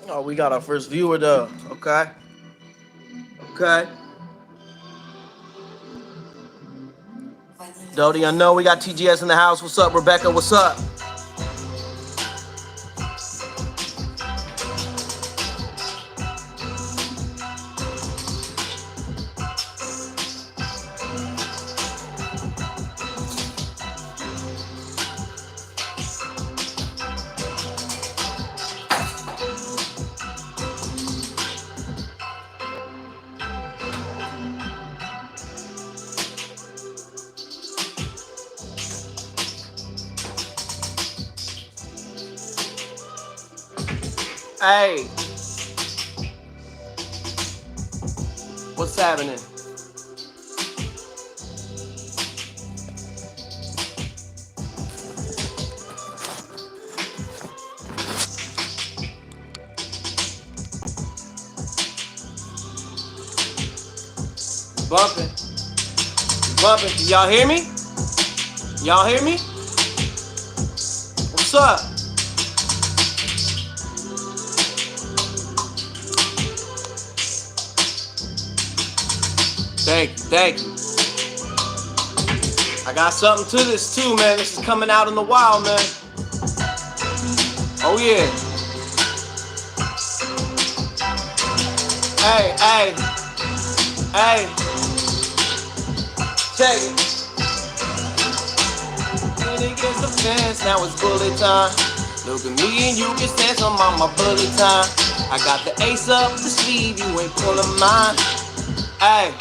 Oh, we got our first viewer though. Okay. Okay. Dodie, I know we got TGS in the house. What's up, Rebecca? What's up? Hey, what's happening? Bumping. Bumping. Y'all hear me? Y'all hear me? What's up? Thank you, thank you. I got something to this too, man. This is coming out in the wild, man. Oh yeah. Hey, hey, hey. Check it. Lean against the fence, now it's bullet time. Look at me and you can stand some on my bullet time. I got the ace up the sleeve, you ain't pulling mine. Hey,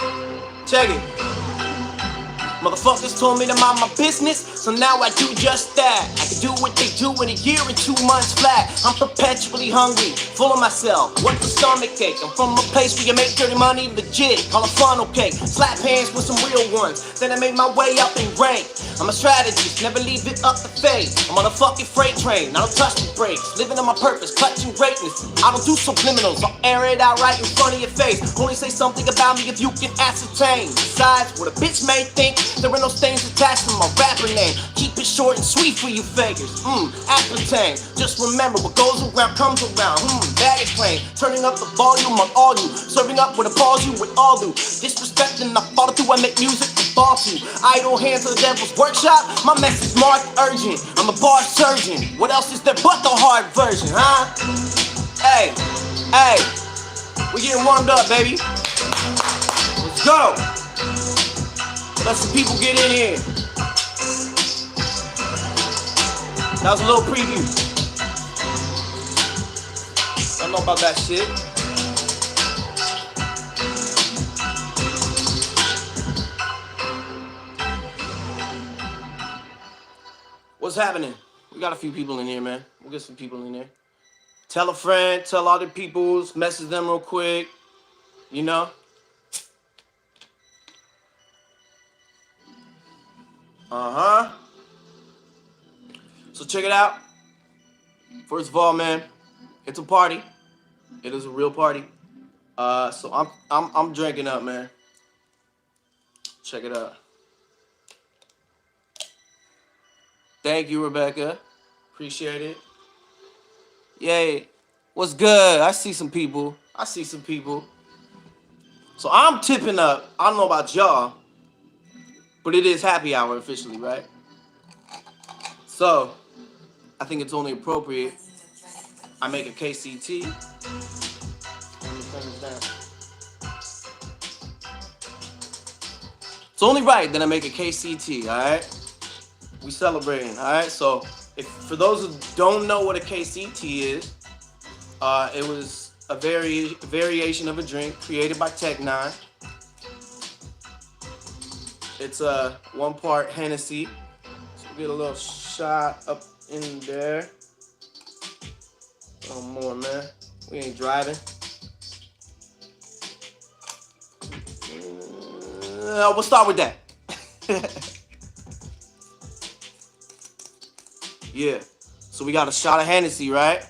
check it. Motherfuckers told me to mind my business, so now I do just that. I can do what they do in a year and 2 months flat. I'm perpetually hungry, full of myself. What the stomach ache? I'm from a place where you make dirty money legit. Call a funnel cake, slap hands with some real ones. Then I made my way up in rank. I'm a strategist, never leave it up to fate. I'm on a fucking freight train, I don't touch the brakes. Living on my purpose, clutching greatness. I don't do subliminals, I'll air it out right in front of your face. Only say something about me if you can ascertain. Besides, what a bitch may think, there are no stains attached to my rapper name. Keep it short and sweet for you fakers. Aspartame. Just remember what goes around comes around. Baggage claim. Turning up the volume on all you. Serving up with a pause you with all do. Disrespecting, I follow through, I make music to fall to. Idle hands to the devil's workshop. My message marked urgent. I'm a bar surgeon. What else is there but the hard version, huh? Hey, hey. We getting warmed up, baby. Let's go. Let some people get in here. That was a little preview. I don't know about that shit. What's happening? We got a few people in here, man. We'll get some people in there. Tell a friend, tell other peoples, message them real quick. You know? Uh-huh. So check it out. First of all, man, it's a party. It is a real party. So I'm drinking up, man. Check it out. Thank you, Rebecca. Appreciate it. Yay. What's good? I see some people. So I'm tipping up. I don't know about y'all, but it is happy hour officially, right? So I think it's only appropriate I make a KCT. Let me turn this down. It's only right that I make a KCT, all right? We celebrating, all right? So if for those who don't know what a KCT is, it was a variation of a drink created by Tech9. It's a 1 part Hennessy. So we get a little shot up in there. A little more, man. We ain't driving. We'll start with that. Yeah. So we got a shot of Hennessy, right?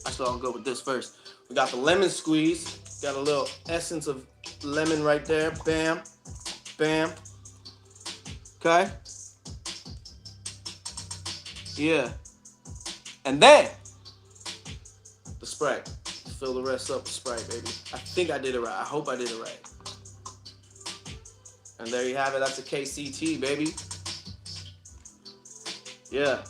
Actually, I'll go with this first. We got the lemon squeeze. Got a little essence of lemon right there. Bam. Bam. Okay. Yeah. And then Sprite. Fill the rest up with Sprite, baby. I think I did it right. I hope I did it right. And there you have it. That's a KCT, baby. Yeah.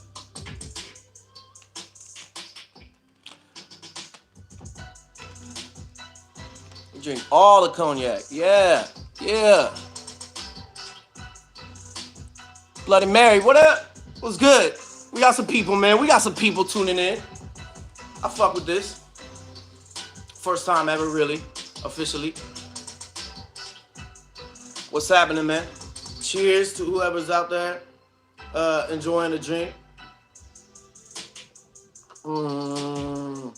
You drink all the cognac. Yeah. Yeah. Bloody Mary, what up? What's good? We got some people, man. We got some people tuning in. I fuck with this. First time ever, really, officially. What's happening, man? Cheers to whoever's out there enjoying the drink. And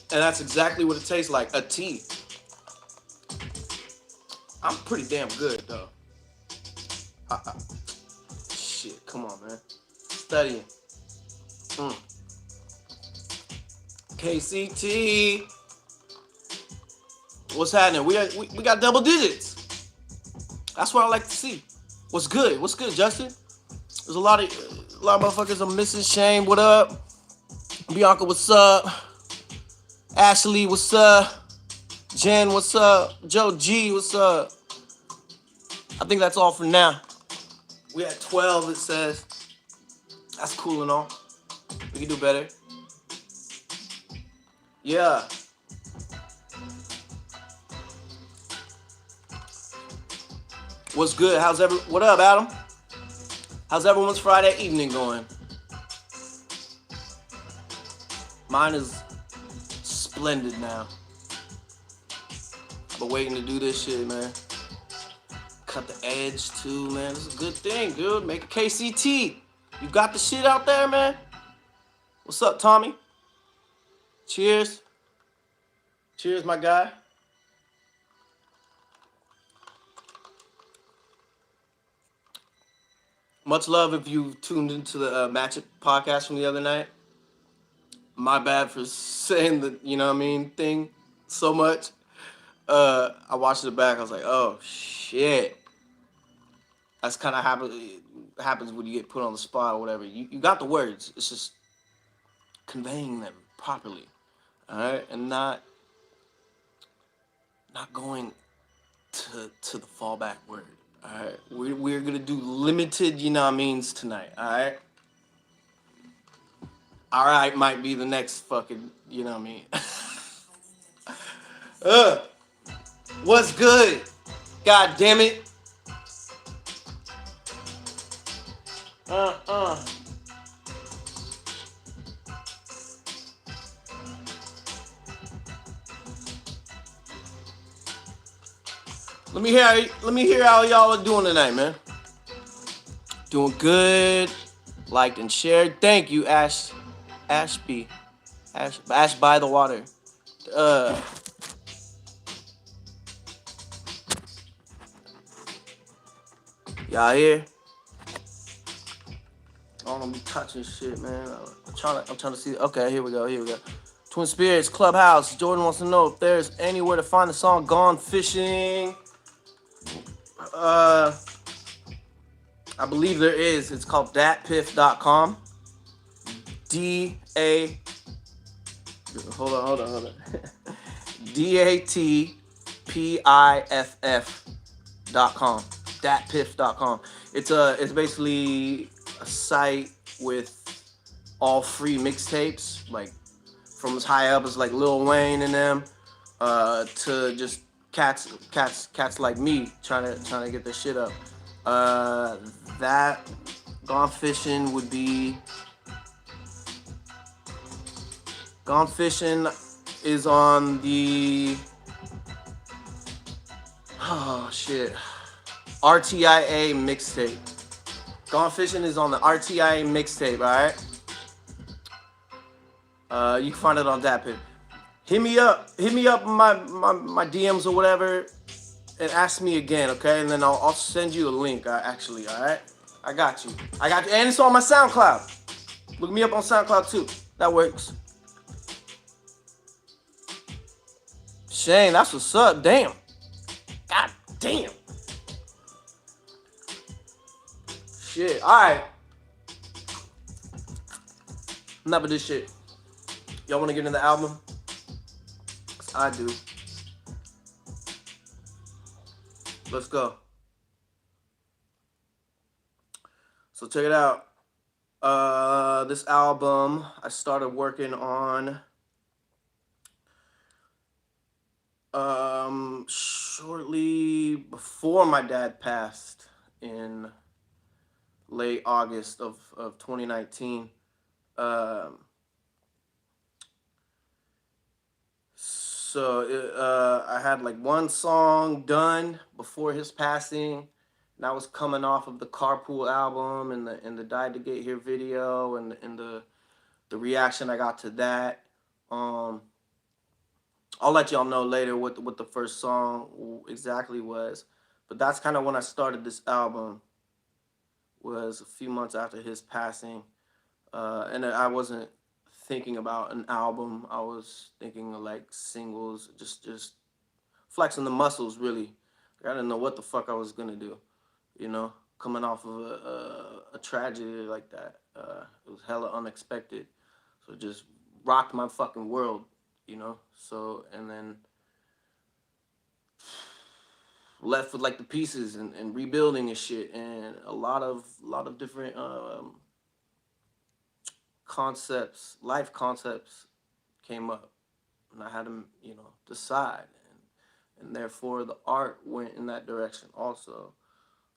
that's exactly what it tastes like, a tea. I'm pretty damn good, though. Shit, come on, man. Studying. KCT. What's happening? We got double digits. That's what I like to see. What's good? What's good, Justin? There's a lot of motherfuckers I'm missing. Shane, what up? Bianca, what's up? Ashley, what's up? Jen, what's up? Joe G, what's up? I think that's all for now. We at 12, it says. That's cool and all. We can do better. Yeah. What's good? What up, Adam? How's everyone's Friday evening going? Mine is splendid now. I've been waiting to do this shit, man. Cut the edge too, man. This is a good thing, dude. Make a KCT. You got the shit out there, man? What's up, Tommy? Cheers. Cheers, my guy. Much love if you tuned into the Match It podcast from the other night. My bad for saying the, you know what I mean, thing so much. I watched it back. I was like, oh, shit. That's kind of happens when you get put on the spot or whatever. You got the words. It's just conveying them properly. All right? And not going to the fallback word. All right? We're going to do limited, you know what I means tonight. All right? All right might be the next fucking, you know what I mean? What's good? God damn it. Let me hear how y'all are doing tonight, man. Doing good. Liked and shared. Thank you, Ashby. Ash by the water. Y'all here? I don't want to be touching shit, man. I'm trying to see. Okay, here we go. Twin Spirits Clubhouse. Jordan wants to know if there's anywhere to find the song "Gone Fishing." I believe there is. It's called datpiff.com. Hold on. datpiff.com. Datpiff.com. It's basically a site with all free mixtapes, like from as high up as like Lil Wayne and them, to just cats like me trying to get their shit up. That Gone Fishing would be. Gone Fishing is on the RTIA mixtape. Gone Fishing is on the RTIA mixtape, alright? You can find it on DatPiff. Hit me up in my DMs or whatever and ask me again, okay? And then I'll send you a link, actually, alright? I got you. And it's on my SoundCloud. Look me up on SoundCloud too. That works. Shane, that's what's up. Damn. God damn. Shit. Alright. Enough of this shit. Y'all want to get into the album? 'Cause I do. Let's go. So check it out. This album I started working on shortly before my dad passed in late August of 2019. I had like one song done before his passing, and I was coming off of the Carpool album and the Died to Get Here video and the reaction I got to that. I'll let y'all know later what the first song exactly was, but that's kind of when I started this album. Was a few months after his passing, and I wasn't thinking about an album. I was thinking of like singles, just flexing the muscles. Really, I didn't know what the fuck I was gonna do, you know, coming off of a tragedy like that. It was hella unexpected, so it just rocked my fucking world, you know. So and then left with like the pieces and rebuilding and shit, and a lot of different concepts, life concepts came up, and I had to, you know, decide, and therefore the art went in that direction also.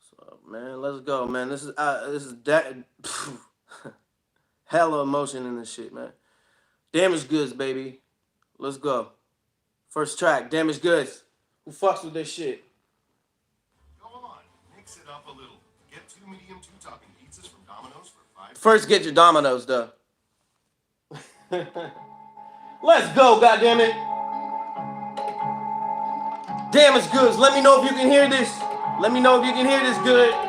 So man, let's go, man. This is that hella emotion in this shit, man. Damaged Goods, baby. Let's go. First track, Damaged Goods. Who fucks with this shit? Go on, mix it up a little. Get 2 medium 2-topping pizzas from Domino's for $5. First, get your Domino's, though. Let's go, goddammit. Damaged Goods. Let me know if you can hear this. Let me know if you can hear this good. 1,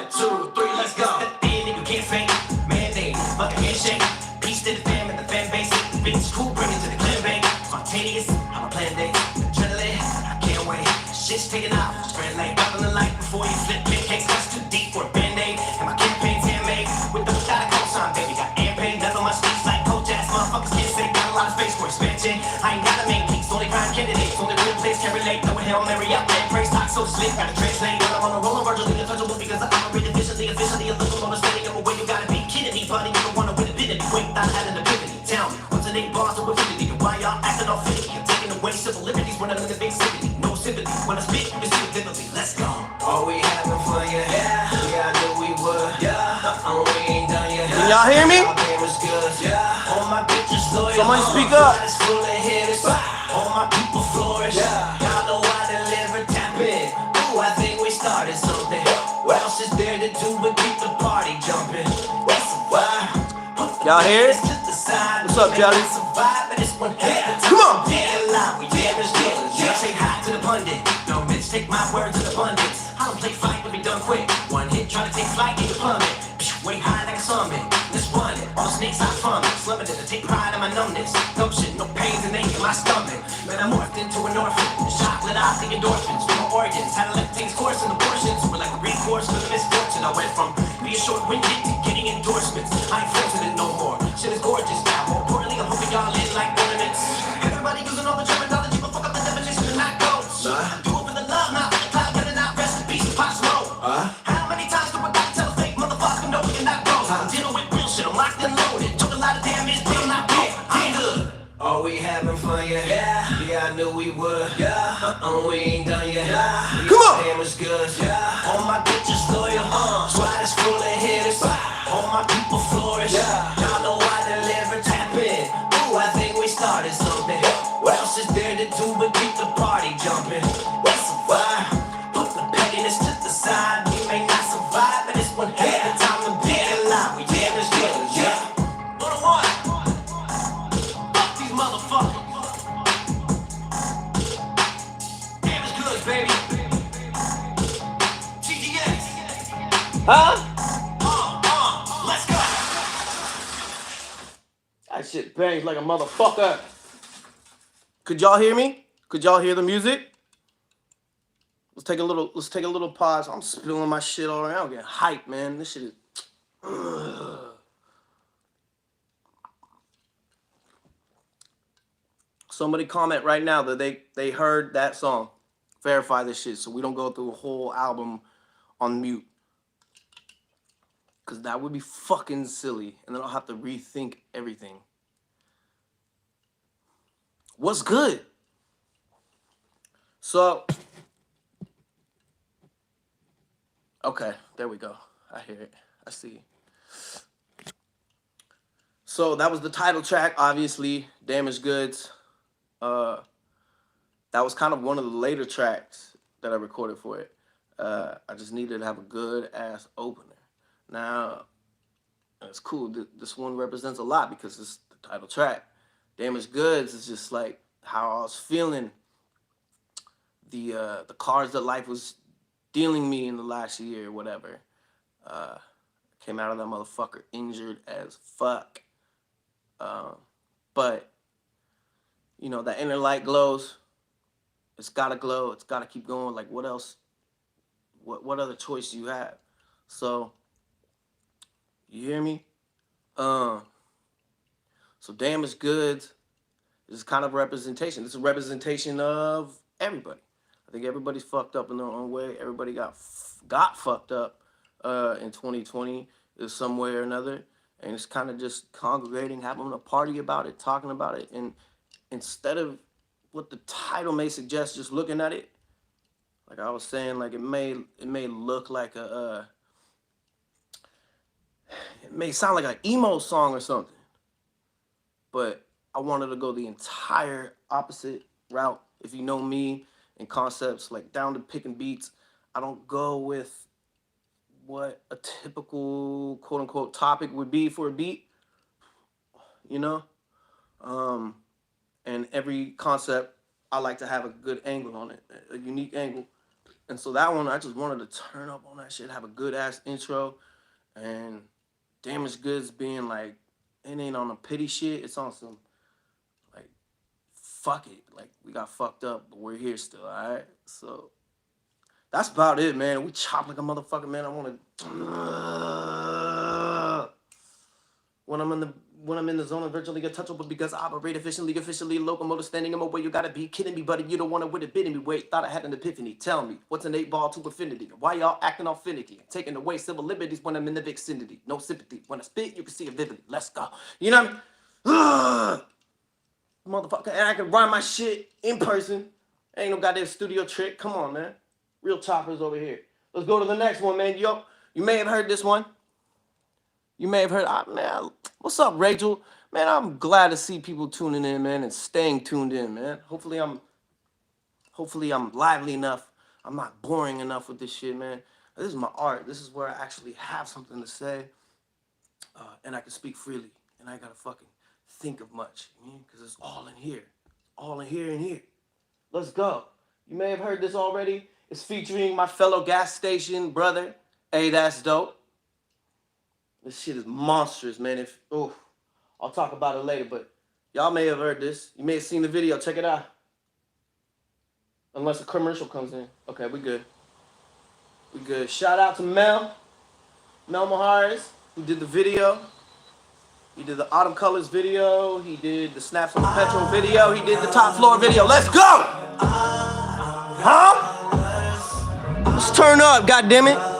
2, 3, let's go. That thing you can't fake. Mandate, fucking handshake. Peace to the fam and the fan base. Bitch, cool, bring it to the clan bank. Spontaneous, I'm a plan day. Adrenaline, I can't wait. Shit's taking off. Spread like up in the light before you flip pancakes. That's too deep for a band-aid. And my campaign's handmade. With the shot of cosign, baby. Got airpaid, nothing on my streets like coach ass motherfuckers can't say. Got a lot of space for expansion. I ain't gotta make peace. Only prime candidates. Only real place can relate. No Hail Mary out there. Praise talk so slick. Gotta translate. I'm on a roll of virtually untouchable because I operate efficiently. Officially, a little understanding of a way you gotta be kidding me. Buddy, you don't wanna win a bit of me. Wait, not having an epiphany. Tell me, what's an 8 bars of infinity? Why y'all acting all finicky? I'm taking away civil liberties. We're not in the big sympathy. No sympathy. When I spit, you can see it vividly. Let's go. All we having fun, yeah. Yeah, I knew we would. Yeah, we ain't done yet. Can y'all hear me? Yeah, all my bitches loyal. Somebody speak up. Full of hitters. All my people flourish. Yeah, y'all know I deliver. Tap in. Ooh, I think we started something. What else is there to do but keep the party jumping? That's why. Y'all hear it? What's up, Jelly? Come on. Say hi to the pundit. No, bitch, take my word to the pundits. I don't play fight, but be done quick. One hit, try to take flight, get the plummet. Way high like a summit. Let's run it. All snakes I from it. Slumming it, I take pride in my numbness. No shit, no pains and ache in my stomach. Man, I morphed into an orphan. Chocolate eyes, the endorphins. From my organs. Had to let things course in abortions. We're like a recourse for the misfortune. I went from being short-winded to getting endorsements. I ain't fortunate no more. Shit is gorgeous now. More importantly, I'm hoping y'all in like ornaments. Everybody using all the terminology, but fuck up the definition and not goats. Do it for the love, not for the cloud. Better not rest in peace, Pop Smoke. How many times do I gotta tell a fake motherfucker no we can not bros? I'm dealing with real shit, I'm locked and loaded. Took a lot of damage, but I'm not broke. I'm good. Are we having fun, yeah? Yeah, I knew we would. Yeah, we ain't done yet. Come on. Damaged Goods. Yeah, all my bitches loyal. Squad is full of hitters. All my people flourish. Y'all know I deliver. Tap in. Ooh, I think we started something. What else is there to do but keep the party jumping? That's why. Put the pettiness to the side. We may not survive, but it's one hell of a time to be alive. We damaged goods. Yeah. What a one. Fuck these motherfuckers. Damaged goods, baby. TGX. Huh? Let's go. That shit bangs like a motherfucker. Could y'all hear me? Could y'all hear the music? Let's take a little pause. I'm spilling my shit all around. I'm getting hyped, man. This shit is Somebody comment right now that they heard that song. Verify this shit so we don't go through a whole album on mute. Because that would be fucking silly. And then I'll have to rethink everything. What's good? So, okay, there we go. I hear it. I see. So that was the title track, obviously, Damaged Goods. That was kind of one of the later tracks that I recorded for it. I just needed to have a good ass opener. Now, it's cool. This one represents a lot because it's the title track. Damaged Goods is just like how I was feeling. The cards that life was dealing me in the last year or whatever. Came out of that motherfucker injured as fuck. But, you know, that inner light glows. It's gotta glow. It's gotta keep going. Like, what else? What other choice do you have? So, you hear me? So Damaged Goods is kind of representation. This is a representation of everybody. I think everybody's fucked up in their own way. Everybody got fucked up in 2020 in some way or another. And it's kind of just congregating, having a party about it, talking about it. And instead of what the title may suggest, just looking at it, like I was saying, like it may look like it may sound like an emo song or something. But I wanted to go the entire opposite route. If you know me and concepts, like down to picking beats, I don't go with what a typical quote unquote topic would be for a beat, you know? And every concept, I like to have a good angle on it, a unique angle. And so that one, I just wanted to turn up on that shit, have a good ass intro, and Damaged Goods being like, it ain't on a pity shit, it's on some, like, fuck it. Like, we got fucked up, but we're here still, all right? So that's about it, man. We chop like a motherfucker, man. I want to... When I'm in the zone, I'm virtually untouchable because I operate efficiently, officially, locomotive standing in my way. You gotta be kidding me, buddy. You don't want to with it bidding me. Wait, thought I had an epiphany. Tell me, what's an 8 ball to infinity? Why y'all acting all finicky? Taking away civil liberties when I'm in the vicinity. No sympathy. When I spit, you can see it vividly. Let's go. You know what I mean? Motherfucker, and I can rhyme my shit in person. Ain't no goddamn studio trick. Come on, man. Real choppers over here. Let's go to the next one, man. Yo, you may have heard this one. You may have heard, man, what's up, Rachel? Man, I'm glad to see people tuning in, man, and staying tuned in, man. Hopefully I'm lively enough. I'm not boring enough with this shit, man. This is my art. This is where I actually have something to say, and I can speak freely, and I gotta fucking think of much, because it's all in here. All in here and here. Let's go. You may have heard this already. It's featuring my fellow gas station brother. Hey, that's dope. This shit is monstrous, man. I'll talk about it later, but y'all may have heard this. You may have seen the video. Check it out. Unless a commercial comes in. Okay, we good. We good. Shout out to Mel Maharis, who did the video. He did the Autumn Colors video. He did the Snaps on the Petrol video. He did the Top Floor video. Let's go! Huh? Let's turn up, goddammit.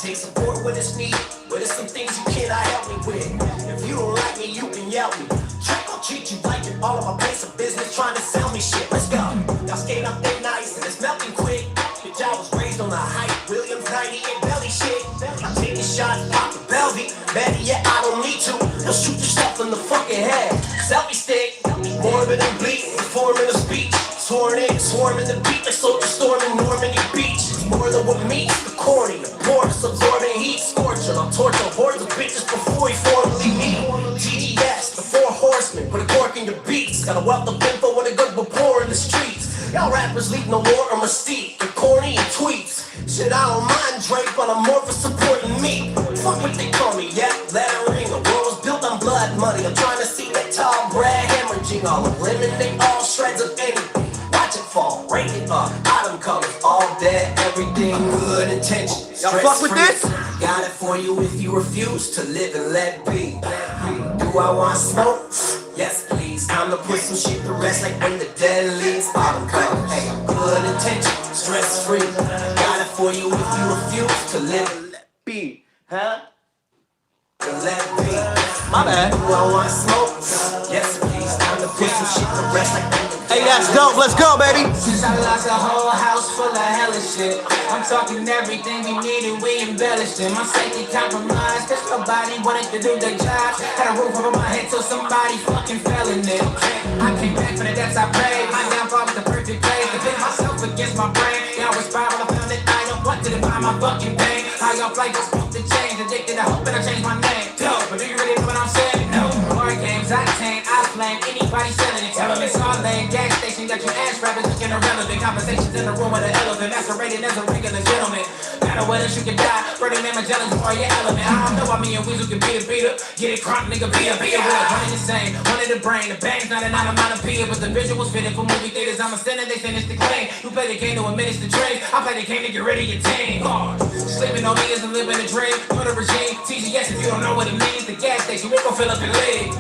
Take support when it's needed, but there's some things you cannot help me with. If you don't like me, you can yell me. Track, I'll treat you like you're all of my place of business trying to sell me shit. Let's go. Y'all skate up there nice and it's melting quick. Bitch, I was raised on the height, Williams 98 belly shit. I'm taking shots, pop the Belvy. Better yet, I don't need to. You'll shoot yourself in the fucking head. Selfie stick, morbid and bleak, forming a speech. Swarming the beat like soldiers storming Normandy Beach. More than what meets the corny, the porous absorbing heat, scorching. I'll torture hordes of bitches before he formally meet. TDS, the 4 horsemen, put a cork in your beats. Got a wealth of info with a good rapport in the streets. Y'all rappers leave no more of mystique. They're corny and tweets. Shit, I don't mind Drake, but I'm more for supporting me. Fuck what they call me, yeah, lettering. The world was built on blood money. I'm trying to see that tall Brad hemorrhaging. I'll eliminate all shreds of anything. Watch it fall, rated up, Autumn Colors, all dead, everything good intentions. Y'all fuck with this? Got it for you if you refuse to live and let be. Do I want smoke? Yes, please. Time to put some shit to rest like when the dead leaves. Autumn colors. Hey, good intention, stress free. Got it for you if you refuse to live and let B, huh? let be. My bad. Do I want smoke? Yes, please. Time to put some shit to rest like when the Hey, that's dope. Let's go, baby. Since I lost a whole house full of hellish shit, I'm talking everything we needed, we embellished it. My safety compromised, cause nobody wanted to do their job. Had a roof over my head till somebody fucking fell in it. I came back for the debts I paid. My downfall was the perfect place to pit myself against my brain. Yeah, I was spiral, I found it, I don't want to define my fucking pain. High off like I spoke the change, addicted to hope that I changed my name. Yo, but do you really know what I'm saying? No. War games, I tame, I flame, anybody selling it. Tell them it's all lame, gas station got your ass rappers looking irrelevant. Conversations in the room with an elephant, masquerading as a regular gentleman. Matter what else you can die, burning in Magellan's for your element. I don't know why me and Weasel can be a beater. Get it crunk, nigga, be a beater. One in the same, one in the brain. The bang's not an onomatopoeia, but the visuals fitted for movie theaters. I'm a sinner, they finish the claim. You play the game to administer dreams. I play the game to get rid of your team. Sleeping on me isn't living a dream. For the regime, TGS if you don't know what it means. The gas station, we gon' fill up and leave.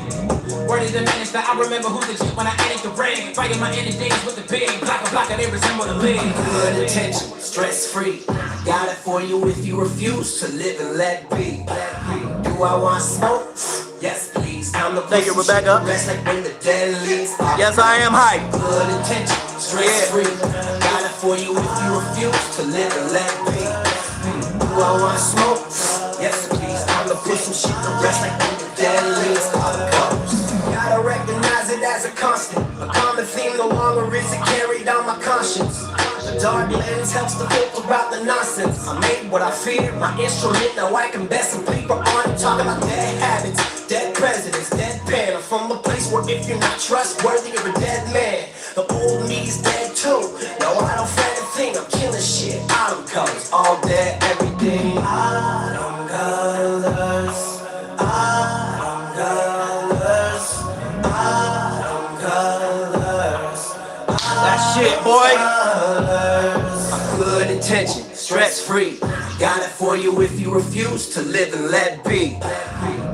Word is the minister, I remember who's the chick when I entered the ring. Fighting my inner demons with the big blocker, they resemble the league. good intention, stress free. Got it for you if you refuse to live and let be. Do I want smoke? Yes, please. Time to Thank you, Rebecca. rest like when the dead leaves. Yes, I am hype. Good intention, stress free. Got it for you if you refuse to live and let be. Do I want smoke? Yes, please. Time to put some shit to rest like when the dead leaves. Gotta recognize it as a constant. A common theme no longer is it carried on my conscience. The dark lens helps to filter out the nonsense. I made what I feared my instrument. Now I can bet some people aren't talking about dead habits, dead presidents, dead pen. I'm from a place where if you're not trustworthy, you're a dead man. The old me's dead too. No, I don't fret a thing. I'm killing shit. Autumn colors, all dead, everything. Autumn colors. Autumn colors. Autumn colors. That shit, boy. Good intention, stress free. Got it for you if you refuse to live and let be.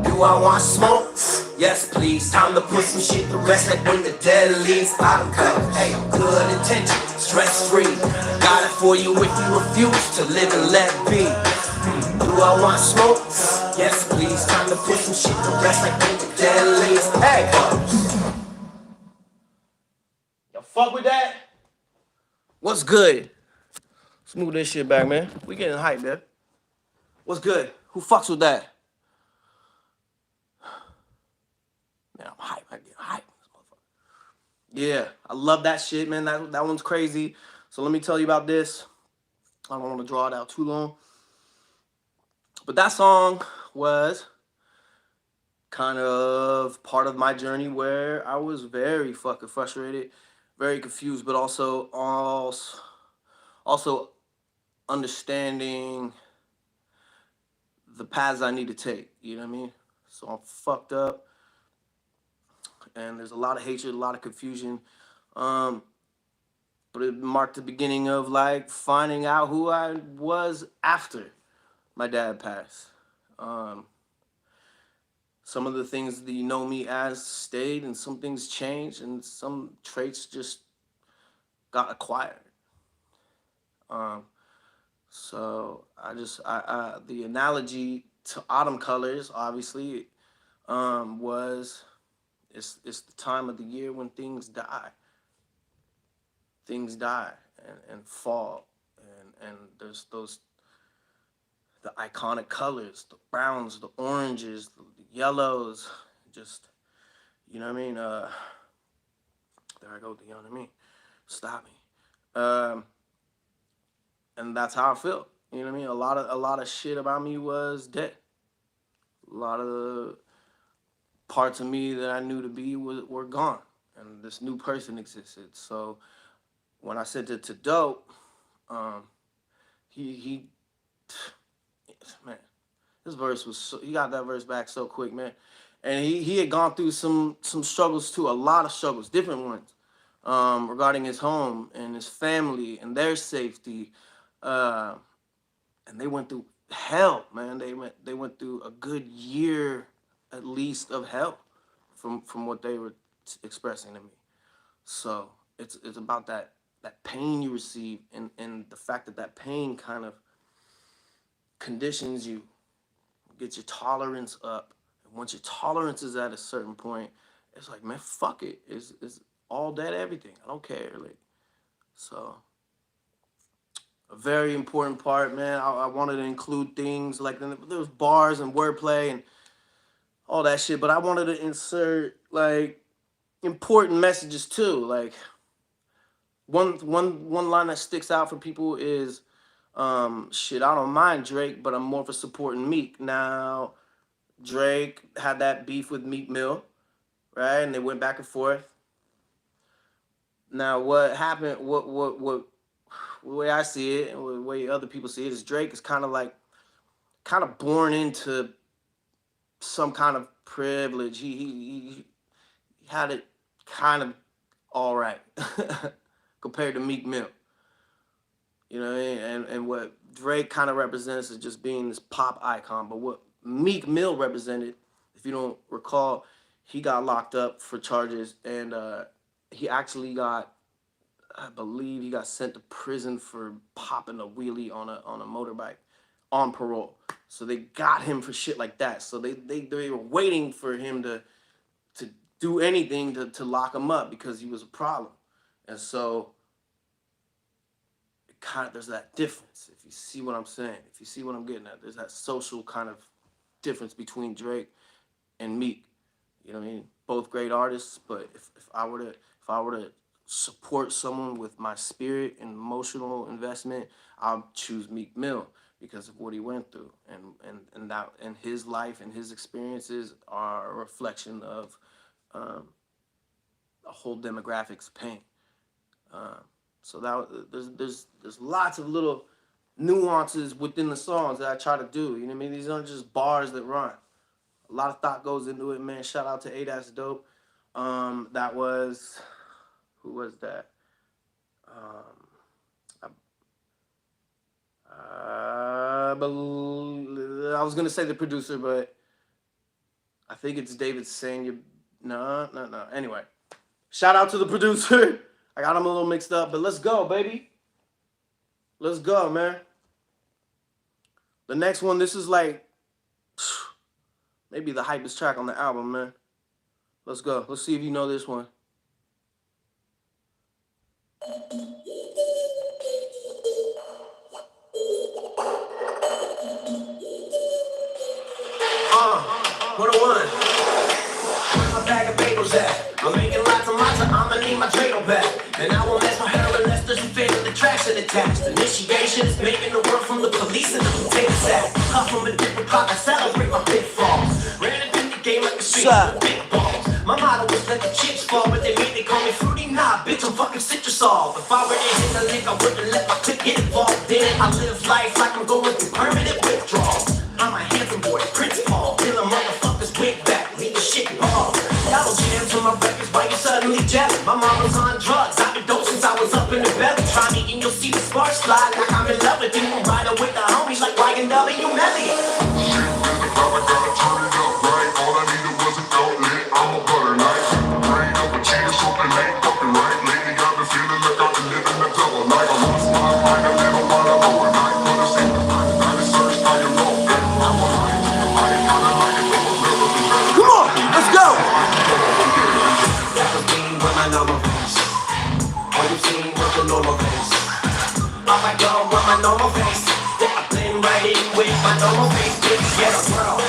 Do I want smoke? Yes, please. Time to put some shit to rest like when the dead leaves. Autumn colors. Hey, good intention, stress free. Got it for you if you refuse to live and let be. Do I want smoke? Yes, please. Time to put some shit to rest like when the dead leaves. Hey, Y'all fuck with that? What's good? Let's move this shit back, man. We getting hype, man. What's good? Who fucks with that? Man, I'm hype. I get hype. Yeah, I love that shit, man. That one's crazy. So let me tell you about this. I don't want to draw it out too long. But that song was kind of part of my journey where I was very fucking frustrated, very confused, but also understanding the paths I need to take. You know what I mean? So I'm fucked up, and there's a lot of hatred, a lot of confusion. But it marked the beginning of like finding out who I was after my dad passed. Some of the things that you know me as stayed, and some things changed, and some traits just got acquired. So the analogy to autumn colors, obviously, was it's the time of the year when things die. Things die and fall, and there's the iconic colors, the browns, the oranges, the yellows, just, you know what I mean? There I go, you know what I mean? Stop me. And that's how I feel. You know what I mean? A lot of shit about me was dead. A lot of the parts of me that I knew to be were gone, and this new person existed. So when I sent it to Dope, he man, his verse was he got that verse back so quick, man. And he had gone through some struggles too, a lot of struggles, different ones, regarding his home and his family and their safety. And they went through hell, man. They went through a good year at least of hell from what they were expressing to me. So it's about that pain you receive, and the fact that that pain kind of conditions you, gets your tolerance up. And once your tolerance is at a certain point, it's like, man, fuck it. It's all dead everything. I don't care. Like, so a very important part, man. I wanted to include things like there was bars and wordplay and all that shit, but I wanted to insert like important messages too. Like one line that sticks out for people is shit, I don't mind Drake, but I'm more for supporting Meek. Now, Drake had that beef with Meek Mill, right? And they went back and forth. Now, what happened, what the way I see it and the way other people see it is Drake is kind of born into some kind of privilege. He had it kind of all right compared to Meek Mill. You know, and what Drake kind of represents is just being this pop icon. But what Meek Mill represented, if you don't recall, he got locked up for charges, and he actually got, I believe, he got sent to prison for popping a wheelie on a motorbike on parole. So they got him for shit like that. So they were waiting for him to do anything to lock him up because he was a problem. And so there's that difference, if you see what I'm saying, if you see what I'm getting at. There's that social kind of difference between Drake and Meek. You know what I mean? Both great artists, but if I were to support someone with my spirit and emotional investment, I'll choose Meek Mill because of what he went through, and that, and his life and his experiences are a reflection of a whole demographics pain. So that there's lots of little nuances within the songs that I try to do. You know what I mean? These aren't just bars that rhyme. A lot of thought goes into it, man. Shout out to A-That's Dope. That was, who was that? I was gonna say the producer, but I think it's David Sanya. No. Anyway, shout out to the producer. I got him a little mixed up, but let's go, baby. Let's go, man. The next one, this is like maybe the hypest track on the album, man. Let's go. Let's see if you know this one. What a one. Where's my bag of bagels at? I'm making lots of matzo, I'ma need my dreidel back. And I won't ask for her unless there's a fatal attraction attached. Initiation is making the work from the police and the potato sack. Cut from a different clock, I celebrate my pitfalls. Ran it in the game like the street with big balls. My motto was let the chips fall, but they call me fruity. Nah, bitch, I'm fucking citrusol. If I were to hit the lick, I wouldn't let my clip get involved in it. I live life like I'm going through permanent withdrawal. I'm a handsome boy, Prince Paul. Kill a motherfuckers wig back, leave the shit ball. Y'all jam to my records, why you suddenly jealous? My mom was on drugs, I've been dope since I was up in the belly. Try me and you'll see the sparks fly like I'm in love with you. Ride with the homies like Ryan W. Melly.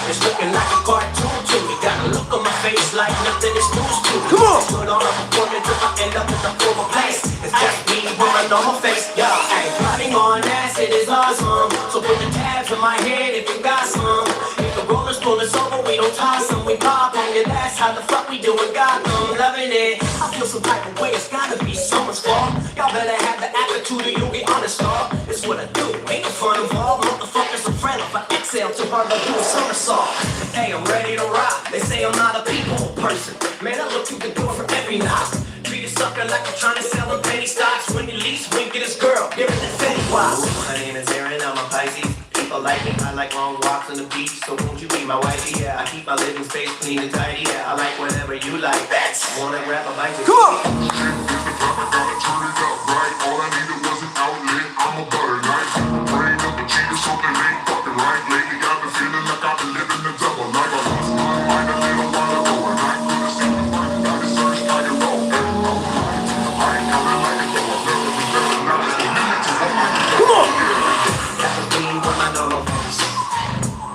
It's looking like a cartoon to me. Got a look on my face like nothing is news to me. Come on! Put on a performance if I end up in the former place. It's just me with my normal face. Yo, hey, plotting on acid is awesome. So put the tabs in my head if you got some. If the rollers pull us over, we don't toss them. We pop them. Yeah, that's how the fuck we do it. Got them, loving it. I feel some type of way. It's gotta be someone's fault. Y'all better have the attitude or you'll be honest, dog. It's what I do. Ain't no fun involved. Motherfuckers are friendly. If I exhale too hard, I'll do a somersault. Hey, I'm ready to rock. They say I'm not a people person. Man, I look through the door for every knock. Treat a sucker like you're trying to sell him penny stocks. When you least wink at his girl, give it the Fetty Wap. My name is Aaron, I'm a Pisces. people like me. I like long walks on the beach, so won't you be my wifey? Yeah, I keep my living space clean and tidy. Yeah, I like whatever you like. Bitch, wanna grab a bite? Come on. All I needed was an outlet. I'm a butter knife. Brain of a cheater, something ain't fucking right. Lately I've been feeling like I've been living the double life. I lost my mind a little while ago, and I couldn't seem to find it. Got it searched like a roll. I ain't coming like a go. I've never been better. Now it's the limit to what I can do. Come on. That was me with my normal face.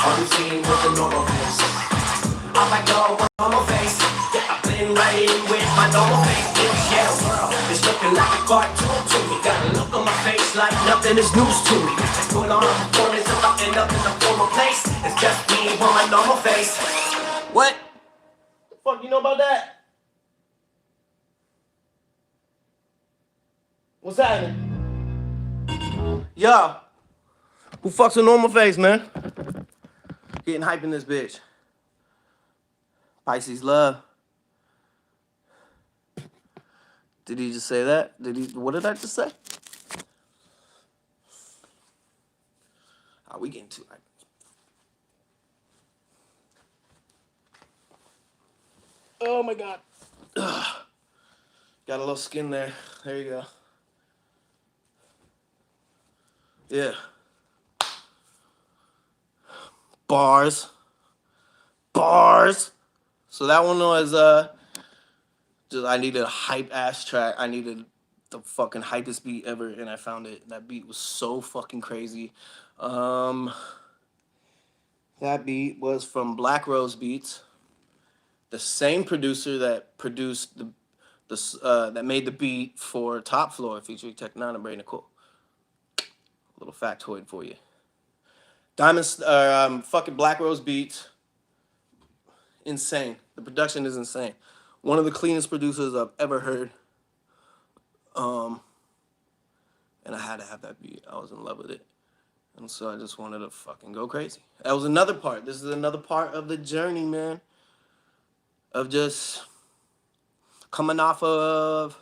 All you seen was the normal face. I'm like, yo, normal face. Yeah, I've been right in with my normal face. Yeah, world, it's looking like a cartoon to me. Got a look on my face like nothing is news to me. Put on a performance if I end up in a formal place. It's just me with my normal face. What? The fuck you know about that? What's happening? Yo, who fucks a normal face, man? Getting hype in this bitch. Pisces love. Did he just say that? What did I just say? Oh, we getting too hype. Oh my god. Ugh. Got a little skin there. There you go. Yeah. Bars. So that one was just I needed a hype ass track. I needed the fucking hypest beat ever, and I found it. That beat was so fucking crazy. That beat was from Black Rose Beats, the same producer that produced that made the beat for Top Floor featuring Tech Nine and Bray Nicole. Little factoid for you. Fucking Black Rose Beats. Insane. The production is insane. One of the cleanest producers I've ever heard. And I had to have that beat. I was in love with it. And so I just wanted to fucking go crazy. That was another part. This is another part of the journey, man. Of just coming off of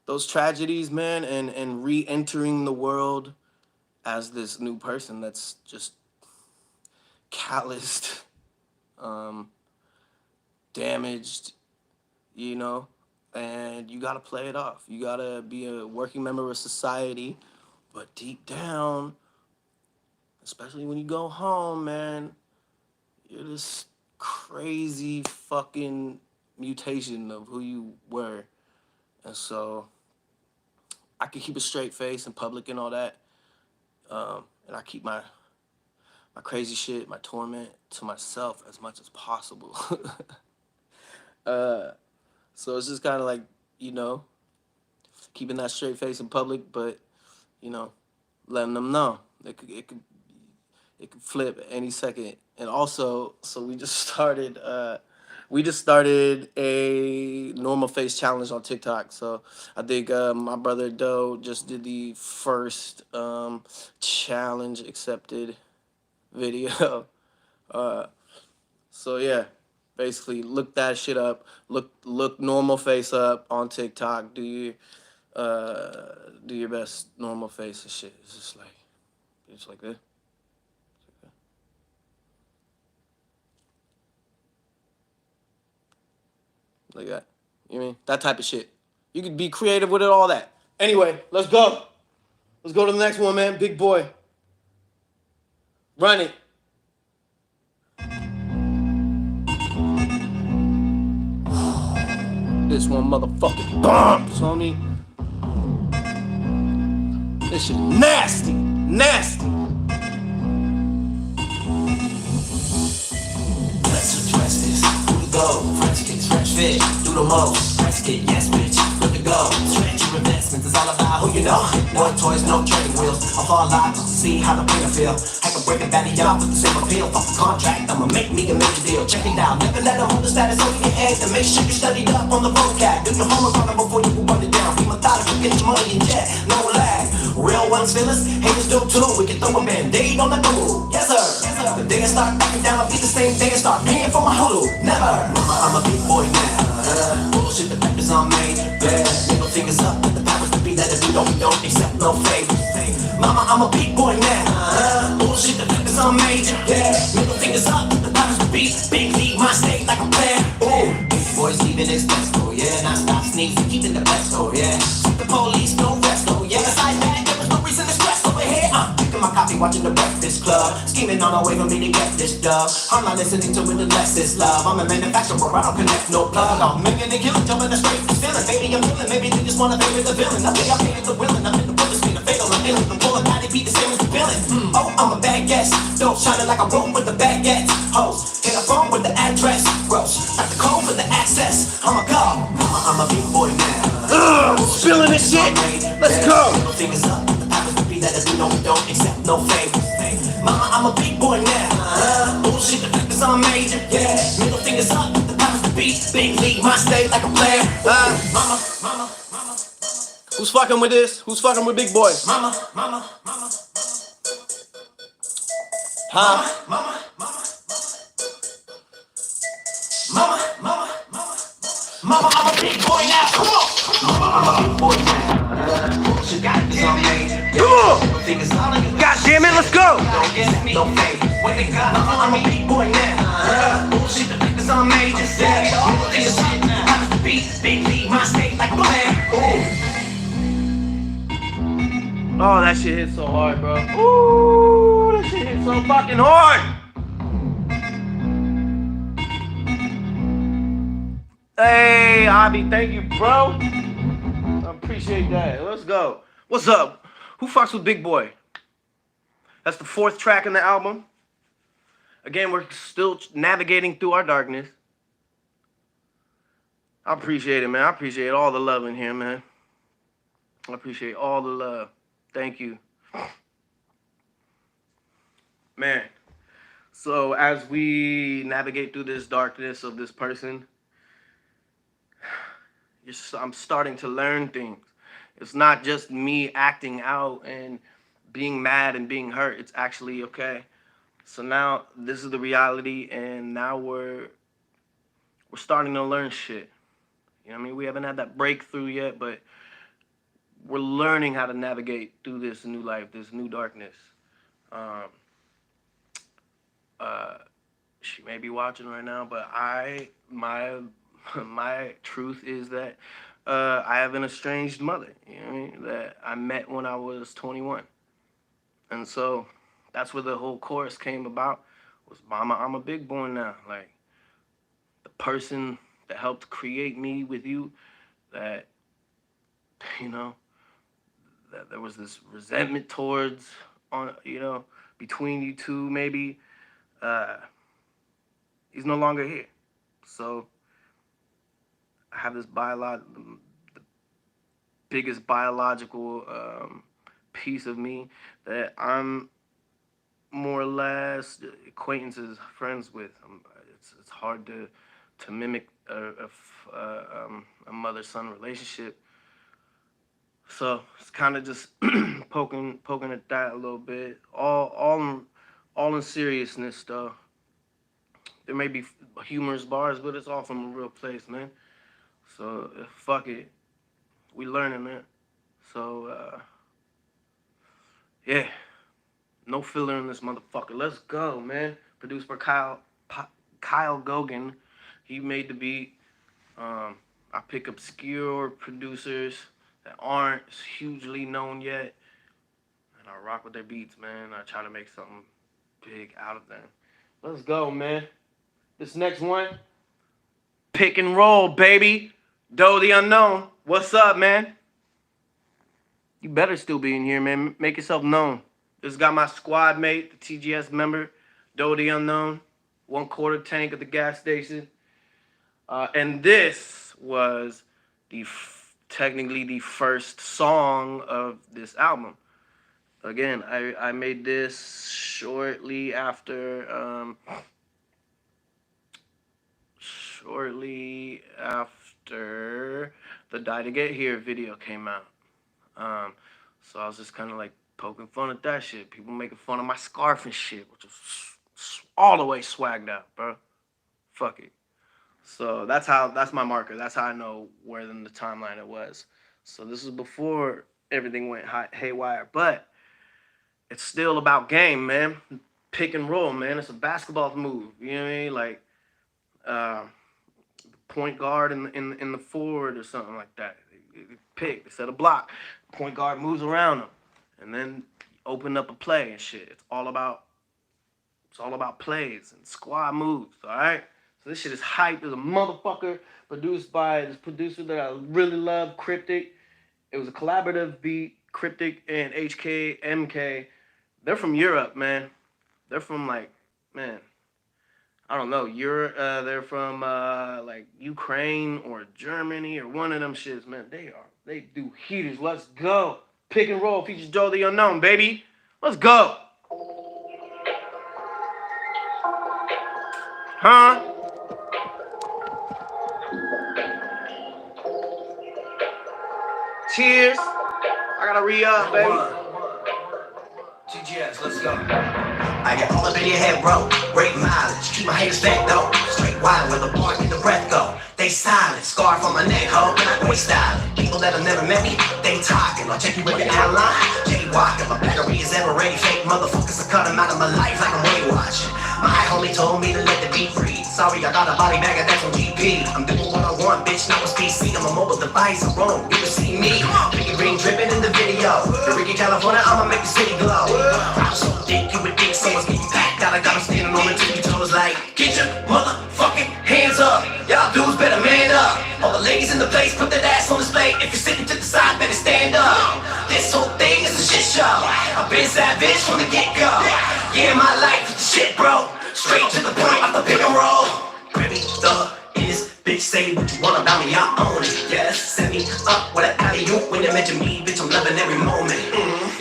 those tragedies, man, and re-entering the world as this new person that's just calloused, damaged, you know, and you gotta play it off. You gotta be a working member of society, but deep down, especially when you go home, man, you're this crazy fucking mutation of who you were. And so I can keep a straight face in public and all that. And I keep my crazy shit, my torment to myself as much as possible. So it's just kind of like, you know, keeping that straight face in public, but, you know, letting them know it could flip any second. And also, so we just started a normal face challenge on TikTok. So I think my brother Doe just did the first challenge accepted video. So yeah, basically look that shit up. Look normal face up on TikTok. Do your best normal face and shit. It's just like this. Like that. You mean? That type of shit. You could be creative with it, all that. Anyway, let's go. Let's go to the next one, man. Big boy. Run it. This one motherfucking bumps on me. This shit nasty. Nasty. Let's address this. Who to go? French kicks, French fish. Do the most. French kick, yes, bitch. Good to go. Stretch your investments. It's all about who you know. No toys, no training wheels. I'll fall live just to see how the player feel. I can break it down to y'all with the same appeal. Fuck the contract, I'ma make me a major deal. Check it out. Never let them hold the status over your head. And make sure you studied up on the vocab. Do your homework on it before you run it down. Be methodical, get your money in jet. No lag. Real ones feel us, haters do too. We can throw a band-aid on the move. Yes sir. The day I start backing down, I'll be the same day I start paying for my Hulu. Never. I'm a big boy now. Bullshit, the papers on me. Yeah. Middle fingers up, let the powers to be that if we don't accept no favors. Mama, I'm a big boy now. Bullshit, the fact is I'm major. Yeah, middle fingers up, the powers will beat. Big league, my state like a player. Ooh, boys leaving his best, oh yeah. Now stop sneezing, keeping the best, oh yeah. The police, no rest, oh yeah. Besides that, there was no reason to stress over here. Drinking my coffee, watching the Breakfast Club. Scheming on a way for me to get this dub. I'm not listening to it unless it's love. I'm a manufacturer, I don't connect no plug. I'm making a killing, jumping the straight feeling. Baby, I'm feeling, maybe they just wanna favor the villain. I think I painted the willing, I'm in the bullets, being a fatal. I'm feeling them pulling out, they beat the same as the villain. Oh, I'm a bad guess. Dope shining like a room with the baguette. Hoes, hit a phone with the address. Gross, got the code for the access. I'm a god, I'm a big boy now. Spilling this shit. Let's go. Middle fingers up, the powers to be that if we don't accept no favors. Mama, I'm a big boy now. Bullshit, the fact is I'm major. Yeah, middle fingers up, the powers to be. Big league, my state like a player. Mama. Who's fucking with this? Who's fucking with Big Boy? Mama. Huh? Mama, I'm a big boy now. Come on. Mama, I'm a big boy now. Bullshit, goddamn major. Come on! Fingers all in your God damn it, let's go! don't get me no favor. What they got? I'm a big boy now. Bullshit, the fingers on major. Yeah, fingers up. Happens to be big league, my state like a player. Oh, that shit hit so hard, bro. Ooh, that shit hit so fucking hard. Hey, Avi, thank you, bro. I appreciate that. Let's go. What's up? Who fucks with Big Boy? That's the 4th track in the album. Again, we're still navigating through our darkness. I appreciate it, man. I appreciate all the love in here, man. I appreciate all the love. Thank you. Man, so as we navigate through this darkness of this person, I'm starting to learn things. It's not just me acting out and being mad and being hurt. It's actually okay. So now this is the reality, and now we're starting to learn shit. You know what I mean? We haven't had that breakthrough yet, but we're learning how to navigate through this new life, this new darkness. She may be watching right now, but my truth is that I have an estranged mother, you know what I mean, that I met when I was 21. And so that's where the whole chorus came about, was Mama, I'm a big boy now. Like, the person that helped create me with you, that, you know, that there was this resentment towards, between you two, maybe, he's no longer here. So I have this the biggest biological piece of me that I'm more or less acquaintances, friends with. It's hard to mimic a mother-son relationship. So it's kind of just poking at that a little bit. All in seriousness, though. There may be humorous bars, but it's all from a real place, man. So fuck it, we learning, man. So yeah, no filler in this motherfucker. Let's go, man. Produced by Kyle Goguen. He made the beat. I pick obscure producers that aren't hugely known yet, and I rock with their beats, man. I try to make something big out of them. Let's go, man. This next one, Pick and Roll, baby. Doe the Unknown. What's up, man? You better still be in here, man. Make yourself known. This got my squad mate, the TGS member, Doe the Unknown. 1/4 tank at the gas station. And this was technically the first song of this album. Again, I made this shortly after the Die to Get Here video came out. So I was just kind of like poking fun at that shit. People making fun of my scarf and shit, which was all the way swagged out, bro. Fuck it. So that's my marker. That's how I know where in the timeline it was. So this was before everything went haywire. But it's still about game, man. Pick and roll, man. It's a basketball move. You know what I mean? Like uh, point guard in the forward or something like that. Pick, they set a block. Point guard moves around them, and then open up a play and shit. It's all about plays and squad moves. All right. So this shit is hype as a motherfucker. Produced by this producer that I really love, Cryptic. It was a collaborative beat. Cryptic and HKMK. They're from Europe, man. They're from like, man, I don't know. They're from like Ukraine or Germany or one of them shits, man. They do heaters. Let's go. Pick and roll features Joe the Unknown, baby. Let's go. Huh? Cheers. I gotta re-up, baby. TGS, let's go. I get all up in your head, bro. Great mileage, keep my haters back though. Straight wild where the bar and the breath go. They silent, scarf on my neck, ho. When I always styling. People that have never met me, they talking. I'll check you with your outline. Jaywalking, my battery is ever ready. Fake motherfuckers are cutting out of my life like I'm weight watching. My homie told me to let the beat breathe. Sorry, I got a body bag and that's on GP. I'm doing what I want, bitch, not what's PC. I'm a mobile device, I'm wrong. You can see me. Pinky ring dripping in the video. The Ricky, California, I'ma make the city glow. I'm so thick, you would think someone's getting packed out. I got them standing on the tippy toes like, get your motherfucking hands up. Y'all dudes better man up. All the ladies in the place, put that ass on display. If you're sitting to the side, better stand up. This whole thing is a shit show. I've been savage from the get-go. Yeah, my life is the shit, bro. Straight to the point, off the pick and roll. Grammy, the is bitch, say what you want about me, I own it. Yes, send me up with an alley-oop. When you mention me, bitch, I'm loving every moment.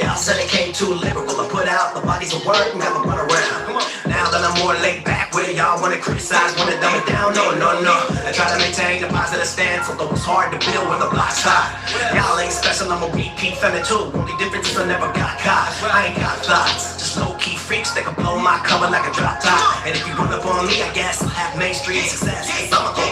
Y'all said it came too lyrical. I put out the bodies of work and got my run around. Now that I'm more laid back, where y'all wanna criticize, wanna dumb it down, no. I try to maintain a positive stance, although it's hard to build when the block's hot. Y'all ain't special, I'm a repeat fella too. Only difference is I never got caught. I ain't got thoughts, just low-key freaks that can blow my cover like a drop top. And if you run up on me, I guess I'll have mainstream success. I'ma go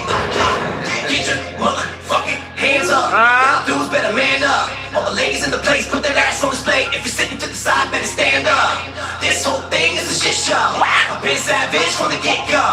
get your motherfucking hands up. Y'all dudes better man up. All the ladies in the place, put that ass on display. If you're sitting to the side, better stand up. This whole thing is a shit show. I've been savage from the get-go.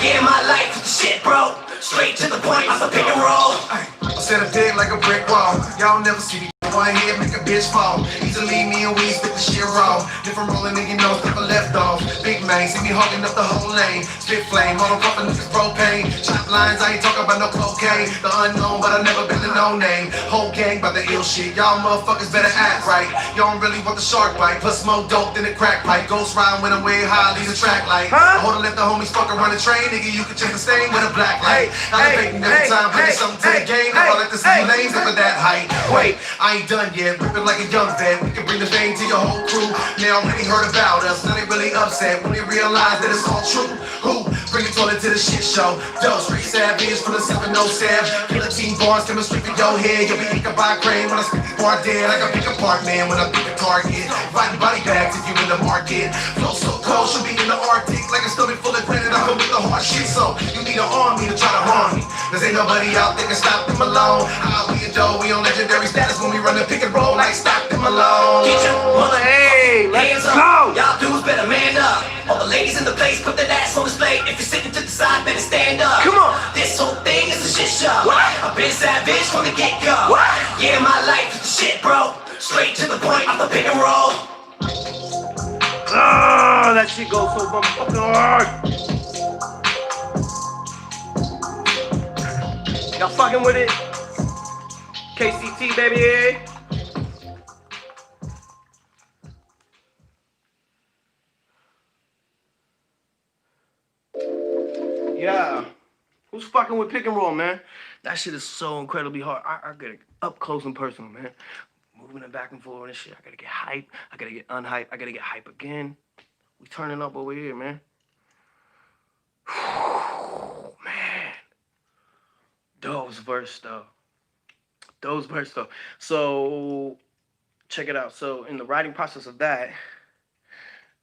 Yeah, my life is the shit, bro. Straight to the point, off the pick and roll. I set a dead like a brick wall. Y'all never see me. One head make a bitch fall. Easily me and we spit the shit raw. Different rolling in your nose, step a left off. Big man, see me hogging up the whole lane. Spit flame, hold on, puffin' niggas propane. Chop lines, I ain't talking about no cocaine. The unknown, but I never been the no name. Whole gang by the ill shit. Y'all motherfuckers better act right. Y'all don't really want the shark bite. Plus more dope than the crack pipe. Ghost ride when I'm way high, leave the track light. Hold on, let the homies fucking run the train. Nigga, you can check the stain with a black light. Elevating every time, bringing something to the game. Now I let the city lanes up at that height. Wait, I ain't done yet. Ripping like a young vet. We can bring the fame to your whole crew. They already heard about us. Now they really upset when they realize that it's all true. Who? Bring it to the shit show. Those straight savage from the 707. Guillotine bars coming straight for your head. You'll be eaten by crane when I spit these bars dead. I can pick apart, man, when I pick a target. Riding body bags if you in the market. Flow so cold, should be in the Arctic. Like a stomach full of granite. I come with the hard shit. So you need an army to try to harm me. Cause ain't nobody out there can stop them alone. How we adore, we on legendary status when we run the pick and roll like stop them alone. Get your mother let's hands up. go. Y'all dudes better man up. All the ladies in the place, put that ass on display. If you're sitting to the side, better stand up. Come on. This whole thing is a shit show. I've been savage from the get-go. Yeah, my life is the shit, bro. Straight to the point, off the pick and roll. Ah, that shit goes so fucking hard. Y'all fucking with it? KCT, baby. Yeah. Who's fucking with pick and roll, man? That shit is so incredibly hard. I get it up close and personal, man. Moving it back and forth and shit. I gotta get hype. I gotta get unhype. I gotta get hype again. We turning up over here, man. Man. Those verse though. So check it out. So in the writing process of that,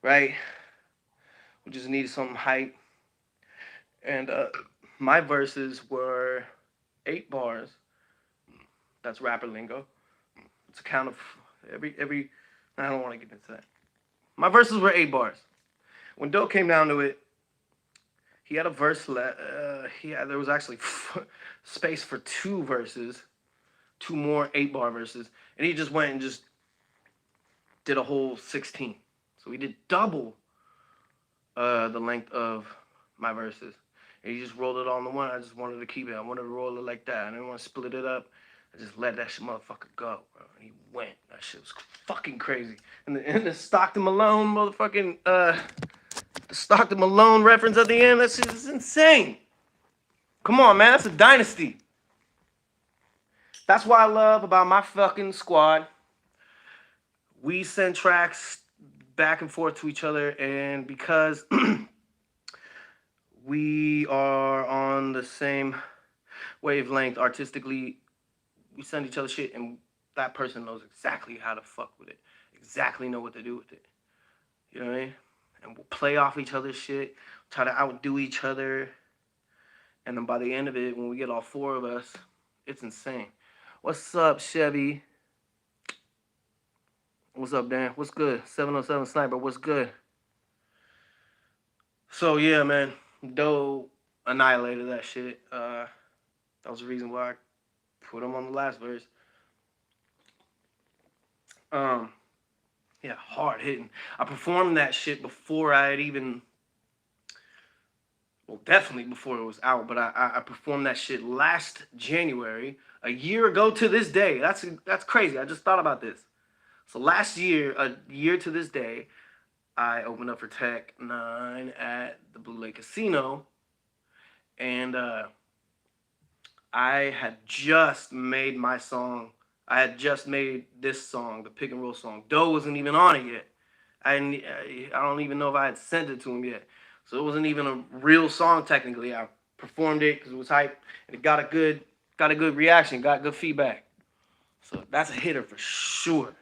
right, we just needed some hype. And my verses were 8 bars. That's rapper lingo. It's a count of every I don't want to get into that. My verses were 8 bars. When Doe came down to it, he had a verse. There was actually space for 2 verses, 2 more 8-bar verses, and he just went and just did a whole 16. So he did double the length of my verses. And he just rolled it all in one. I just wanted to keep it. I wanted to roll it like that. I didn't want to split it up. I just let that motherfucker go, bro. And he went. That shit was fucking crazy. And the Stockton Malone motherfucking the Stockton Malone reference at the end, that shit is insane. Come on, man. That's a dynasty. That's what I love about my fucking squad. We send tracks back and forth to each other, and because we are on the same wavelength artistically, we send each other shit, and that person knows exactly how to fuck with it, exactly know what to do with it. You know what I mean? And we'll play off each other's shit, try to outdo each other, and then by the end of it, when we get all 4 of us, it's insane. What's up, Chevy? What's up, Dan? What's good? 707 Sniper, what's good? So, yeah, man. Doe annihilated that shit. That was the reason why I put him on the last verse. Yeah, hard hitting. I performed that shit before I had even... Well, definitely before it was out, but I performed that shit last January, a year ago to this day. That's crazy. I just thought about this. So last year, a year to this day, I opened up for Tech 9 at the Blue Lake Casino, and I had just made my song. I had just made this song, the Pick and Roll song. Doe wasn't even on it yet. I don't even know if I had sent it to him yet. So it wasn't even a real song technically. I performed it because it was hype, and it got a good reaction, got good feedback. So that's a hitter for sure.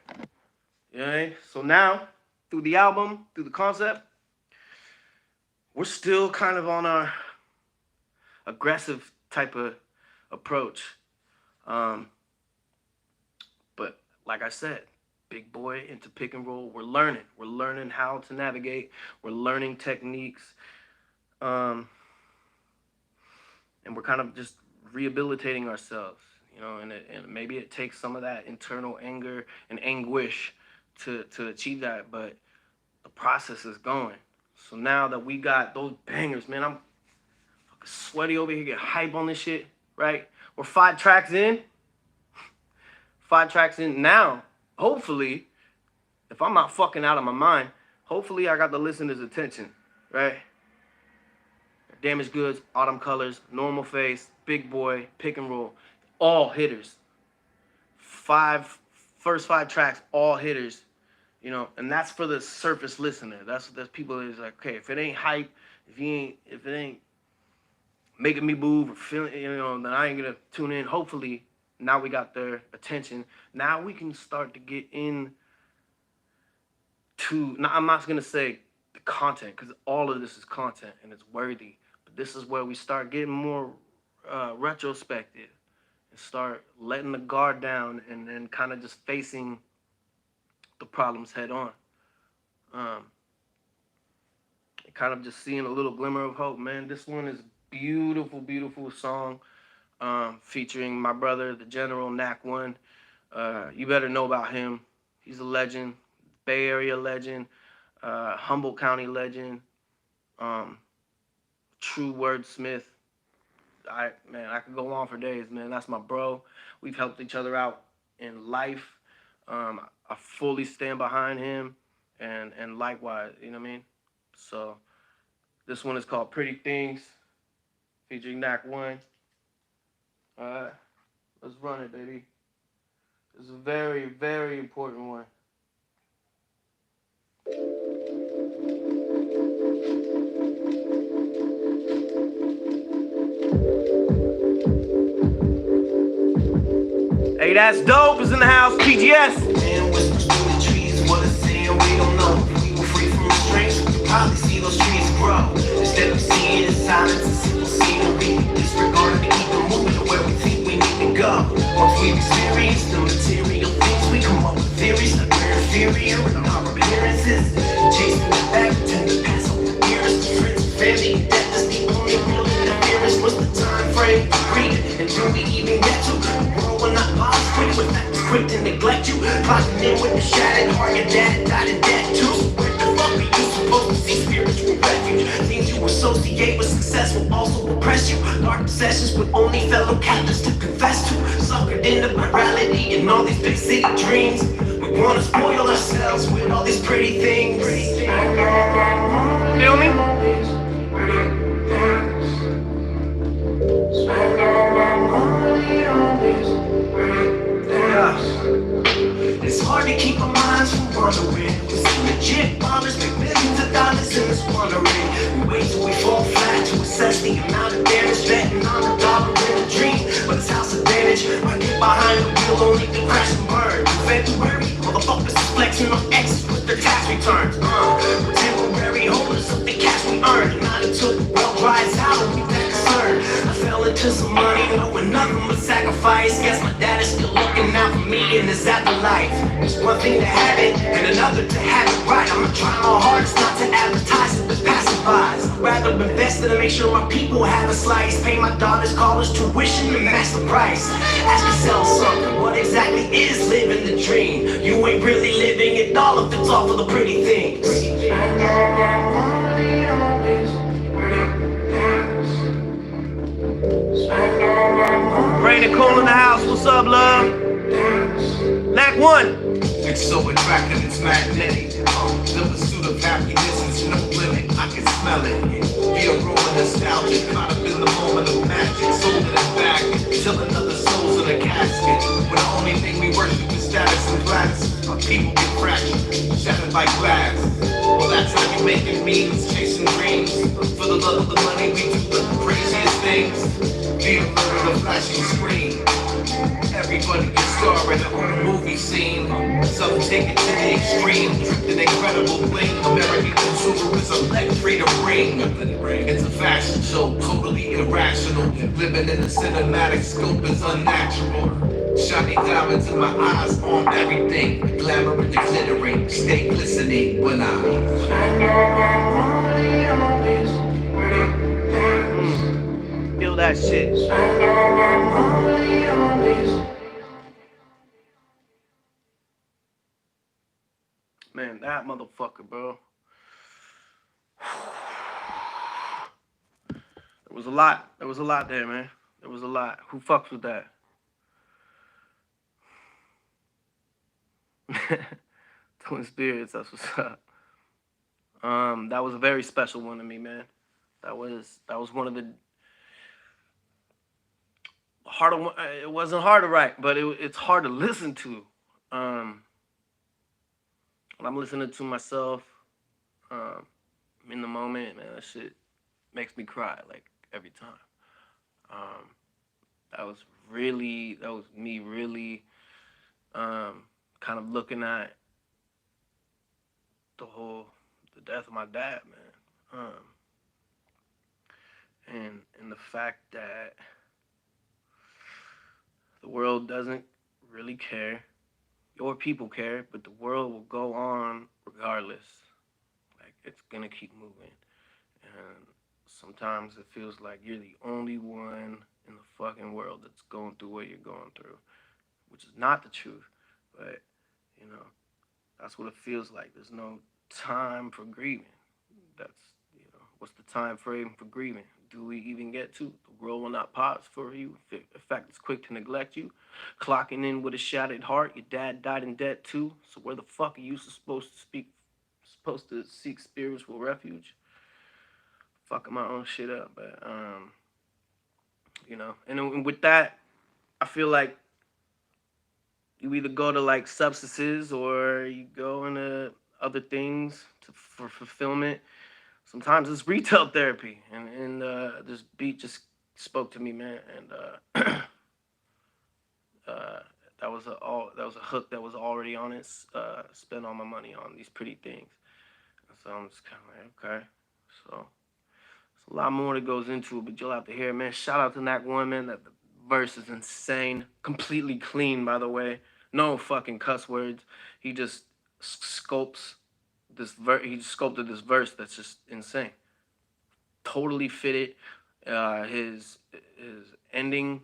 You know what I mean? So now, through the album, through the concept, we're still kind of on our aggressive type of approach. But like I said, big boy into pick and roll. We're learning how to navigate. We're learning techniques. And we're kind of just rehabilitating ourselves, you know, and maybe it takes some of that internal anger and anguish to achieve that, but the process is going. So now that we got those bangers, man, I'm fucking sweaty over here, get hype on this shit, right? We're 5 tracks in. 5 tracks in now. Hopefully, if I'm not fucking out of my mind, hopefully I got the listener's attention, right? Damaged Goods, Autumn Colors, Normal Face, Big Boy, Pick and Roll, all hitters. First 5 tracks, all hitters, you know, and that's for the surface listener. That's people that is like, okay, if it ain't hype, if it ain't making me move or feeling, you know, then I ain't gonna tune in. Hopefully, now we got their attention. Now we can start to get in to, now I'm not gonna say the content, because all of this is content and it's worthy, but this is where we start getting more retrospective and start letting the guard down and then kind of just facing the problems head on. Kind of just seeing a little glimmer of hope, man. This one is beautiful, beautiful song, featuring my brother, the General, Knack One. You better know about him. He's a legend, Bay Area legend, Humboldt County legend, true wordsmith. I could go on for days, man. That's my bro. We've helped each other out in life. I fully stand behind him, and likewise, you know what I mean? So this one is called Pretty Things, featuring Knack One. Let's run it, baby. This is a very, very important one. Hey, that's dope. Is in the house. PGS. Man whispers through the trees, what it's saying we don't know. If we were free from restraints, we could probably see those trees grow. Instead of seeing in silence, a simple scenery. Disregarding to keep it moving to where we think we need to go. Once we've experienced the material things, we come up with theories that are inferior in our appearances. chasing the back, pretend to pass on the nearest friends and family. Death is the only real interference. What's the time frame for greed? And do we even get to? The world will not pause quick with factors quick to neglect you. Clocking in with the shattered heart, your dad died in debt too. Where the fuck are you supposed to see spiritual refuge? Things you associate with success will also oppress you. Dark obsessions with only fellow captives to confess to. Suckered into morality and all these big city dreams. We wanna spoil ourselves with all these pretty things. Feel me? It's hard to keep our minds from wandering. We see legit bombers make millions of dollars in this wandering. We wait till we fall flat to assess the amount of damage. Betting on the dollar in a dream, but it's house advantage. I get behind the wheel only to crash and burn. In February, motherfuckers is flexing on exes with their tax returns. We're temporary holders of the cash we earned. Not until the world dries out are we that concerned. I fell into some money knowing nothing but sacrifice. Guess my dad is still looking out for me in this afterlife. It's one thing to have it and another to have it right. I'ma try my hardest not to advertise it with passerbys. I'd rather invest in to make sure my people have a slice. Pay my daughter's college tuition and match the price. Ask yourself something, what exactly is living the dream? You ain't really living it all if it's all for the pretty things. Rain Cole in the house, what's up, love? Lack one. It's so attractive, it's magnetic. The pursuit of happiness is no limit. I can smell it. The aroma nostalgic, caught up in the moment of magic. Sold in a bag, till another soul's in a casket. When the only thing we worship is status and class, our people get fractured, shattered like glass. Well, that's how we making memes, chasing dreams. For the love of the money, we do the craziest things. The alert of the flashing screen. Everybody gets starred on a movie scene. Some take it to the extreme. An incredible bling. American consumer is a leg free to ring. It's a fashion show, totally irrational. Living in a cinematic scope is unnatural. Shiny diamonds in my eyes on everything. Glamour and the glittering. Stay glistening when Feel that shit. Man, that motherfucker, bro. There was a lot. There was a lot there, man. There was a lot. Who fucks with that? Twin Spirits, that's what's up. That was a very special one to me, man. That was one of the harder one. It wasn't hard to write, but it's hard to listen to. When I'm listening to myself in the moment, man, that shit makes me cry like every time. That was me really kind of looking at the death of my dad, man. And the fact that the world doesn't really care. Your people care, but the world will go on regardless. Like, it's gonna keep moving. And sometimes it feels like you're the only one in the fucking world that's going through what you're going through, which is not the truth. But, you know, that's what it feels like. There's no time for grieving. That's, you know, what's the time frame for grieving? Do we even get to? The world will not pause for you. In fact, it's quick to neglect you. Clocking in with a shattered heart. Your dad died in debt too. So where the fuck are you supposed to seek spiritual refuge? Fucking my own shit up. But you know, and with that, I feel like you either go to like substances or you go into other things for fulfillment. Sometimes it's retail therapy, and this beat just spoke to me, man, and that was a hook that was already on it. Spend all my money on these pretty things, and so I'm just kind of like, okay, so there's a lot more that goes into it, but you'll have to hear it, man. Shout out to Knack One, man. That the verse is insane, completely clean, by the way. No fucking cuss words. He just sculpts he sculpted this verse that's just insane. Totally fitted. His ending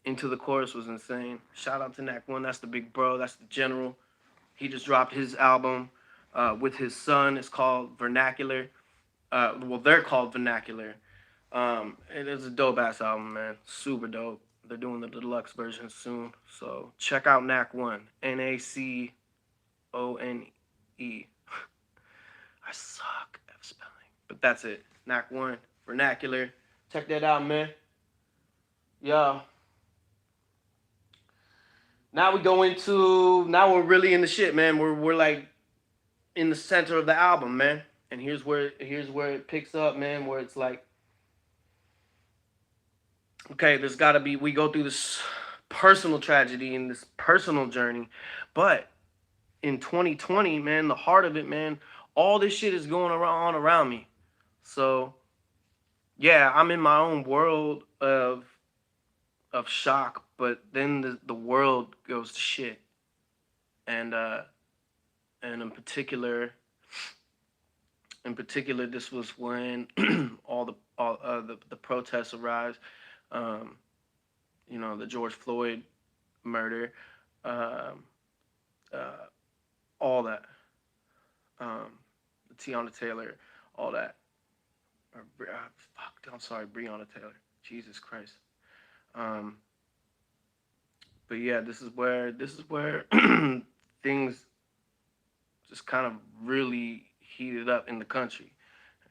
into the chorus was insane. Shout out to Knack One. That's the big bro. That's the general. He just dropped his album with his son. It's called Vernacular. Well, they're called Vernacular. It is a dope ass album, man. Super dope. They're doing the deluxe version soon, so check out Knack One. NACONE. I suck at spelling, but that's it. Knack One, Vernacular. Check that out, man. Yo. Now we're really in the shit, man. We're like in the center of the album, man. And here's where it picks up, man, where it's like, okay, we go through this personal tragedy and this personal journey, but in 2020, man, the heart of it, man, all this shit is going on around me. So, yeah, I'm in my own world of shock, but then the world goes to shit. And in particular, this was when all the protests arise. The George Floyd murder, all that, the Tiana Taylor, all that. Breonna Taylor. Jesus Christ. But yeah, this is where things just kind of really heated up in the country,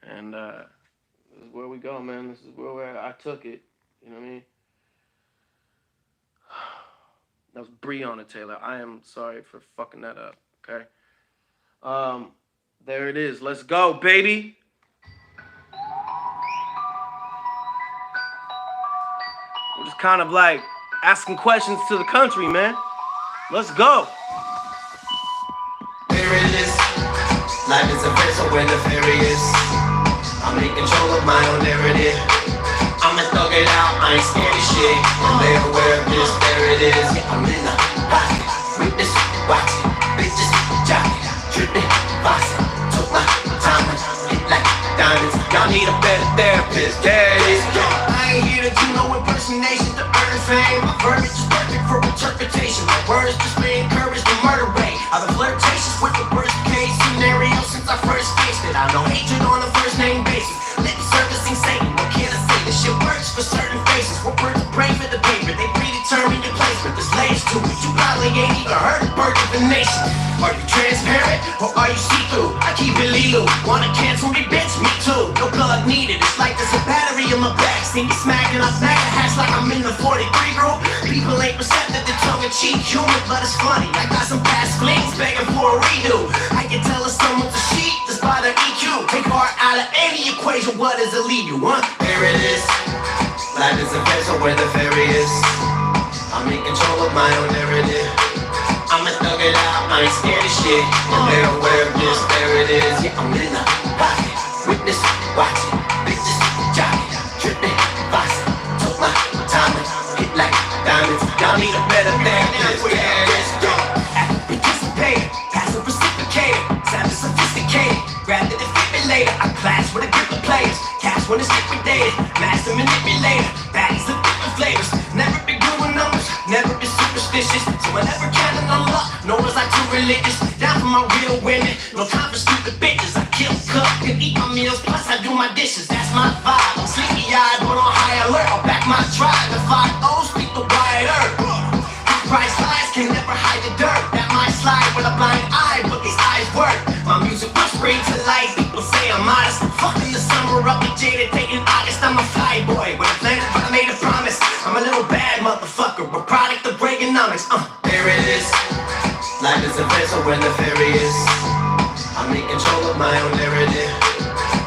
and this is where we go, man. This is where I took it. You know what I mean? That was Breonna Taylor. I am sorry for fucking that up. Okay. There it is. Let's go, baby. We're just kind of like asking questions to the country, man. Let's go. There it is. Life is a vessel where nefarious. I'm in control of my own narrative. I'ma thug it out, I ain't scared of shit. And they aware of this, there it is. Yeah, I'm in the pocket. Witness, watch it. Bitches, jock it. Trippin', box it. Took my time and hit like diamonds. Y'all need a better therapist. There it is. I ain't here to do no impersonation to earn fame. My verbiage is perfect for interpretation. My words just may encourage the murder rate. I've been flirtatious with the worst case scenario since I first faced it. I know hatred on a first name basis. Lip servicing Satan. What can I say? This shit works for certain faces. What words are brave for the paper? They predetermine your placement. There's layers to it. You probably ain't even heard of Birth of the Nation. Are you transparent or are you see-through? I keep it legal. Wanna cancel me, bitch? Me too. No plug needed. It's like there's a battery in my back. See me smacking up back a hatch like I'm in the 43 group. People ain't receptive to tongue-in-cheek humor, but it's funny. I got some past flings begging for a redo. I can tell if someone's a sheep just by their EQ. Take heart out of any equation. What does it leave you, huh? There it is. Life is a vessel where the ferry is. I'm in control of my own narrative. I'ma thug it out, I ain't scared of shit. And they're aware of this, there it is. Yeah, I'm in the pocket. Witness, watch it. Bitches, jock it. Trippin', box it. Took my time and hit like diamonds. Y'all need a better therapist. There it is. Participator, passive reciprocator. Sound sophisticated. Grab the defibrillator. I clash with a group of players. Cash when it's liquidated. Master manipulator. Baddies of different flavors. Never be doing numbers. Never be superstitious. So I never counted on luck. No one's like too religious. Down for my real women. No time for stupid bitches. I kill, cook, and eat my meals. Plus I do my dishes. That's my vibe. I'm sleepy-eyed, but on high alert. I'll back my tribe. The 5-0 speak the wide earth. Price lies can never hide the dirt. That might slide with a blind eye, but these eyes work. My music will spring to life. People say I'm modest. Fucking the summer up with Jada dating August. I'm a fly boy with a plan, but I made a promise. I'm a little bad motherfucker, a product of Reaganomics. There it is. Life is a vessel where the ferry is. I'm in control of my own narrative.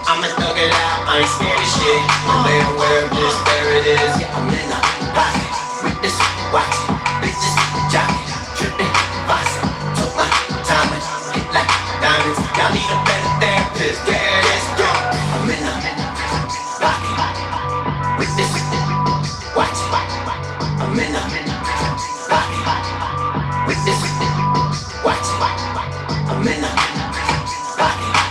I'ma thug it out, I ain't scared of shit. And they aware of this, there it is. Yeah, I'm in the pocket. Witness, watch it. Bitches, jock it. Trippin', box it. Took my time and hit like diamonds. Y'all need a better therapist. There it is. I'm in the pocket. Witness, watch it. I'm in the pocket. Witness, watch it. I'm in the pocket.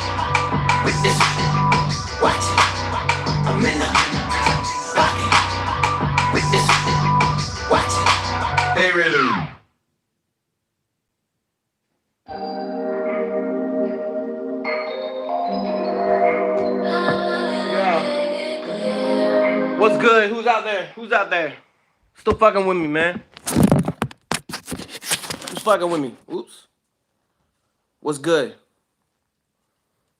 What's good? Who's out there? Who's out there? Still fucking with me, man. Who's fucking with me? Oops. What's good?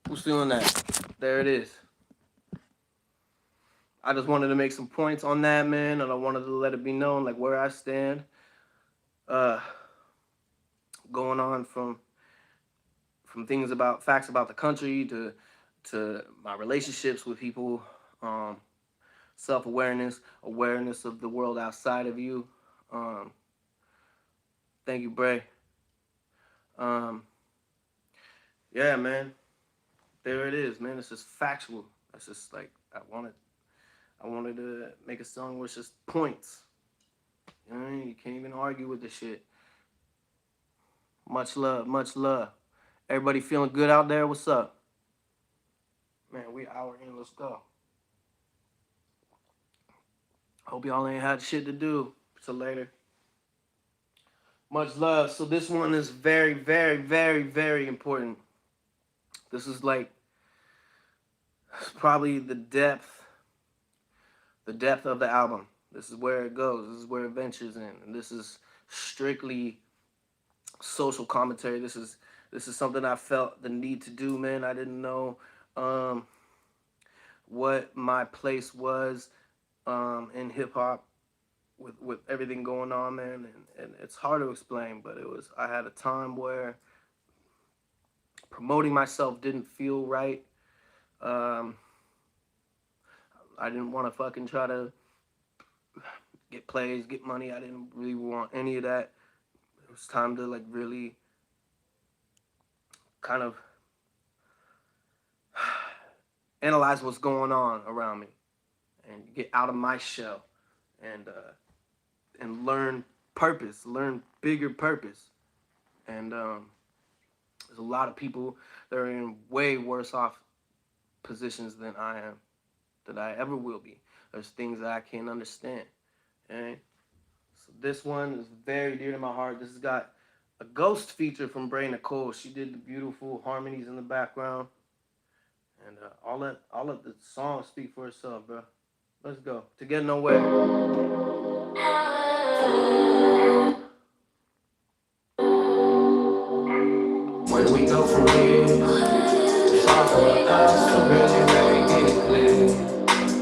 Who's feeling that? There it is. I just wanted to make some points on that, man, and I wanted to let it be known, like, where I stand. Going on from things about facts about the country to my relationships with people, self-awareness, awareness of the world outside of you. Thank you, Bray. Yeah, man. There it is, man. It's just factual. It's just like I wanted to make a song where it's just points. You know what I mean? You can't even argue with this shit. Much love, much love. Everybody feeling good out there? What's up? Man, we hour in. Let's go. Hope y'all ain't had shit to do. Till later. Much love. So this one is very, very, very, very important. This is like probably the depth of the album. This is where it goes. This is where it ventures in. And this is strictly social commentary. This is something I felt the need to do, man. I didn't know what my place was in hip hop with everything going on, man. And it's hard to explain, but I had a time where promoting myself didn't feel right. I didn't want to fucking try to get plays, get money. I didn't really want any of that. It was time to like really kind of analyze what's going on around me and get out of my shell and learn purpose, learn bigger purpose. And there's a lot of people that are in way worse off positions than I am, that I ever will be. There's things that I can't understand. Okay? So this one is very dear to my heart. This has got a ghost feature from Bray Nicole. She did the beautiful harmonies in the background. And I'll let the song speak for itself, bro. Let's go. To Get Nowhere. Where do we go from here? It's hard for us to really get it clear.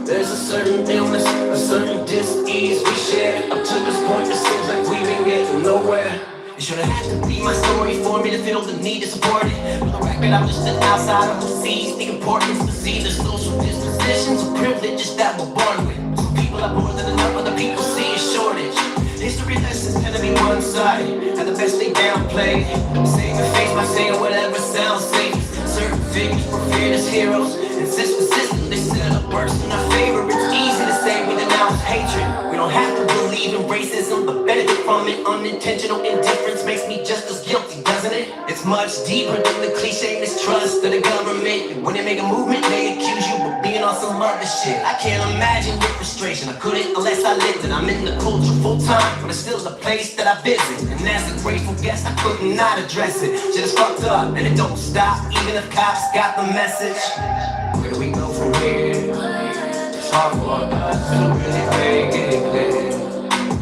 There's a certain illness, a certain dis-ease we share. Up to this point, it seems like we've been getting nowhere. It should've had to be my story for me to feel the need to support it. For the record, I'm just an outsider who sees the importance to see the social dispositions or privileges that we're born with. Some people are more than enough, other people see a shortage. History lessons tend to be one-sided, and the best they downplay. Save your face by saying whatever sounds safe. Certain figures preferred as heroes, insist the system they set up worse in our favor. It's easy to say we denounce hatred. We don't have to believe in racism, but benefit from it. Unintentional indifference makes me just as guilty, doesn't it? It's much deeper than the cliche mistrust of the government. When they make a movement, they accuse you of being on some other shit. I can't imagine your frustration. I couldn't unless I lived it. I'm in the culture full time, but it's still the place that I visit. And as a grateful guest, I could not address it. Shit is fucked up, and it don't stop, even if cops got the message. Where do we go from here? It's hard for us to really make it clear.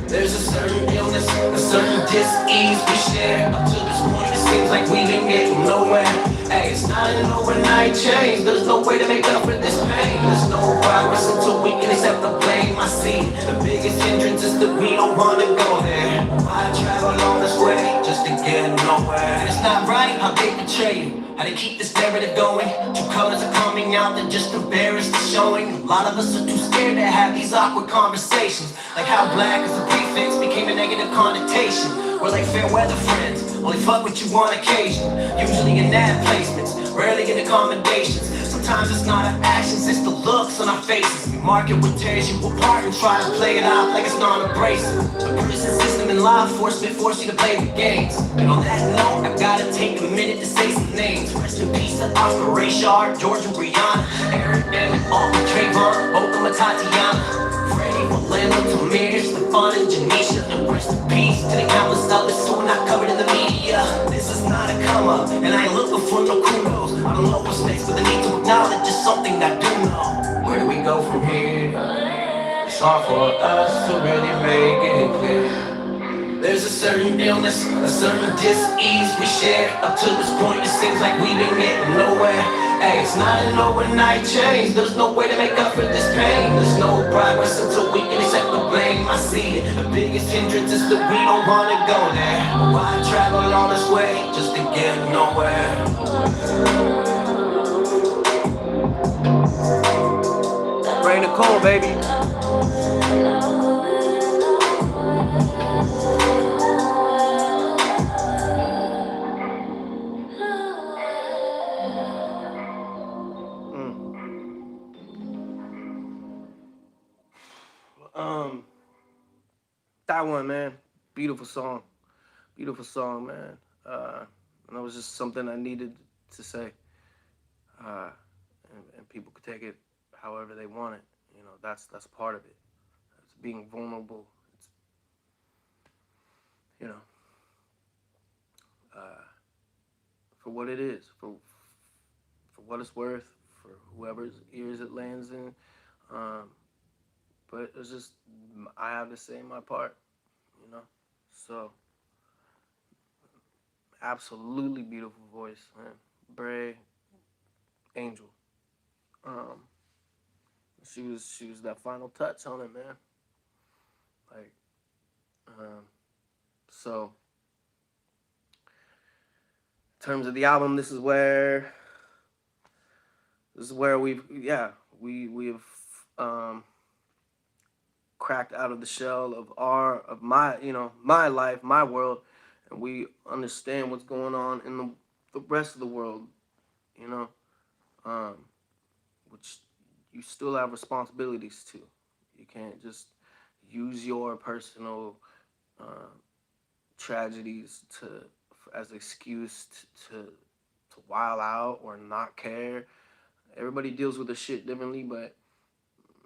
There's a certain illness, a certain dis-ease we share. Up to this point, it seems like we've been getting nowhere. Hey, it's not an overnight change. There's no way to make up for this pain. There's no progress until we can accept the blame. I see the biggest hindrance is that we don't want to go there. Why travel along this way just to get nowhere? And it's not right how they betray you, how they keep this narrative going. Two colors are coming out, they're just embarrassed to showing. A lot of us are too scared to have these awkward conversations. Like how black as a prefix became a negative connotation. We're like fair weather friends, only fuck what you on occasion. Usually in ad placements, rarely in accommodations. Sometimes it's not our actions, it's the looks on our faces. We market what tears you apart and try to play it out like it's non-abrasive. The prison system and law enforcement force you to play the games. And on that note, I gotta take a minute to say some names. Rest in peace to Oscar Rayshard, George and Brianna, Eric, Emmett, Alton, Trayvon, Okama, Tatiana, Freddie, Orlando, Tamir, Stefan, and Janisha. And rest in peace to the countless others who are not covered in the media. This is not a come up, and I ain't looking for no kudos. I don't know what's next, but the need to acknowledge is something I do know. Where do we go from here? It's hard for us to really make it clear. There's a certain illness, a certain dis-ease we share. Up to this point, it seems like we've been getting nowhere. Hey, it's not an overnight change. There's no way to make up for this pain. There's no progress until we can accept the blame. I see it. The biggest hindrance is that we don't wanna go there. Why travel all this way just to get nowhere? Ray Nicole, baby. That one, man. Beautiful song, man. And it was just something I needed to say. And people could take it however they want it. You know, that's part of it. It's being vulnerable. It's, you know, for what it is, for what it's worth, for whoever's ears it lands in. But it's just, I have to say my part, you know? So, absolutely beautiful voice, man. Bray, Angel. She was that final touch on it, man. Like, so, in terms of the album, this is where we've cracked out of the shell of my life, my world, and we understand what's going on in the rest of the world, you know, which you still have responsibilities to. You can't just use your personal tragedies as an excuse to wild out or not care. Everybody deals with the shit differently, but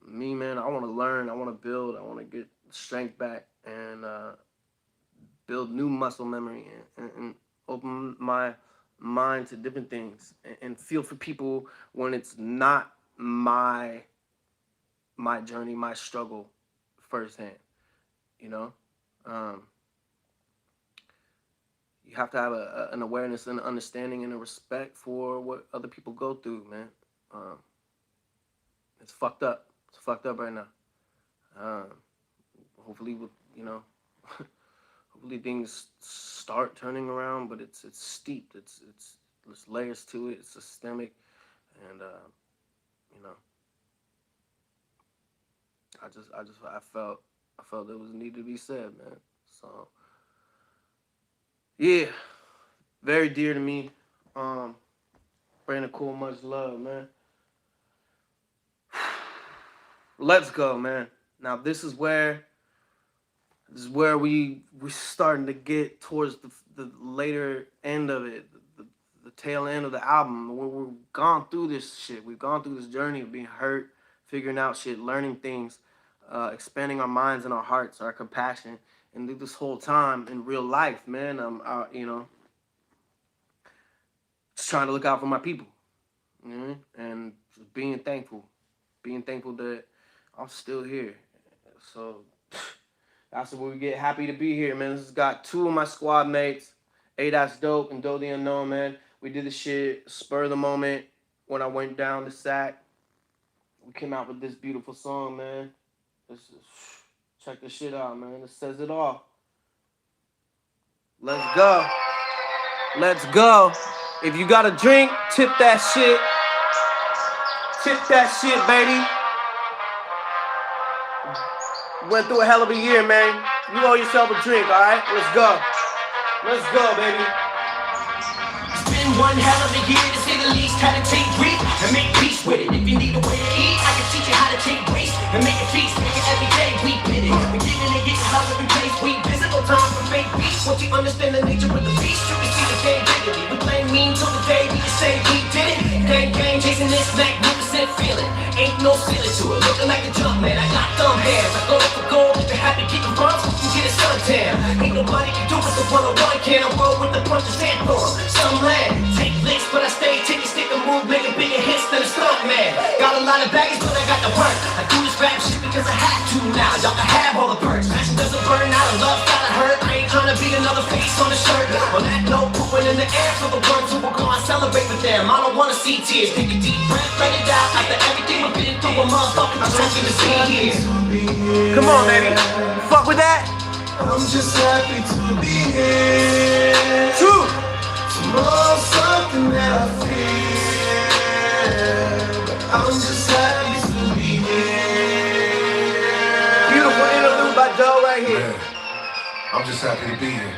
me, man, I want to learn, I want to build, I want to get strength back and build new muscle memory and open my mind to different things and feel for people when it's not my journey, my struggle firsthand, you know? You have to have an awareness and an understanding and a respect for what other people go through, man. It's fucked up. It's fucked up right now. Hopefully, hopefully things start turning around, but it's steep. There's layers to it. It's systemic, and you know, I felt it was needed to be said, man. So yeah, very dear to me. Brandon Cool, much love, man. Let's go, man. Now this is where we're starting to get towards the later end of it, the tail end of the album. We've gone through this shit. We've gone through this journey of being hurt, figuring out shit, learning things, expanding our minds and our hearts, our compassion, and through this whole time in real life, man. You know, just trying to look out for my people, you know, and just being thankful that I'm still here. So that's where we get happy to be here, man. This has got two of my squad mates, A-That's Dope and Doe the Unknown, man. We did this shit spur of the moment when I went down to SAC. We came out with this beautiful song, man. Check this shit out, man. It says it all. Let's go. Let's go. If you got a drink, tip that shit. Tip that shit, baby. Went through a hell of a year, man. You owe yourself a drink, all right? Let's go. Let's go, baby. It's been one hell of a year, to say the least. Had to take grief and make peace with it. If you need a way to eat, I can teach you how to take waste and make a feast. Make it every day, we did it. We're giving it, getting love every place we visit. No time for fake beats. Once you understand the nature of the beast, you can see the game dignity. We play mean till the day we say we did it. Gang, chasing this magnificent feeling. Ain't no ceiling to it. Looking like a jump, man. I got dumb hairs. I go for gold. If you're happy getting bumps, you can get a suntan. Ain't nobody can do it the one-on-one. Can I roll with the punches and for some land? Take licks, but I stay taking stick and move, making bigger hits than a stunt man. Got a lot of baggage, but I got the work. I do this rap shit. cause I had to now. Y'all can have all the perks. Passion doesn't burn out, a love gotta hurt. I ain't tryna be another face on the shirt. On that note, put in the air for the ones who will go and celebrate with them. I don't wanna see tears. Take a deep breath, let it out. After everything we've been through, a motherfucker, I'm happy to be here. Come on, baby. Fuck with that. I'm just happy to be here. True. Tomorrow's something that I feel. But I'm just happy to be here. Beautiful interlude by Joe right here. Man, I'm just happy to be here.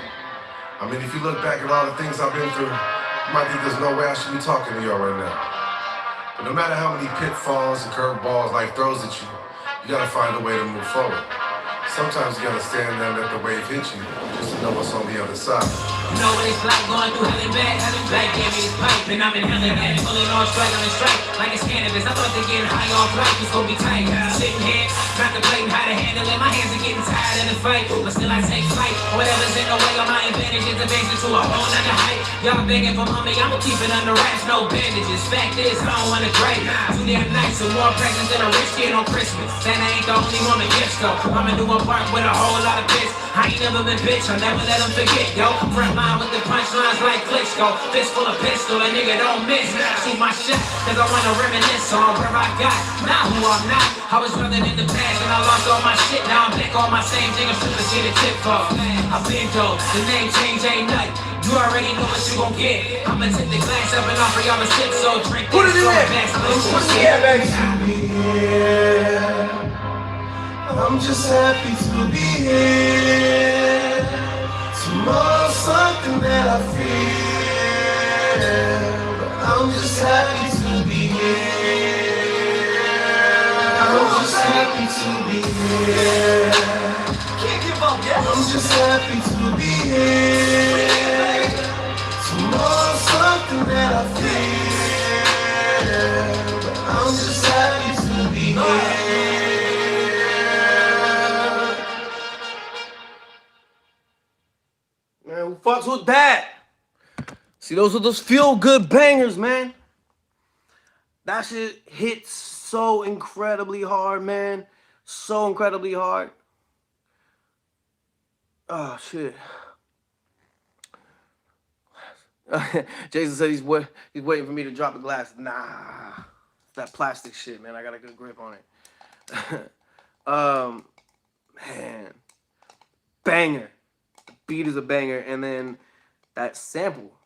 I mean, if you look back at all the things I've been through, you might think there's no way I should be talking to y'all right now. But no matter how many pitfalls and curveballs life throws at you, you gotta find a way to move forward. Sometimes you gotta stand there and let the wave hit you, just to know what's on the other side. You know what it's like going through hell and back. Black gave me this pipe, and I'm in hell and back. Pulling on strike, like it's cannabis. I thought that getting high off life was gonna be tight. Sitting here, contemplating how to handle it. My hands are getting tired in the fight, but still I take flight. Whatever's in the way of my advantage is advancing to a whole nother height. Y'all begging for mommy, I'ma keep it under wraps, no bandages. Fact is, I don't wanna break. Too damn nice, some more presents than a rich kid on Christmas. That ain't the only woman gifts though. I'ma do a part with a whole lot of bits. I ain't never been bitch, I'll never let them forget, yo. Front line with the punchlines like Klitschko. Fist full of pistol, a nigga don't miss. Shoot my shot, cause I wanna reminisce on where I got, not who I'm not. I was running in the past and I lost all my shit. Now I'm back on my same thing, I'm still shit a tip for. I've been though, the name change ain't nothing. You already know what you gon' get. I'ma take the glass up and offer y'all a sip, so drink Put it this in there. back. Put it in there, baby. I'm just happy to be here. Tomorrow's something that I feel. But I'm just happy to be here. I'm just happy to be here. Can't give up, yeah. I'm just happy to be here. Tomorrow's something that I feel. But I'm just happy to be here. Man, who fucks with that? See, those are those feel-good bangers, man. That shit hits so incredibly hard, man. So incredibly hard. Oh, shit. Jason said he's waiting for me to drop a glass. Nah. It's that plastic shit, man. I got a good grip on it. Man. Banger. The beat is a banger. And then that sample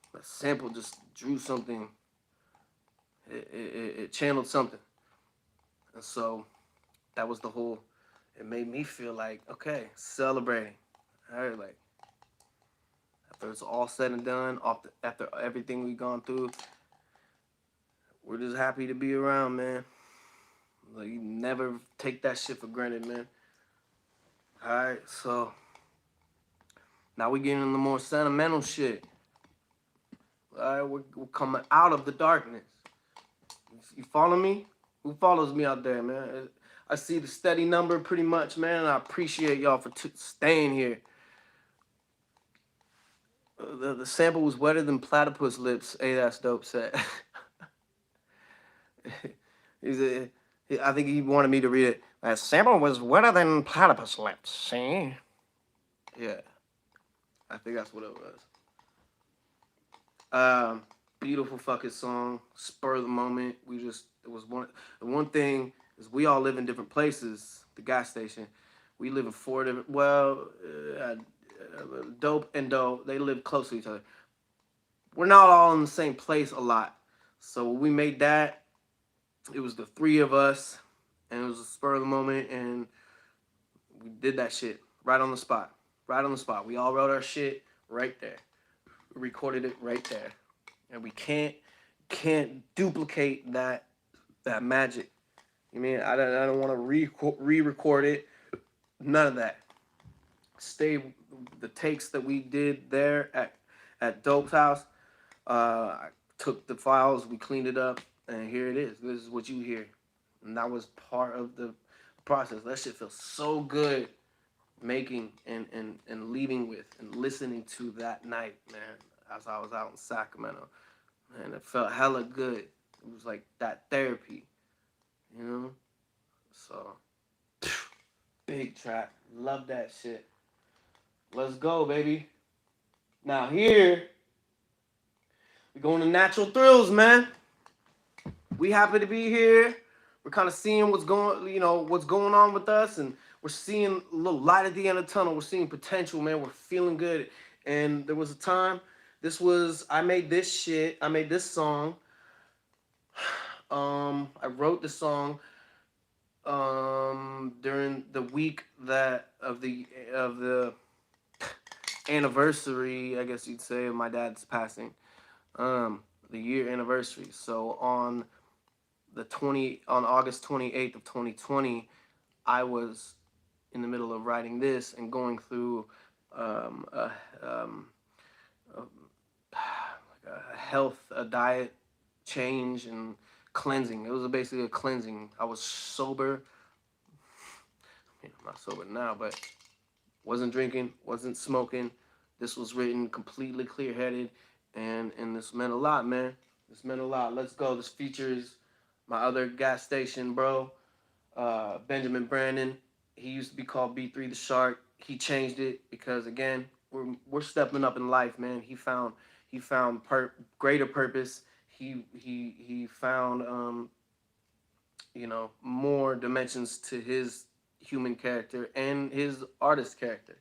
just drew something. It channeled something. And so that was the whole, it made me feel like, okay, celebrating. All right, like, after it's all said and done, after everything we've gone through, we're just happy to be around, man. Like, you never take that shit for granted, man. All right, so now we getting into the more sentimental shit. All right, we're coming out of the darkness. You follow me? Who follows me out there, man? I see the steady number pretty much, man, and I appreciate y'all for staying here. The sample was wetter than platypus lips. Hey, that's dope set. I think he wanted me to read it. That sample was wetter than platypus lips, see? Yeah. I think that's what it was. Beautiful fucking song. Spur of the moment. The one thing is we all live in different places. The gas station. We live in 4 different, Dope and Doe, they live close to each other. We're not all in the same place a lot. So when we made that, it was the 3 of us, and it was a spur of the moment, and we did that shit right on the spot. Right on the spot. We all wrote our shit right there. We recorded it right there. And we can't duplicate that magic. You mean I don't want to re-record it. None of that. Stay the takes that we did there at Dope's house. I took the files, we cleaned it up, and here it is. This is what you hear. And that was part of the process. That shit feels so good making and leaving with and listening to that night, man, as I was out in Sacramento. Man, it felt hella good. It was like that therapy, you know? So big track. Love that shit. Let's go, baby. Now here, we're going to Natural Thrills, man. We happy to be here. We're kind of seeing what's going on with us, and we're seeing a little light at the end of the tunnel. We're seeing potential, man. We're feeling good. And there was a time, I made this song. I wrote the song during the week of the anniversary, I guess you'd say, of my dad's passing. The year anniversary. So on August 28th of 2020, I was in the middle of writing this and going through a diet change and cleansing. It was basically a cleansing. I was sober. I'm not sober now, but wasn't drinking, wasn't smoking. This was written completely clear-headed, and this meant a lot, man. This meant a lot. Let's go. This features my other gas station bro, Benjamin Brandon. He used to be called B3 the Shark. He changed it because, again, we're stepping up in life, man. He found greater purpose. He found more dimensions to his human character and his artist character.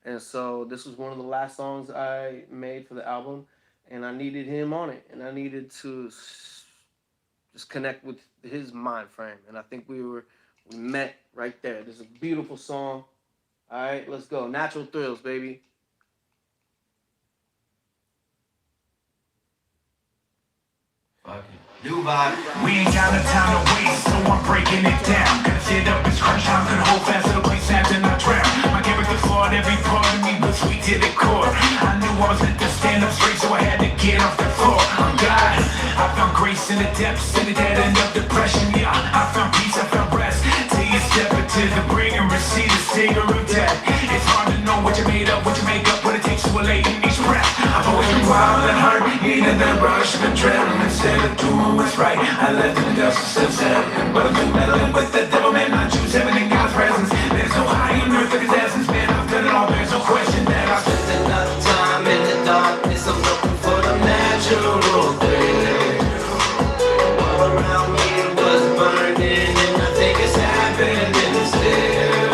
And so this was one of the last songs I made for the album, and I needed him on it, and I needed to just connect with his mind frame, and I think we met right there. This is a beautiful song. All right, let's go. Natural Thrills, baby. New vibe. We ain't got no time to waste, so I'm breaking it down. Gonna sit up, it's crunch time, could hold fast to the place after I drown. My character flawed, every part of me was sweet to the core. I knew I was meant to stand up straight, so I had to get off the floor. I'm God, I found grace in the depths, in the dead end of depression. Yeah, I found peace, I found rest. Till you step into the brink and receive the stinger of death. It's hard to know what you made up, what you make up, what it takes to elate in each breath. I've always been wild and hurt, needed that rush of adrenaline instead of doing what's right. I left in the dust instead of settling, but I'm still meddling with the devil, man. I choose heaven in God's presence. There's no high in earth of his essence, man. I've done it all, there's no question that I've Spent enough time in the darkness. I'm looking for the natural thing. All around me was burning, and I think it's happening still.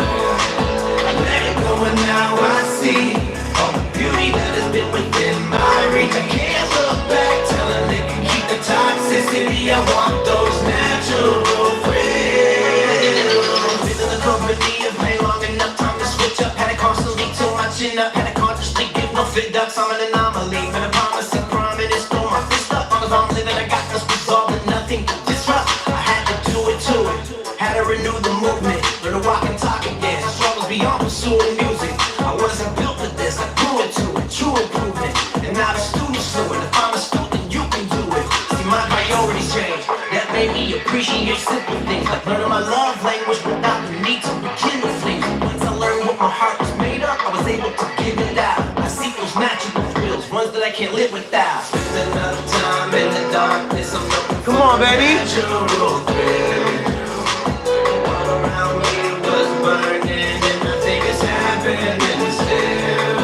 I let it go, and now I see all the beauty that has been within my reach. I can't look back, telling it can keep the toxicity. I want those natural thrills. Been in the company of man long enough, time to switch up. Had it constantly too much in up, had it consciously give no fit ducks. I'm an anomaly, been a promising prominence. Throw my fist up, long as I'm living, I got this resolve and nothing to disrupt. I had to do it to it, had to renew the movement, learn to walk and talk again. Struggles beyond pursuing music. I wasn't built for this, I grew into it, true improvement. And now the students knew it. If I'm a student, you can do it. See, my priorities changed. That made me appreciate simple things, like learning my love language without the need to rekindle flames. Once I learned what my heart was made of, I was able to give it out. I seek those natural thrills, ones that I can't live without. Spent enough time in the darkness, I'm looking Come on, baby. natural thrills. All around me was burning, and I think it's happening still.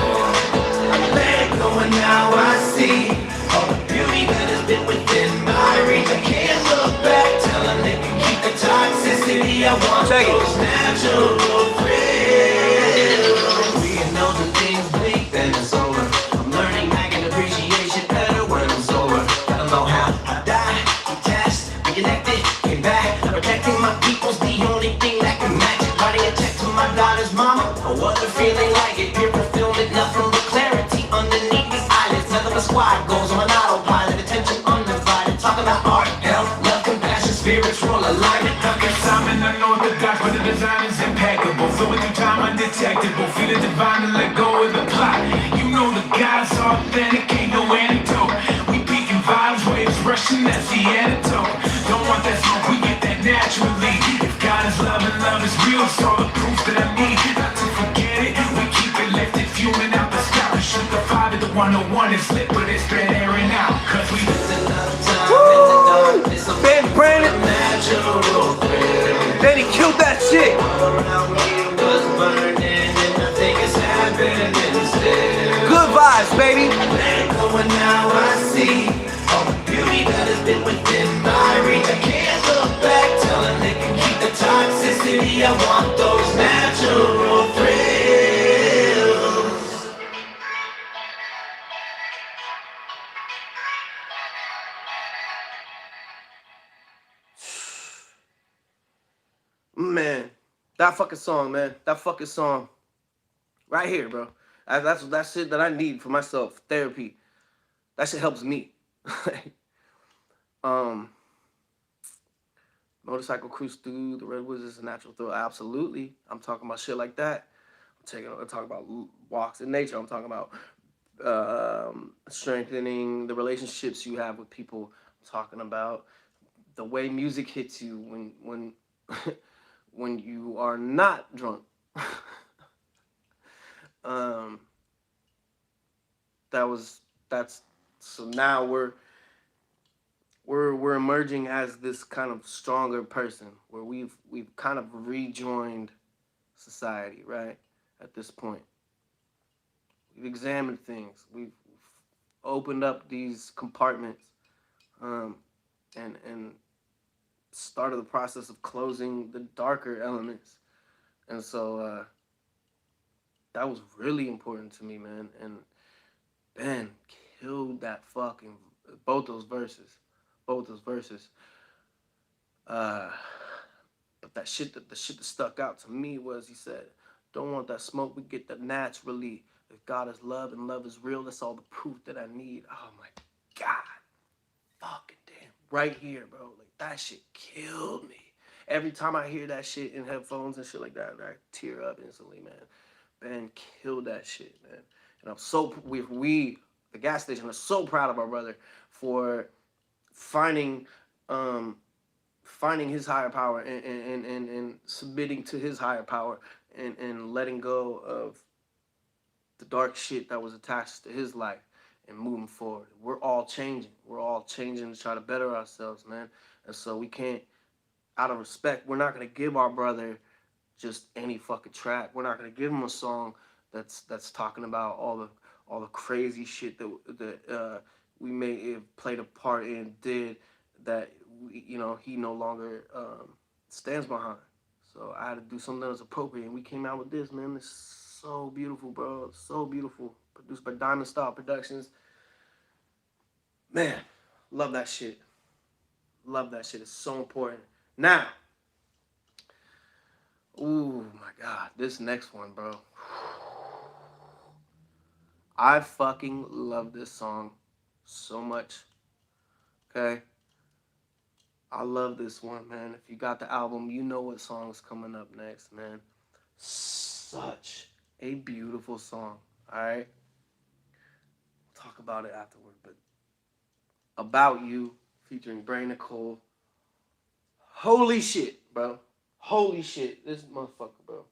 I let it go, and now I see all the beauty that has been within my reach. I can't look back, telling it can keep the toxicity. I want those natural thrills. We know the things bleak, then it's over. I'm learning I can appreciate shit better when I'm sober. I don't know how I died, detached, reconnected, came back. Protecting my people's the only thing that can match it. Writing a check to my daughter's mama, I wasn't feeling like it. Pure fulfillment, nothing but clarity underneath these eyelids. None of my squad goes on an autopilot, attention undivided. Talking about art, health, love, compassion, spiritual alignment. Like Simon, unorthodox, but the design is impeccable. Flowing through time, undetectable. Feeling divine and let go of the plot. You know the God's authentic, ain't no antidote. We peaking vibes, waves rushing, that's the antidote. Don't want that smoke, we get that naturally. If God is love and love is real, it's all the proof that I need. Not to forget it, we keep it lifted, fuming out the sky. We shoot the 5 at the 101 and slip, but it's been airing out. Cause we Ben Brandon. natural thrills. Then he killed that shit. All around me was baby, I want those natural thrills. Man, that fucking song, man. That fucking song. Right here, bro. That's shit that I need for myself. Therapy. That shit helps me. Motorcycle cruise through the redwoods is a natural thrill. Absolutely. I'm talking about shit like that. I'm talking about walks in nature. I'm talking about strengthening the relationships you have with people. I'm talking about the way music hits you when when you are not drunk. So now we're emerging as this kind of stronger person where we've kind of rejoined society, right? At this point, we've examined things, we've opened up these compartments, and started the process of closing the darker elements. And so that was really important to me, man. And Ben killed that fucking both those verses. But the shit that stuck out to me was, he said, "Don't want that smoke, we get that naturally. If God is love and love is real, that's all the proof that I need." Oh my God. Fucking damn. Right here, bro. Like, that shit killed me. Every time I hear that shit in headphones and shit like that, I tear up instantly, man. Ben killed that shit, man. And I'm so, the gas station, are so proud of our brother for finding his higher power and submitting to his higher power and letting go of the dark shit that was attached to his life and moving forward. We're all changing. We're all changing to try to better ourselves, man. And so we can't, out of respect, we're not going to give our brother just any fucking track. We're not going to give him a song that's talking about all the crazy shit that we may have played a part in, did, that he no longer stands behind. So I had to do something that was appropriate, and we came out with this, man. It's so beautiful, bro. It's so beautiful. Produced by Diamond Style Productions. Man, love that shit. Love that shit. It's so important. Now, ooh my God, this next one, bro. I fucking love this song so much. Okay? I love this one, man. If you got the album, you know what song's coming up next, man. Such a beautiful song, all right? We'll talk about it afterward, but About You, featuring Bray Nicole. Holy shit, bro. Holy shit. This motherfucker, bro.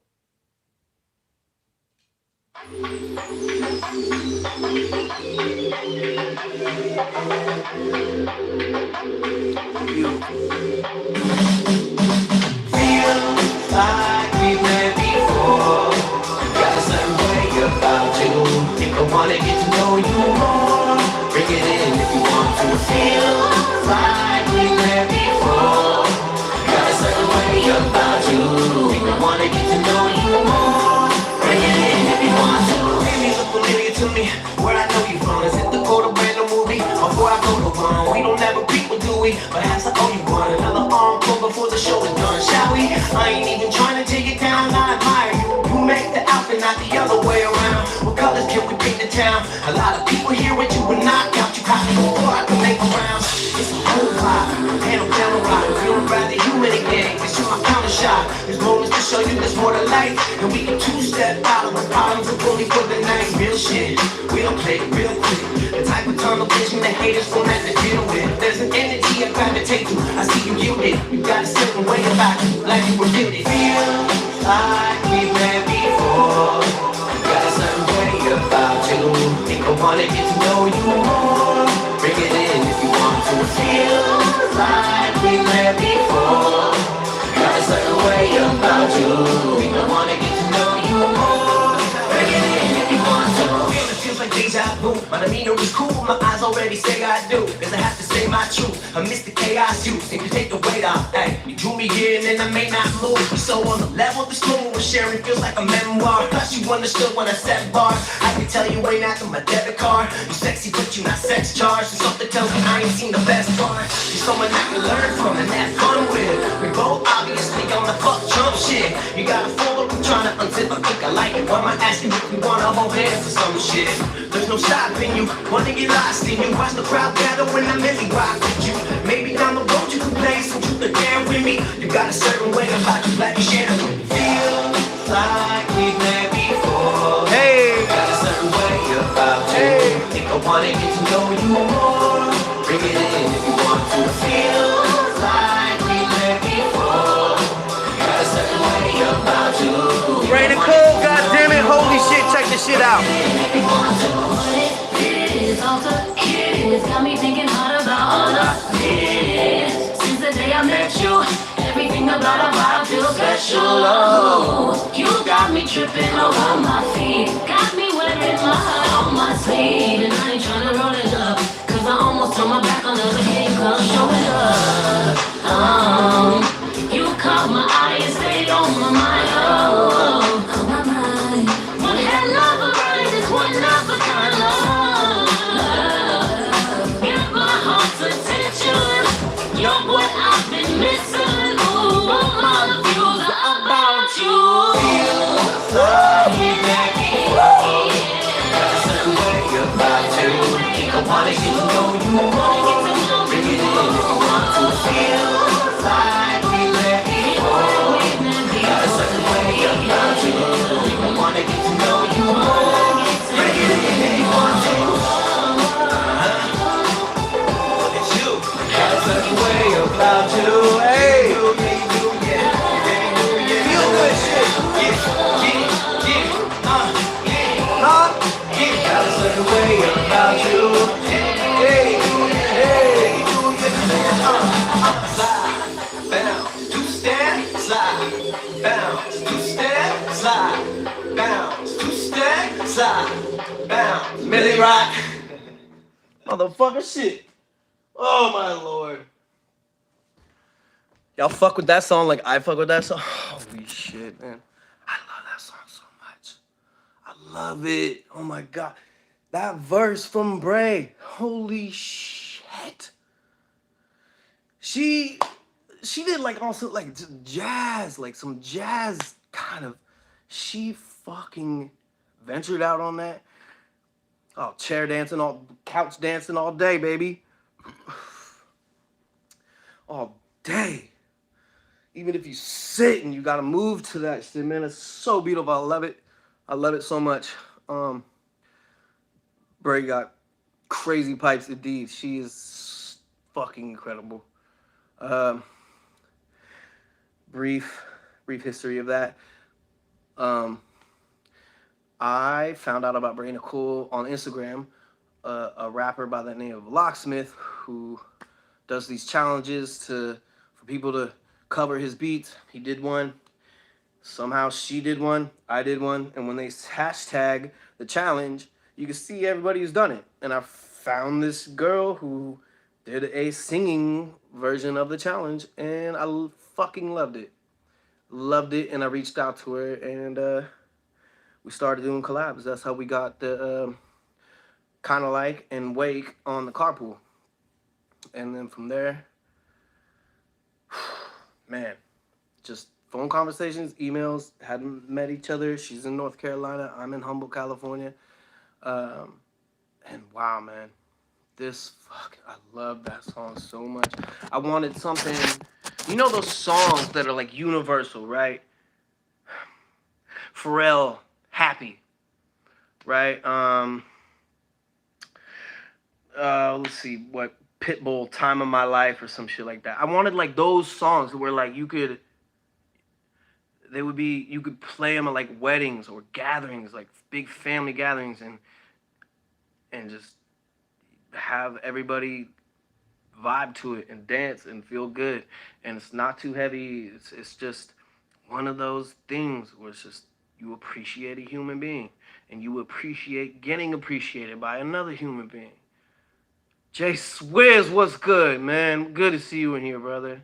Feels like we've met before. Got a certain way about you. Think I wanna get to know you more. Bring it in if you want to. Feels like we've met before. Got a certain way about you. Think I wanna get to know you more. Bring it in if you want to. Maybe look familiar to me. Where I know you from? Is it the Coda Brando movie? Before I go to one, we don't ever people, do we? Perhaps I owe you one. Another encore before the show is done, shall we? I ain't even trying to take it down. I admire you. You make the outfit, not the other way around. What colors can we paint the town? A lot of people here with you will knock out. You copy before I can make a round. It's a whole vibe. Handle down the rock. You don't rather you in the game. It's my counter shot. There's moments to show you there's more to life. And we can two-step out of the problems and bully for the night. Real shit. We don't play it real quick. The type of tunnel vision the haters won't have to deal with. There's an energy I gravitate to. I see you yield it. You got a certain way about you, like you were built it. Feels like we've met before. You got a certain way about you. Think I wanna get to know you more. Bring it in if you want to. Feels like we've met before. You got a certain way about you. Think I wanna get to know you more. Bring it in if you want to. Feels like deja vu, but I mean it was cool. My eyes already already say I do, cause I have to say my truth. I'm Mr. Chaos, you seem to take the weight off. Hey, you drew me in and I may not move. So on the level, the smooth with sharing feels like a memoir. Plus you understood when I set bars. I can tell you ain't after my debit card. You sexy, but you not sex charged. And something tells me I ain't seen the best part. You're someone I can learn from and have fun with. We both obviously on the fuck Trump shit. You got a folder, I'm trying to unzip. I think I like it. Why am I asking if you wanna hold hands or some shit? There's no stopping you, wanna get lost in you. Watch the crowd gather when I really rock with you. Maybe down the road you can play some truth or dare with me. You got a certain way about you, black and share with me. Feel like we've met before. Hey. Got a certain way about you. Think I wanna get to know you more. Bring it in if you want to. Feel like we've met before. Got a certain way about you. Rain and cold, goddammit, holy shit, check this shit out. Got me thinking hard about all of this. Since the day I met you, everything about our vibe feels special. Oh, you got me tripping over my feet. Got me wearing my heart on my sleeve. And I ain't tryna roll it up, cause I almost turned my back on the game. Come show it up. You caught my eye and stayed on my mind. Oh, on my mind. One had love arise, it's one of a kind of love. Get my heart's attention. You're what I've been missing. Ooh, all my views are about you. Got a certain way about you. Think I wanna get to know you more. Bring it in if you want to. Feel like we met before. Got a certain way about you. Think I wanna get to know you more. Bring it in if you want to. It's you. Got a certain way about you. Hey, you, yeah. Feel good shit. Got a certain way about you. Hey, hey, slide, bounce, two-step, slide, bounce, two-step, slide, bounce, two-step, slide, bounce. Millie Rock. Motherfucker shit. Oh my lord. Y'all fuck with that song like I fuck with that song? Holy shit, man. I love that song so much. I love it. Oh my god. That verse from Bray. Holy shit. She did like also like jazz, like some jazz kind of. She fucking ventured out on that. Oh, chair dancing, all couch dancing all day, baby. All day. Even if you sit and you gotta move to that shit, man, it's so beautiful. I love it. I love it so much. Bray got crazy pipes indeed. She is fucking incredible. Brief history of that. I found out about Bray Nicole on Instagram. A rapper by the name of Locksmith who does these challenges for people to cover his beats. He did one. Somehow she did one. I did one. And when they hashtag the challenge, you can see everybody who's done it. And I found this girl who did a singing version of the challenge, and I fucking loved it. Loved it, and I reached out to her, and we started doing collabs. That's how we got the Kinda Like and Wake on the Carpool. And then from there, man, just phone conversations, emails, hadn't met each other. She's in North Carolina, I'm in Humboldt, California. And wow, man, I love that song so much. I wanted something, you know those songs that are like universal, right? Pharrell, Happy, right? Let's see, what, Pitbull, Time of My Life or some shit like that. I wanted like those songs where like you could play them at like weddings or gatherings, like big family gatherings, and just have everybody vibe to it and dance and feel good. And it's not too heavy. It's just one of those things where it's just you appreciate a human being and you appreciate getting appreciated by another human being. Jay Swizz, what's good, man? Good to see you in here, brother.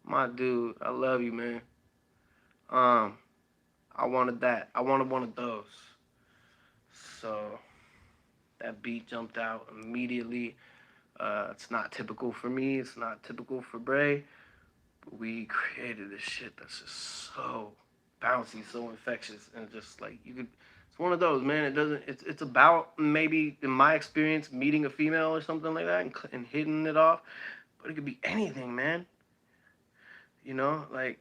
My dude, I love you, man. I wanted that. I wanted one of those. So that beat jumped out immediately. It's not typical for me. It's not typical for Bray. But we created this shit that's just so bouncy, so infectious, and just like you could. It's one of those, man. It doesn't. It's about maybe in my experience meeting a female or something like that and hitting it off. But it could be anything, man. You know, like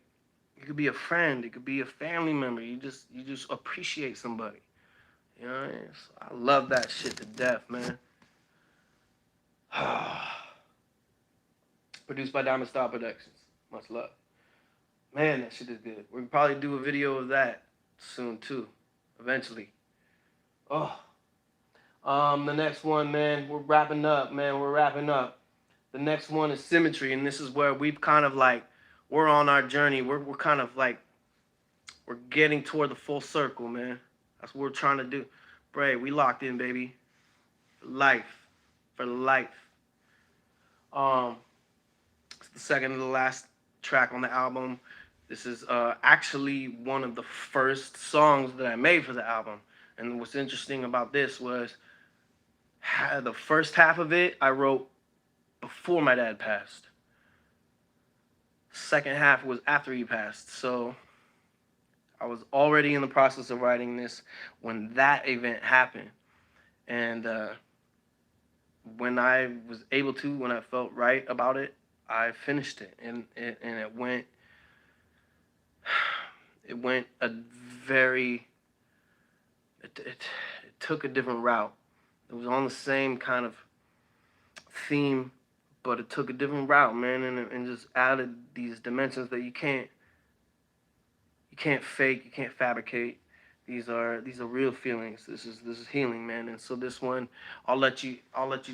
it could be a friend. It could be a family member. You just appreciate somebody. You know what I mean? So I love that shit to death, man. Produced by Diamond Star Productions. Much love. Man, that shit is good. We can probably do a video of that soon too. Eventually. Oh. The next one, man, we're wrapping up, man. We're wrapping up. The next one is Symmetry, and this is where we've kind of like, we're on our journey. We're kind of like, we're getting toward the full circle, man. That's what we're trying to do. Bray, we locked in, baby. For life. For life. It's the second to the last track on the album. This is actually one of the first songs that I made for the album. And what's interesting about this was the first half of it I wrote before my dad passed. Second half was after he passed. So I was already in the process of writing this when that event happened. And when I was able to, when I felt right about it, I finished it. And it went a very, it took a different route. It was on the same kind of theme, but it took a different route, man, and just added these dimensions that you can't fake, you can't fabricate. These are real feelings. This is healing, man. And so this one, I'll let you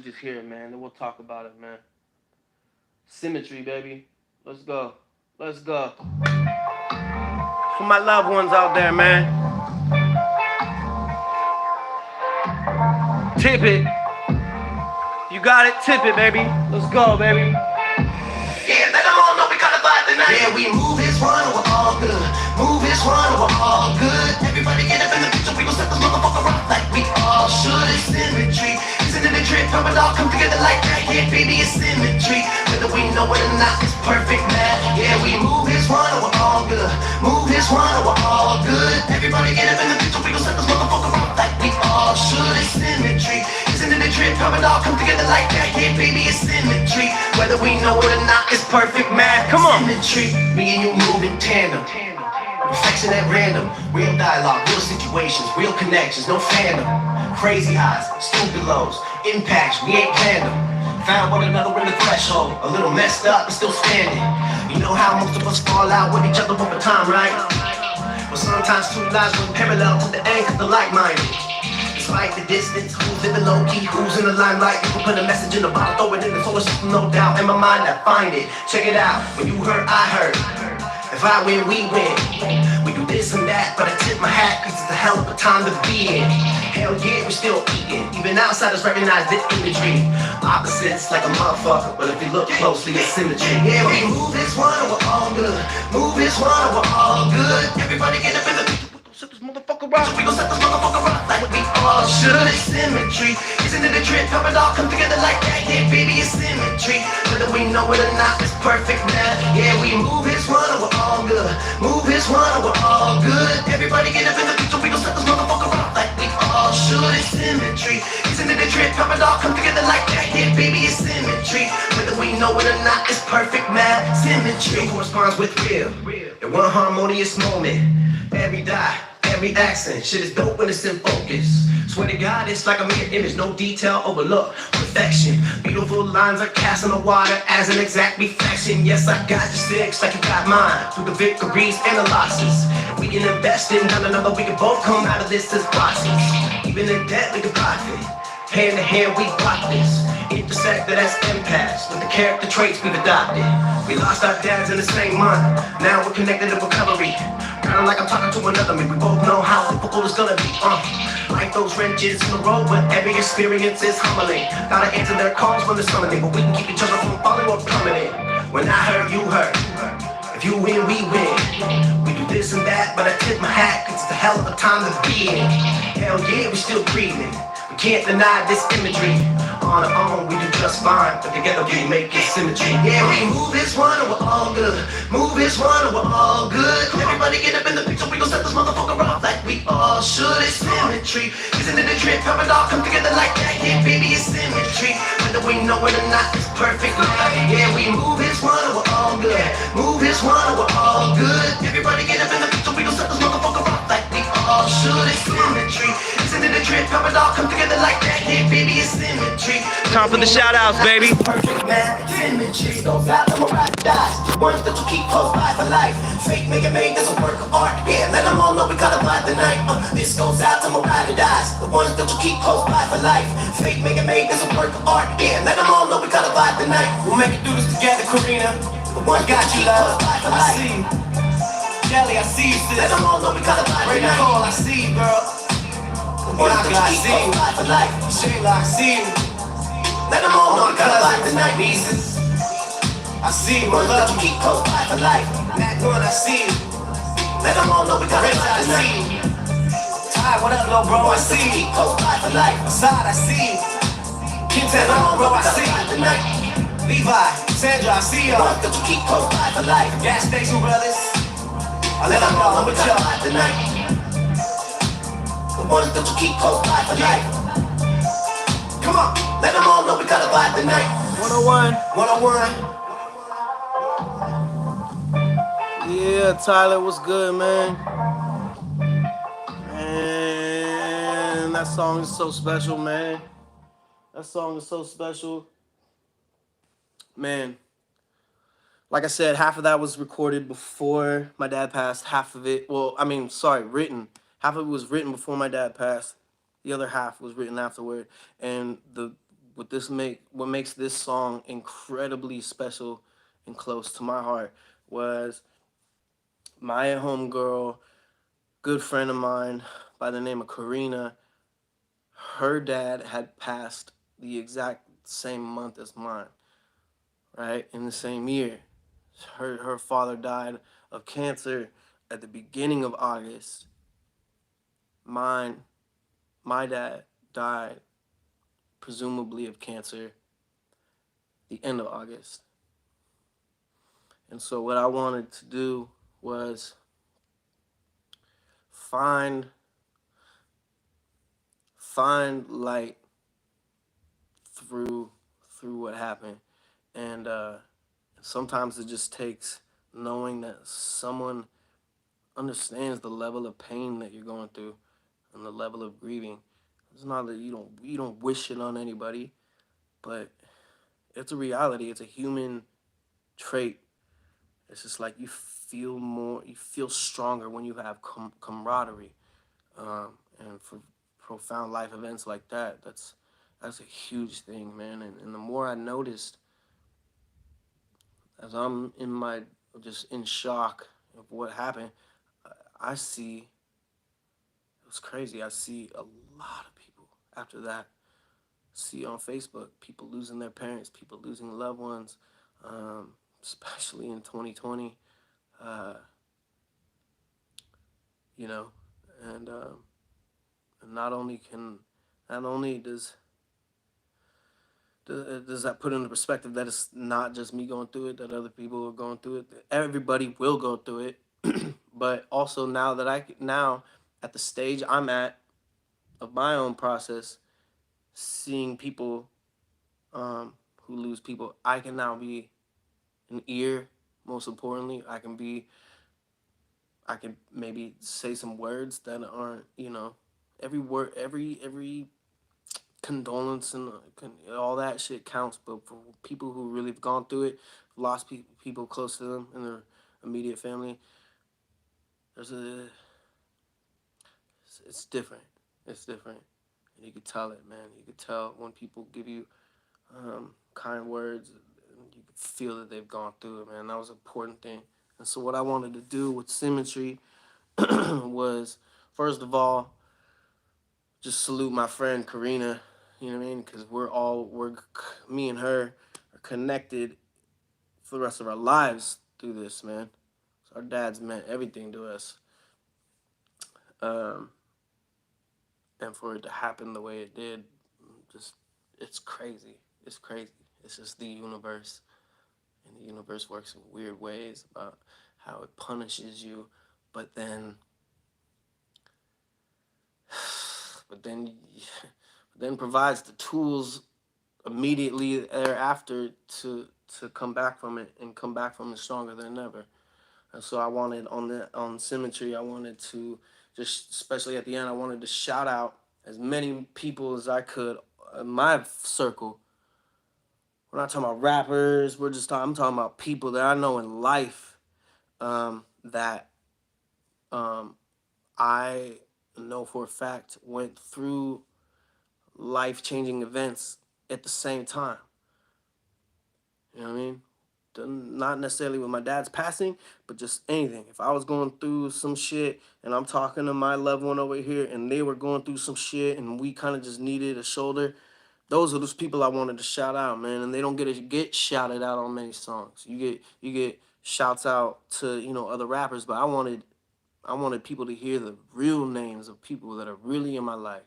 just hear it, man. Then we'll talk about it, man. Symmetry, baby. Let's go. Let's go. For my loved ones out there, man. Tip it. You got it, tip it, baby. Let's go, baby. Yeah, let them all know we got a vibe tonight. Yeah, we move this one, we're all good. Move this one, we're all good. Everybody get up in the picture, we gon' set this motherfucker rock like we all should. It's symmetry, isn't it a trip? How it all come together like that? Yeah, baby, it's symmetry. Whether we know it or not, it's perfect, man. Yeah, we move this one, we're all good. Move this one, we're all good. Everybody get up in the picture, we gon' set this motherfucker rock like we all should. It's symmetry, isn't it a trip? How it all come together like that? Yeah, baby, it's symmetry. Whether we know it or not, it's perfect, man. Come on. Symmetry, me and you move in tandem. Reflection at random, real dialogue, real situations, real connections, no fandom. Crazy highs, stupid lows, impacts, we ain't planned them. Found one another in the threshold, a little messed up, but still standing. You know how most of us fall out with each other over time, right? But sometimes two lives run parallel to the end of the like-minded. Despite the distance, who's living low-key, who's in the limelight? You can put a message in the bottle, throw it in the solar system, no doubt. In my mind, I find it. Check it out. When you heard, I heard. If I win, we win. We do this and that, but I tip my hat, cause it's a hell of a time to be in. Hell yeah, we still eating. Even outsiders recognize this imagery. Opposites like a motherfucker, but if you look closely, it's symmetry. Yeah, we move this one and we're all good. Move this one and we're all good. Everybody get up in the picture. Set this motherfucker rock. We gon' set this motherfucker rock like we all should. It's symmetry, isn't it a trip? How it all come together like that? Yeah, baby, it's symmetry. Whether we know it or not, it's perfect, man. Yeah, we move this one and we're all good. Move this one and we're all good. Everybody get up in the picture. We gon' set this motherfucker rock like we all should. It's symmetry, isn't it a trip? How it all come together like that? Yeah, baby, it's symmetry. Whether we know it or not, it's perfect, man. Symmetry corresponds with real. In one harmonious moment. Every die, every accent, shit is dope when it's in focus. Swear to God, it's like a mirror image, no detail overlooked. Perfection, beautiful lines are cast in the water as an exact reflection. Yes, I got your six like you got mine. Through the victories and the losses, we can invest in one another. We can both come out of this as bosses. Even in debt, we can profit. Hand to hand, we block this. Intersected as empaths with the character traits we've adopted. We lost our dads in the same month. Now we're connected to recovery. Kinda like I'm talking to another me. We both know how difficult it's gonna be. fight those wrenches in the road, but every experience is humbling. Gotta answer their calls when they're summoning, but we can keep each other from falling or plummeting. When I hurt, you hurt. If you win, we win. We do this and that, but I tip my hat, 'cause it's a hell of a time to be in. Hell yeah, we still breathing. We can't deny this imagery. On our own, we do just fine, but together we make it symmetry. Yeah, we move this one and we're all good. Move this one and we're all good. Everybody get up in the picture, we gon' set this motherfucker off like we all should. It's symmetry. Isn't it a trip? How it all come together like that? Yeah, baby, it's symmetry. Whether we know it or not, it's perfect. Yeah, we move this one and we're all good. Move this one and we're all good. Everybody get up in the picture, we gon' set this motherfucker off like we all should. It's symmetry. Isn't it a trip? How it all come together like that? Yeah, baby, it's symmetry. Time for the shout outs, baby. Perfect man, symmetry. Those out of my dies. The ones that you keep close by for life. Fake make it made, that's a work of art. Yeah, let them all know we gotta vibe the night. This goes out to my ride or dies. The ones that you keep close by for life. Fake make it made, that's a work of art. Yeah, let them all know we gotta vibe the night. We'll make it through this together, Karina. The one got you, love. I see you. Kelly, I see you, sis. Let them all know we gotta vibe the night. Call, I see you, girl. The one I got, I see you. Shayla, I see you. Let them all know we gotta vibe the night, nieces. I see you, my love, you keep close by for life. That one, I see you. Let them all know we gotta vibe the night. Ty, what up, little bro, I see you. Keep close by for life. Assad, I see you. Kim, let them all know we gotta vibe the night. Levi, Sandra, I see y'all. That you keep close by for life. Gas station brothers. I let them all know we gotta vibe the night. The ones that you keep close by for life. Come on, let them all know we gotta vibe the night. 101. 101. Yeah, Tyler, what's good, man? Man, that song is so special, man. That song is so special. Man, like I said, half of that was recorded before my dad passed. Half of it, written. Half of it was written before my dad passed. The other half was written afterward. And what makes this song incredibly special and close to my heart was my homegirl, good friend of mine by the name of Karina. Her dad had passed the exact same month as mine, right? In the same year. Her father died of cancer at the beginning of August. My dad died presumably of cancer the end of August. And so what I wanted to do was find light through what happened. And sometimes it just takes knowing that someone understands the level of pain that you're going through and the level of grieving. It's not that you don't wish it on anybody, but it's a reality. It's a human trait. It's just like you feel stronger when you have camaraderie. And for profound life events like that, that's a huge thing, man. And the more I noticed, as I'm just in shock of what happened, I see, it was crazy. I see a lot of people after that. See on Facebook, people losing their parents, people losing loved ones, especially in 2020, and not only does that put into perspective that it's not just me going through it, that other people are going through it, that everybody will go through it, but also now at the stage I'm at of my own process, seeing people who lose people, I can now be an ear. Most importantly, I can maybe say some words that aren't, every word, every condolence and all that shit counts. But for people who really have gone through it, lost people close to them in their immediate family, it's different. It's different. And you could tell it, man. You could tell when people give you kind words, you could feel that they've gone through it, man. That was an important thing. And so what I wanted to do with Symmetry was, first of all, just salute my friend Karina, you know what I mean? Because me and her are connected for the rest of our lives through this, man. So our dads meant everything to us. And for it to happen the way it did, just, it's crazy. It's crazy. It's just the universe. And the universe works in weird ways about how it punishes you, but then provides the tools immediately thereafter to come back from it and come back from it stronger than ever. And so I wanted on Symmetry, I wanted to just, especially at the end, I wanted to shout out as many people as I could in my circle. We're not talking about rappers. I'm talking about people that I know in life, that I know for a fact went through life-changing events at the same time. You know what I mean? Not necessarily with my dad's passing, but just anything. If I was going through some shit and I'm talking to my loved one over here and they were going through some shit and we kind of just needed a shoulder, those are those people I wanted to shout out, man. And they don't get shouted out on many songs. You get shouts out to, you know, other rappers, but I wanted people to hear the real names of people that are really in my life.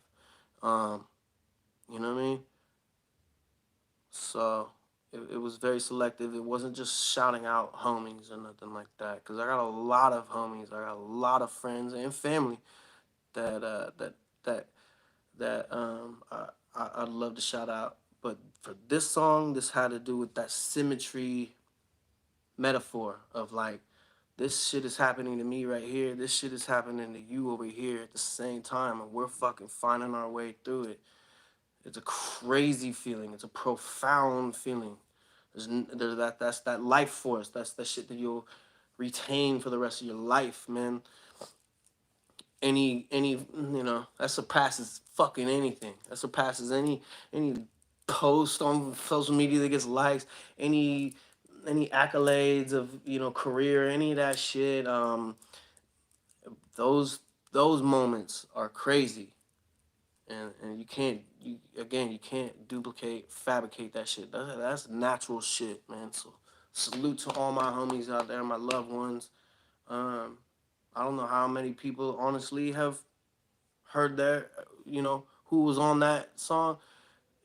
You know what I mean? So it was very selective. It wasn't just shouting out homies or nothing like that. Cause I got a lot of homies. I got a lot of friends and family that I'd love to shout out. But for this song, this had to do with that symmetry metaphor of like, this shit is happening to me right here. This shit is happening to you over here at the same time, and we're fucking finding our way through it. It's a crazy feeling. It's a profound feeling. That's that life force. That's the shit that you'll retain for the rest of your life, man. Any you know, that surpasses fucking anything. That surpasses any post on social media that gets likes, any accolades of, you know, career, any of that shit. Those moments are crazy. And you can't fabricate that shit. That's natural shit, man. So salute to all my homies out there, my loved ones. I don't know how many people honestly have heard that, you know, who was on that song,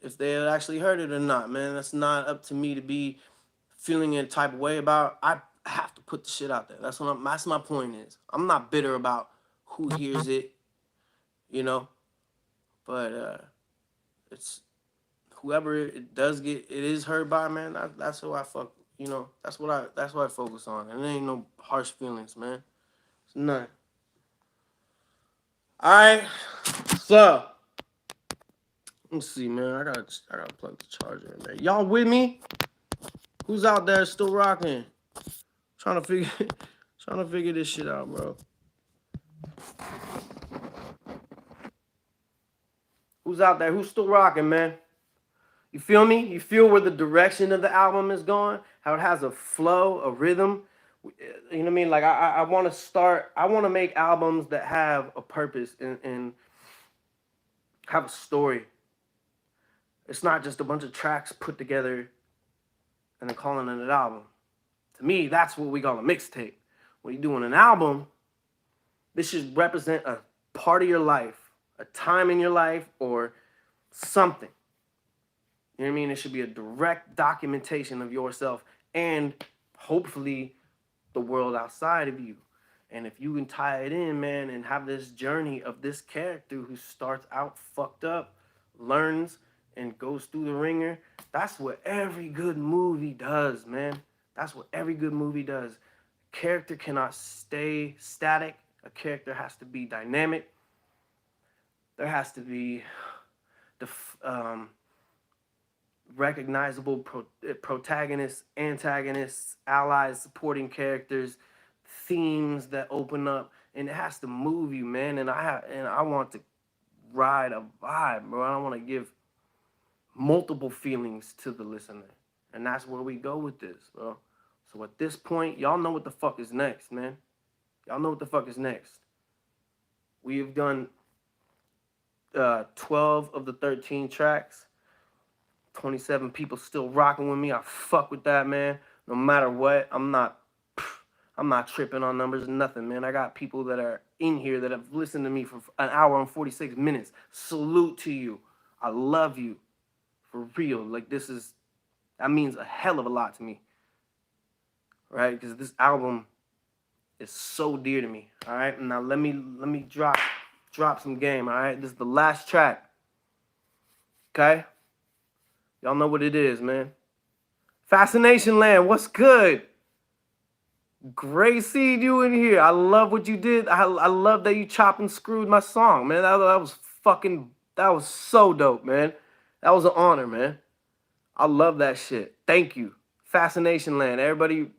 if they had actually heard it or not, man. That's not up to me to be feeling a type of way about. I have to put the shit out there. That's my point is. I'm not bitter about who hears it, you know, but it's whoever it is heard by, man. That's who I fuck, you know. That's what I focus on. And there ain't no harsh feelings, man. It's none. All right, so let's see, man. I gotta plug the charger in there. Y'all with me? Who's out there still rocking? Trying to figure this shit out, bro. Who's out there? Who's still rocking, man? You feel me? You feel where the direction of the album is going? How it has a flow, a rhythm? You know what I mean? Like, I want to make albums that have a purpose and have a story. It's not just a bunch of tracks put together and then calling it an album. To me, that's what we call a mixtape. When you're doing an album, this should represent a part of your life, a time in your life, or something. You know what I mean? It should be a direct documentation of yourself and hopefully the world outside of you. And if you can tie it in, man, and have this journey of this character who starts out fucked up, learns, and goes through the ringer, that's what every good movie does, man. That's what every good movie does. A character cannot stay static. A character has to be dynamic. There has to be the recognizable protagonists, antagonists, allies, supporting characters, themes that open up, and it has to move you, man. And I want to ride a vibe, bro. I don't want to give multiple feelings to the listener, and that's where we go with this, bro. So at this point, y'all know what the fuck is next, man. Y'all know what the fuck is next. We have done 12 of the 13 tracks. 27 people still rocking with me. I fuck with that, man. No matter what, I'm not tripping on numbers, nothing, man. I got people that are in here that have listened to me for an hour and 46 minutes. Salute to you. I love you. For real. Like, that means a hell of a lot to me. Right? Because this album is so dear to me. All right? Now let me drop some game, all right? This is the last track. Okay? Y'all know what it is, man. Fascination Land, what's good? Great seeing you in here. I love what you did. I love that you chopped and screwed my song, man. That was so dope, man. That was an honor, man. I love that shit. Thank you. Fascination Land. Everybody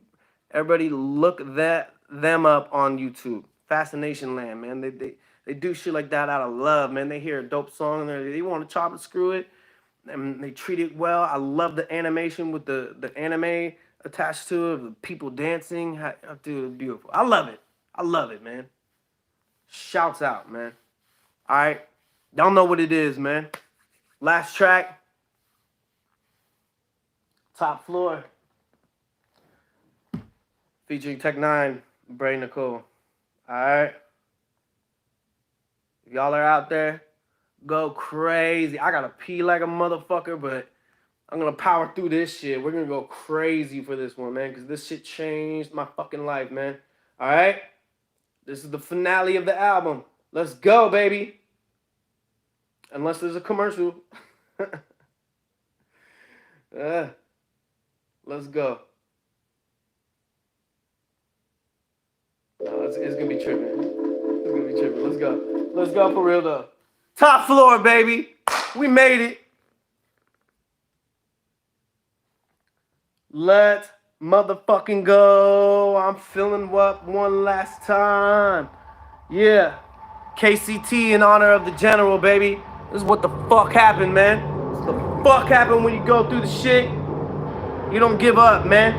look them up on YouTube. Fascination Land, man. They do shit like that out of love, man. They hear a dope song and they want to chop and screw it. And they treat it well. I love the animation with the anime attached to it, the people dancing. Dude, it's beautiful. I love it, man. Shouts out, man. All right. Y'all know what it is, man. Last track. Top Floor. Featuring Tech Nine, Bray Nicole. All right. If y'all are out there, go crazy. I gotta pee like a motherfucker, but I'm gonna power through this shit. We're gonna go crazy for this one, man, because this shit changed my fucking life, man. All right? This is the finale of the album. Let's go, baby. Unless there's a commercial. Let's go. It's gonna be tripping. It's gonna be tripping. Let's go. Let's go for real, though. Top Floor, baby. We made it. Let's motherfucking go. I'm filling up one last time. Yeah. KCT in honor of the general, baby. This is what the fuck happened, man. This is the fuck happened when you go through the shit. You don't give up, man.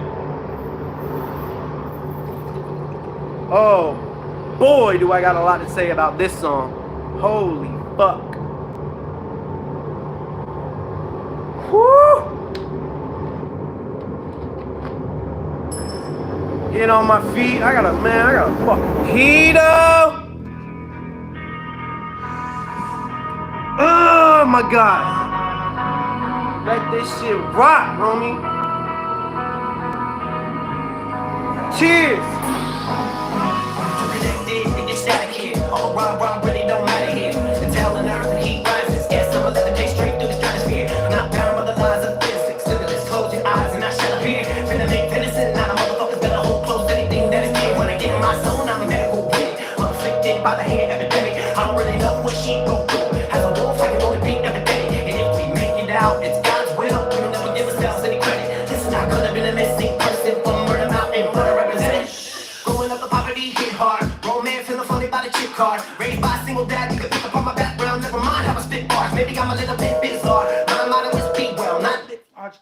Oh, boy, do I got a lot to say about this song. Holy fuck. Woo! Get on my feet. I got a fucking keto. Oh my God. Let this shit rock, homie. Cheers. All rah, really don't matter here. The talent earth and heat rises. Yes, I'ma let it take straight through the stratosphere. I'm not bound by the laws of physics. Look at this, close your eyes and I shall appear. Finna make venison, now the motherfuckers better hold close anything that is near. When I get in my zone, I'm a medical kid. I'm afflicted by the hand epidemic. I don't really know what she go through. As a wolf, I can only beat every day. And if we make it out, it's God's will. We will never give ourselves any credit. This is not gonna be a missing person from Murder Mountain, murder represented. Growing up, the poverty hit hard. Romance feeling funny by the chip card. Raised by a single dad, you can pick up on my background. Never mind how I spit bars. Maybe I'm a little bit bizarre. My motto is be well, not live large.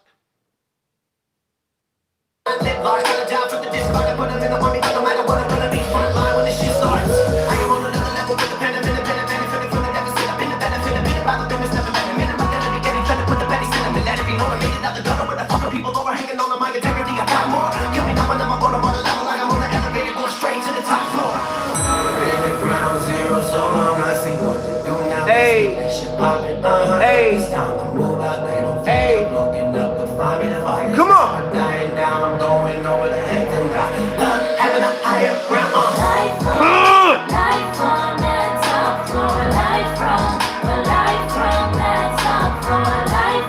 Not live large. Got a job for the discard. I put them in the army, but no matter what, I'm gonna be front line when the shit starts. I am on another level with the pen and independent. Feeling from the deficit. I've been the benefit. I've been about the business. Never let a minute. I'm gonna be getting fed up with the petty sentiment. Let it be known I made it out the gutter with the fucking people overhanging on my integrity. I got more. Kill me now when I'm on the level. Like I'm on the elevator, going straight to the top floor. Ground zero, so long I see what you do now. Hey. Hey. Hey. Come on. Dying down, I'm going over the head and God. Having a higher ground. Life from that top floor. Life from that top floor. Life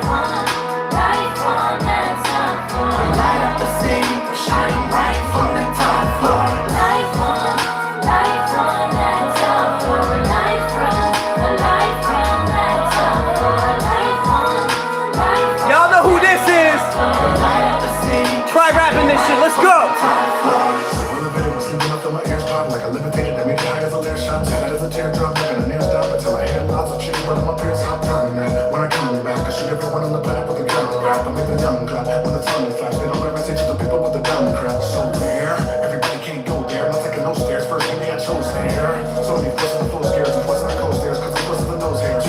from that top floor. Light up the city, shine bright from the top floor. Life from that top floor. Life from that top floor. Life from. Y'all know who this is. Light up the city. Try rapping this shit. Let's go. Elevator was sleeping up till my ears pop like a levitated. That made me high as a lair shot. Tight as a teardrop, like a near stop until I hear lots of cheers. But I'm up here, stop turning, man. When I come back, I shoot everyone on the back with a camera rap. I make the diamond clap when the tunnel flash. They don't ever say to the people with the diamond crap. So there, everybody can't go there. I'm not taking no stairs. First thing I chose there. So many plus in the full scares and plus in the coast stairs. Cause I'm plus in the nose hairs.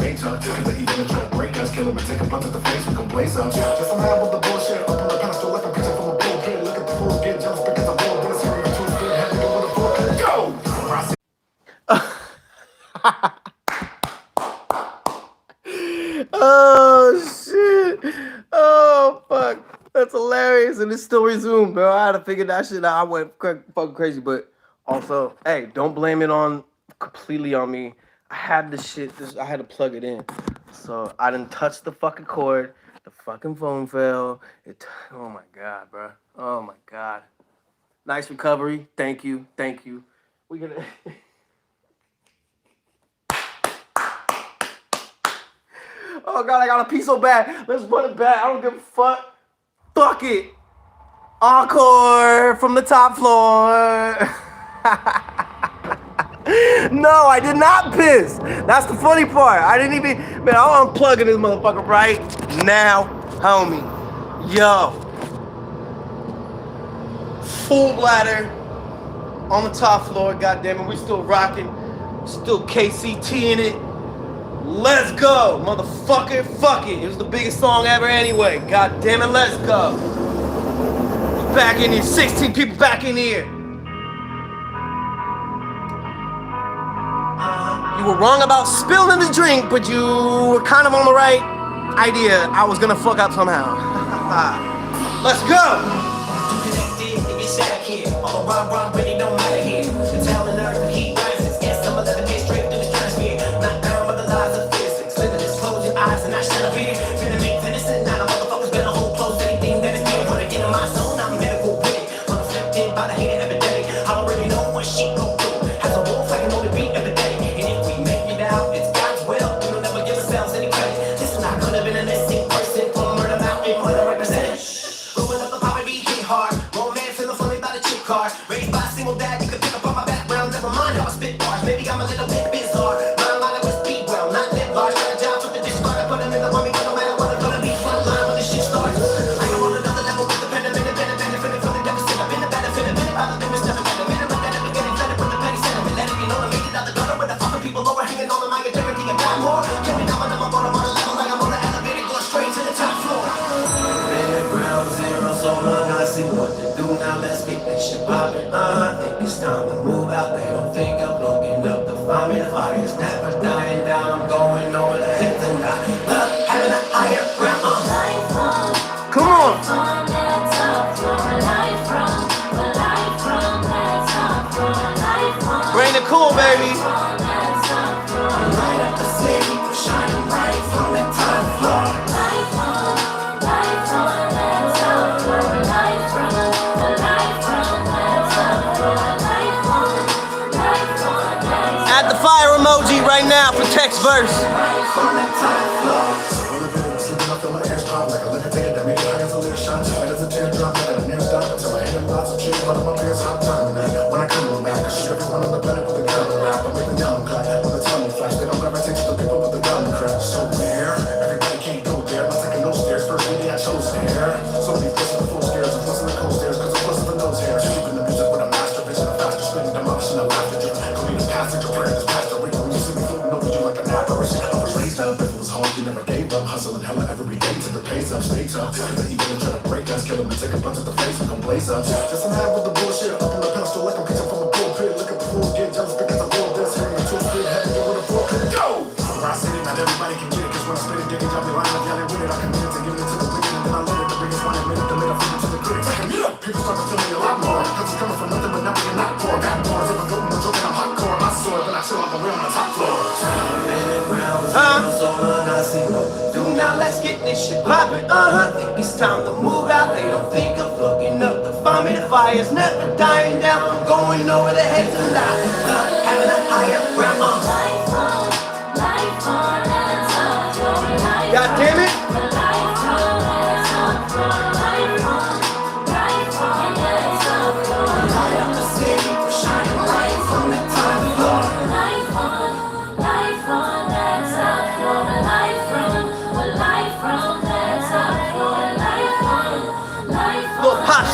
straight up. Cause they even try to break us, kill them and take a blunt to the face, we gon' blaze up. Just I'm out with the bullshit, up on the pedestal like I'm pitching from a pulpit. Look at the fools get jealous because I won't get a serious too good. Had to go with a full go! Oh shit! Oh fuck! That's hilarious, and it's still resumed, bro. I had to figure that shit out. I went fucking crazy, but also, hey, don't blame it on completely on me. I had this shit. I had to plug it in, so I didn't touch the fucking cord. The fucking phone fell. Oh my god, bro. Oh my god. Nice recovery. Thank you. Thank you. We gonna. Oh god, I gotta pee so bad. Let's run it back. I don't give a fuck. Fuck it. Encore from the top floor. No, I did not piss. That's the funny part. I didn't even. Man, I'm unplugging this motherfucker right now, homie. Yo. Full bladder on the top floor. Goddamn it, we still rocking. Still KCT in it. Let's go, motherfucker. Fuck it. It was the biggest song ever anyway. God damn it, let's go. We're back in here. 16 people back in here. You were wrong about spilling the drink, but you were kind of on the right idea. I was gonna fuck up somehow. Let's go. Bring the cool, baby. Add the fire emoji right now for text verse. Hustling hella every day to the pace up, straight up. They even try to break us, kill them and take a bunch of the face, we gon' blaze up. Just I'm with the bullshit, up on the pedestal like I'm pitching from a pulpit. Look at the fools get jealous because I roll this, hearing the truth, good, had to go with a full clip. Go! Where I sit it, not everybody can get it, cause when I spit it, digging, y'all be lying like y'all ain't with it. I can get it to give it to the wicked, and then I let it, the biggest one, admit it, the middle finger to the critics. I can get up, people start to feel me a lot more, cause it's coming from nothing but nothing and not poor. Got bars, if I go, I'm joking, I'm hardcore, my sword, but I chill like a real on the top floor. Now let's get this shit poppin', think it's time to move out. They don't think of looking up to find me. The fire's never dying down. I'm going over the heads of life, having a higher ground. God damn it.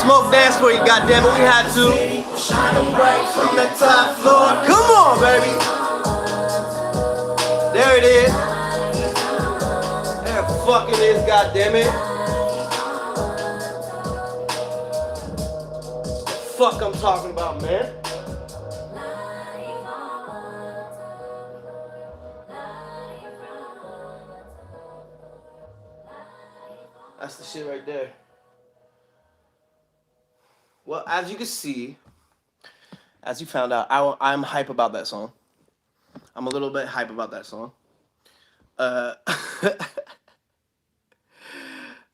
Smoke dance for you, goddammit, we had to. Shining bright from the top floor. Come on, baby. There it is. fucking is, goddammit. Fuck I'm talking about, man. That's the shit right there. Well, as you can see, as you found out, I'm hype about that song. I'm a little bit hype about that song.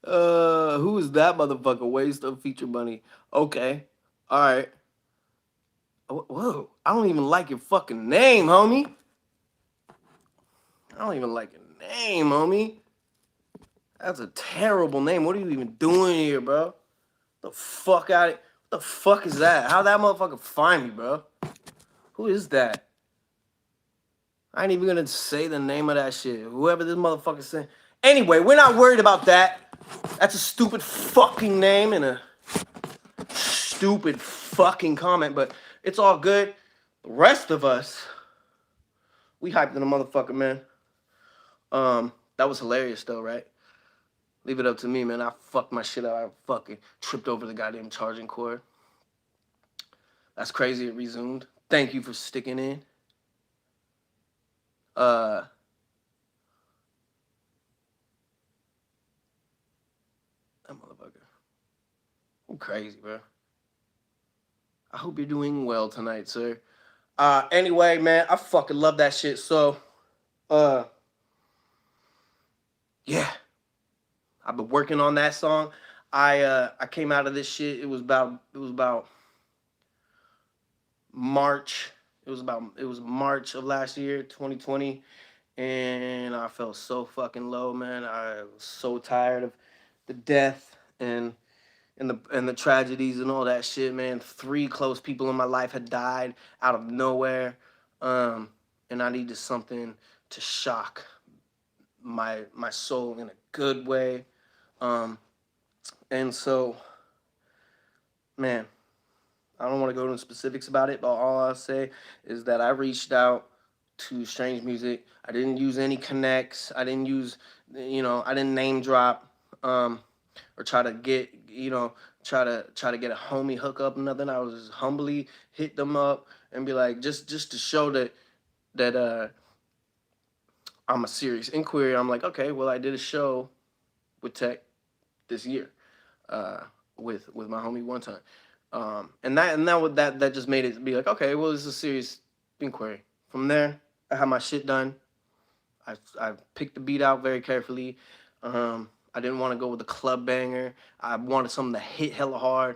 Who is that motherfucker? Waste of Feature Bunny. Okay. All right. Whoa. I don't even like your fucking name, homie. I don't even like your name, homie. That's a terrible name. What are you even doing here, bro? The fuck out of... What the fuck is that? How'd that motherfucker find me, bro? Who is that? I ain't even gonna say the name of that shit. Whoever this motherfucker said. Anyway, we're not worried about that. That's a stupid fucking name and a stupid fucking comment, but it's all good. The rest of us, we hyped in a motherfucker, man. That was hilarious though, right? Leave it up to me, man. I fucked my shit up. I fucking tripped over the goddamn charging cord. That's crazy. It resumed. Thank you for sticking in. That motherfucker. I'm crazy, bro. I hope you're doing well tonight, sir. Anyway, man, I fucking love that shit. So, yeah. I've been working on that song. I came out of this shit. It was about March. It was March of last year, 2020, and I felt so fucking low, man. I was so tired of the death and the tragedies and all that shit, man. 3 close people in my life had died out of nowhere, and I needed something to shock my soul in a good way. And so, man, I don't want to go into specifics about it, but all I'll say is that I reached out to Strange Music. I didn't use any connects. I didn't use, I didn't name drop, or try to get, try to get a homie hookup or nothing. I was just humbly hit them up and be like, just to show that I'm a serious inquiry. I'm like, okay, well, I did a show with Tech this year, with my homie one time. And that just made it be like, okay, well, this is a serious inquiry. From there, I had my shit done. I picked the beat out very carefully. I didn't want to go with a club banger. I wanted something that hit hella hard.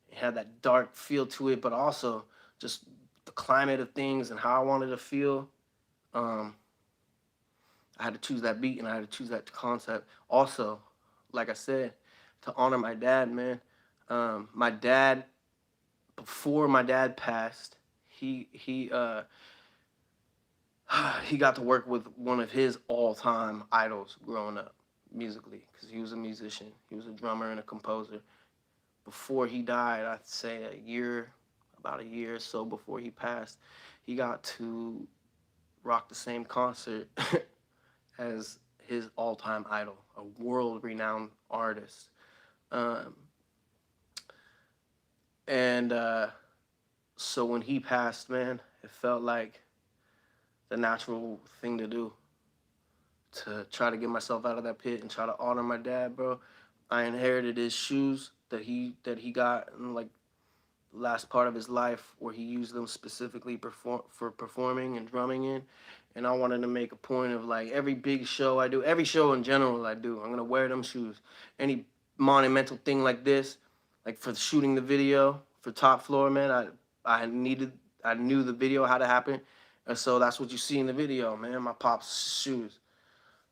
It had that dark feel to it, but also just the climate of things and how I wanted to feel. I had to choose that beat and I had to choose that concept. Also, like I said, to honor my dad, man. My dad, before my dad passed, he got to work with one of his all-time idols growing up musically, because he was a musician. He was a drummer and a composer. Before he died, I'd say about a year or so before he passed, he got to rock the same concert as his all-time idol, a world-renowned artist. So when he passed, man, it felt like the natural thing to do, to try to get myself out of that pit and try to honor my dad, bro. I inherited his shoes that he got in like the last part of his life, where he used them specifically for performing and drumming in. And I wanted to make a point of, like, every big show I do, every show in general I do, I'm gonna wear them shoes. Any monumental thing like this, like for shooting the video for Top Floor, man, I knew the video had to happen. And so that's what you see in the video, man, my pop's shoes.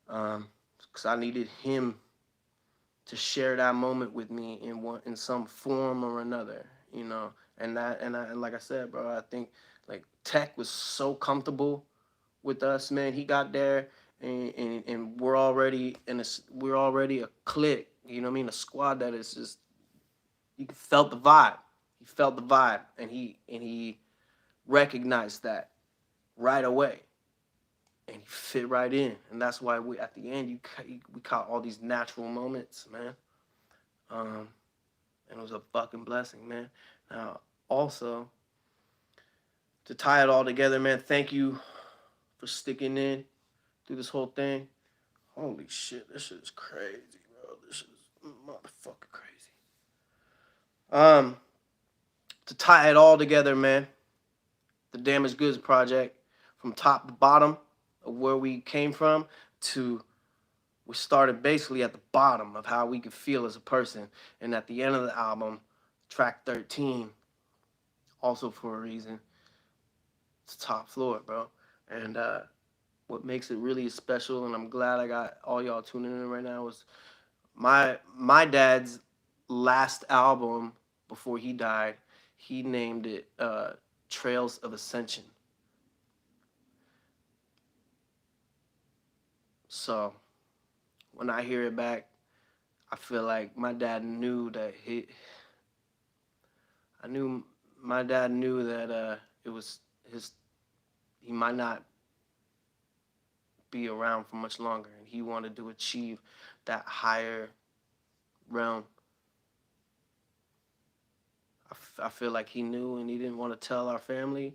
Because I needed him to share that moment with me in some form or another, And like I said, bro, I think like Tech was so comfortable with us, man. He got there, and we're already a clique, you know what I mean? A squad that is just, you felt the vibe. He felt the vibe, and he recognized that right away. and he fit right in. And that's why we, at the end, we caught all these natural moments, man. And it was a fucking blessing, man. Now, also, to tie it all together, man, thank you for sticking in through this whole thing. Holy shit, this shit is crazy, bro. This shit is motherfucking crazy. To tie it all together, man, the Damaged Goods Project, from top to bottom of where we came from to, we started basically at the bottom of how we could feel as a person. And at the end of the album, track 13, also for a reason, it's top floor, bro. And what makes it really special, and I'm glad I got all y'all tuning in right now, was my dad's last album before he died. He named it Trails of Ascension. So when I hear it back, I feel like my dad knew that my dad knew that it was he might not be around for much longer, and he wanted to achieve that higher realm. I feel like he knew, and he didn't want to tell our family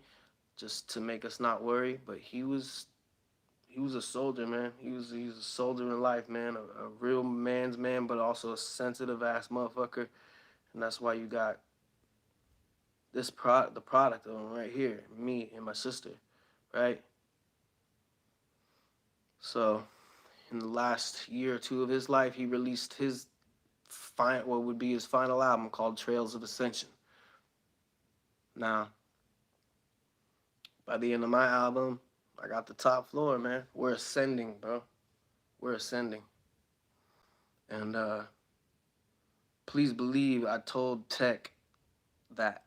just to make us not worry, but he was a soldier, man. He was a soldier in life, man, a real man's man, but also a sensitive ass motherfucker. And that's why you got the product of him right here, me and my sister, right? So in the last year or two of his life, he released his what would be his final album, called Trails of Ascension. Now, by the end of my album, I got the top floor, man. We're ascending, bro. We're ascending. And please believe I told Tech that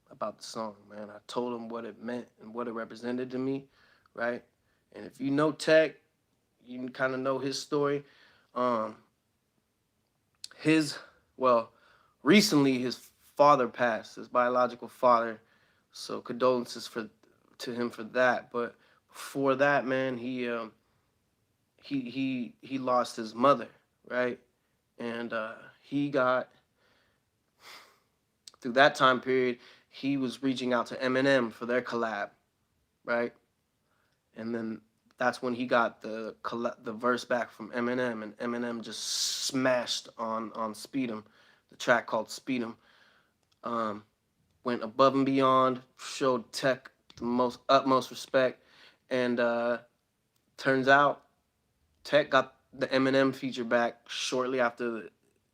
about the song, man. I told him what it meant and what it represented to me, right? And if you know Tech, you can kind of know his story. Recently his father passed, his biological father. So condolences to him for that. But before that, man, he lost his mother, right? And he got, through that time period, he was reaching out to Eminem for their collab, right? And then that's when he got the verse back from Eminem, and Eminem just smashed on Speed 'Em, the track called Speed 'Em. Went above and beyond, showed Tech the utmost respect, and turns out Tech got the Eminem feature back shortly after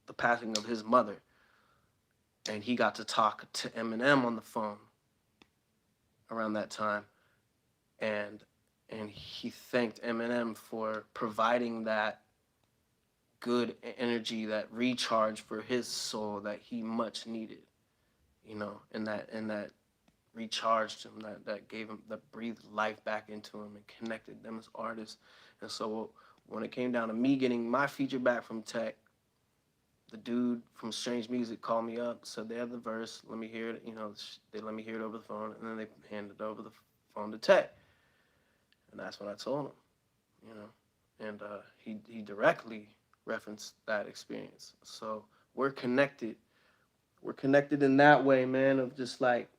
the passing of his mother, and he got to talk to Eminem on the phone around that time, and he thanked Eminem for providing that good energy, that recharge for his soul that he much needed, you know, and that recharged him, that gave him, that breathed life back into him and connected them as artists. And so when it came down to me getting my feature back from Tech, the dude from Strange Music called me up, said they have the verse, let me hear it, you know, they let me hear it over the phone, and then they handed over the phone to Tech. And that's when I told him, you know, and he directly referenced that experience. So we're connected. We're connected in that way, man, of just like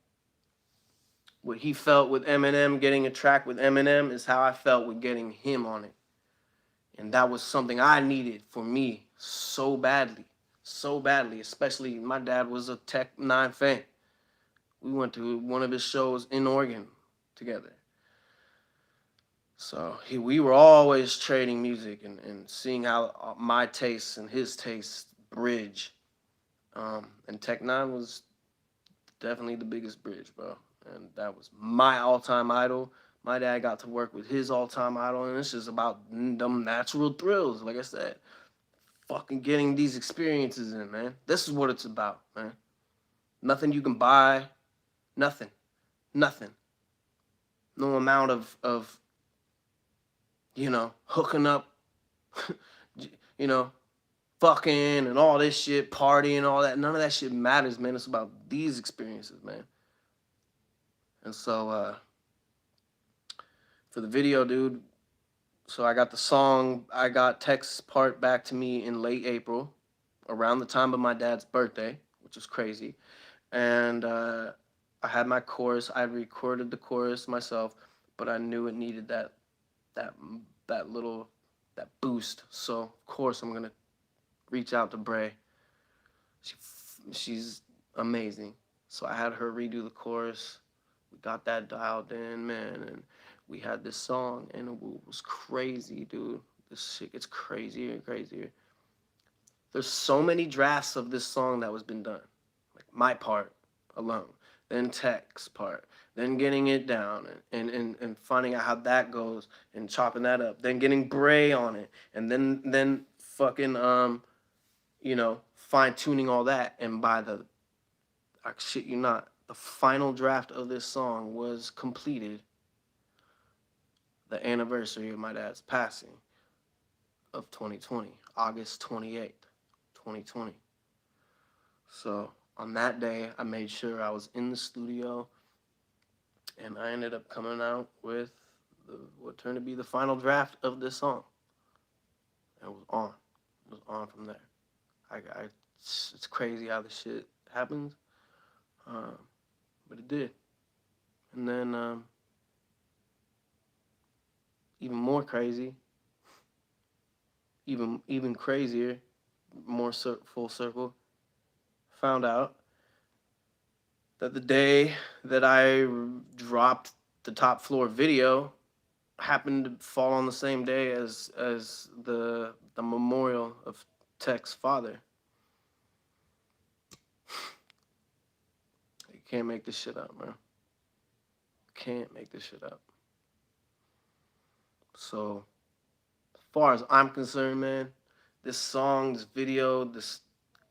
what he felt with Eminem, getting a track with Eminem is how I felt with getting him on it. And that was something I needed for me so badly, especially my dad was a Tech 9 fan. We went to one of his shows in Oregon together. So we were always trading music and seeing how my tastes and his tastes bridge. And Tech 9 was definitely the biggest bridge, bro. And that was my all-time idol. My dad got to work with his all-time idol, and it's just about them natural thrills, like I said. Fucking getting these experiences in, man. This is what it's about, man. Nothing you can buy. Nothing. No amount of you know, hooking up, you know, fucking and all this shit, partying and all that. None of that shit matters, man. It's about these experiences, man. And so, for the video, dude, So I got the song, I got text part back to me in late April, around the time of my dad's birthday, which was crazy. And I had my chorus. I recorded the chorus myself, but I knew it needed that that little that boost. So of course I'm gonna reach out to Bray. She's amazing. So I had her redo the chorus. We got that dialed in, man, and we had this song, and it was crazy, dude. This shit gets crazier and crazier. There's so many drafts of this song that was been done, like my part alone, then Tech's part, then getting it down and finding out how that goes and chopping that up, then getting Bray on it, and then fucking you know, fine tuning all that, and by the, I shit you not, the final draft of this song was completed the anniversary of my dad's passing of 2020, August 28th, 2020. So on that day, I made sure I was in the studio, and I ended up coming out with what turned to be the final draft of this song. And it was on. It was on from there. It's crazy how this shit happens, but it did. And then even more crazy, even crazier, more full circle, found out that the day that I dropped the Top Floor video happened to fall on the same day as the memorial of Tech's father. You can't make this shit up, man. Can't make this shit up. So, as far as I'm concerned, man, this song, this video, this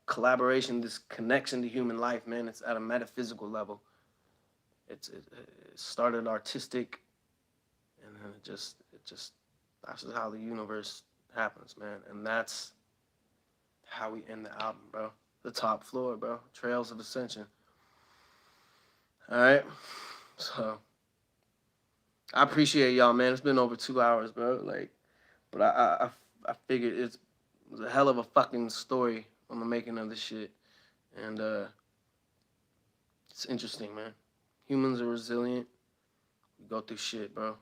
collaboration, this connection to human life, man, it's at a metaphysical level. It started artistic, and then it just that's just how the universe happens, man. And that's how we end the album, bro. The Top Floor, bro. Trails of Ascension. All right, so I appreciate y'all, man. It's been over 2 hours, bro. Like, but I figured it was a hell of a fucking story on the making of this shit, and it's interesting, man. Humans are resilient. We go through shit, bro.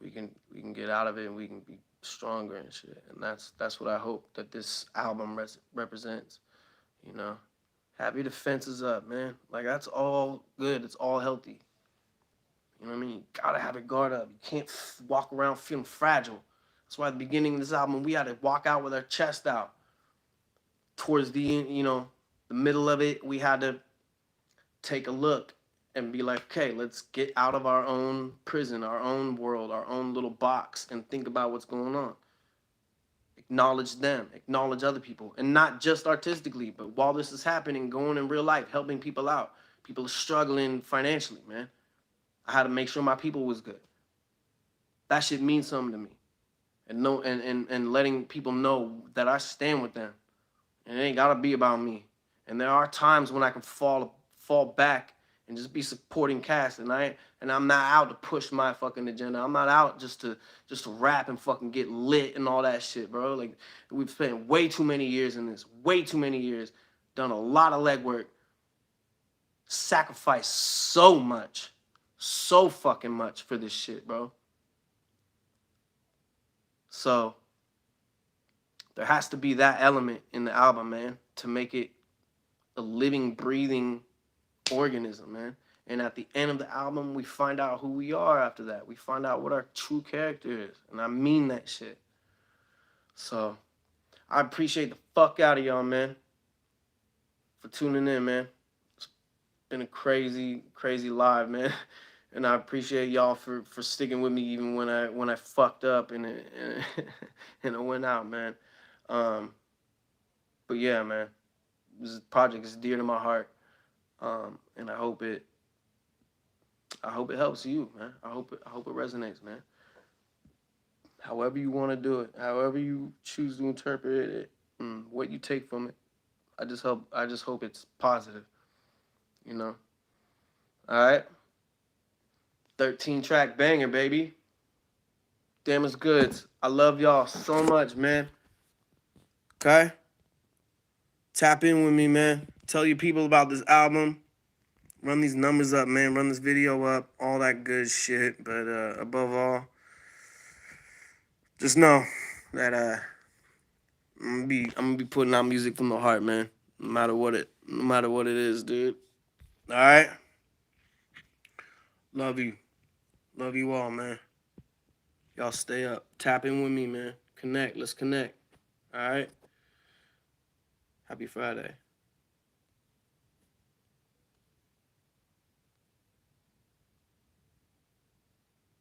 We can get out of it, and we can be stronger and shit. And that's what I hope that this album represents. You know, have your defenses up, man. Like, that's all good. It's all healthy. You know what I mean? You gotta have your guard up. You can't walk around feeling fragile. That's why at the beginning of this album, we had to walk out with our chest out. Towards the, you know, the middle of it, we had to take a look and be like, okay, let's get out of our own prison, our own world, our own little box, and think about what's going on. Acknowledge them, acknowledge other people, and not just artistically, but while this is happening, going in real life, helping people out. People are struggling financially, man. I had to make sure my people was good. That shit means something to me. And letting people know that I stand with them. And it ain't gotta be about me. And there are times when I can fall back and just be supporting cast, and I'm not out to push my fucking agenda. I'm not out just to rap and fucking get lit and all that shit, bro. Like, we've spent way too many years in this, way too many years, done a lot of legwork, sacrificed so much, so fucking much for this shit, bro. So there has to be that element in the album, man, to make it a living, breathing organism, man. And at the end of the album, we find out who we are after that. We find out what our true character is. And I mean that shit. So I appreciate the fuck out of y'all, man, for tuning in, man. It's been a crazy, crazy live, man. And I appreciate y'all for sticking with me even when I fucked up and it went out, man. But yeah, man, this project is dear to my heart. And I hope it helps you, man. I hope it resonates, man. However you want to do it, however you choose to interpret it, what you take from it, I just hope it's positive, you know. All right, 13-track banger, baby. Damage Goods. I love y'all so much, man. Okay? Tap in with me, man. Tell your people about this album. Run these numbers up, man. Run this video up. All that good shit. But above all, just know that I'm gonna be putting out music from the heart, man. No matter what it is, dude. All right? Love you. Love you all, man. Y'all stay up. Tap in with me, man. Connect. Let's connect. All right? Happy Friday.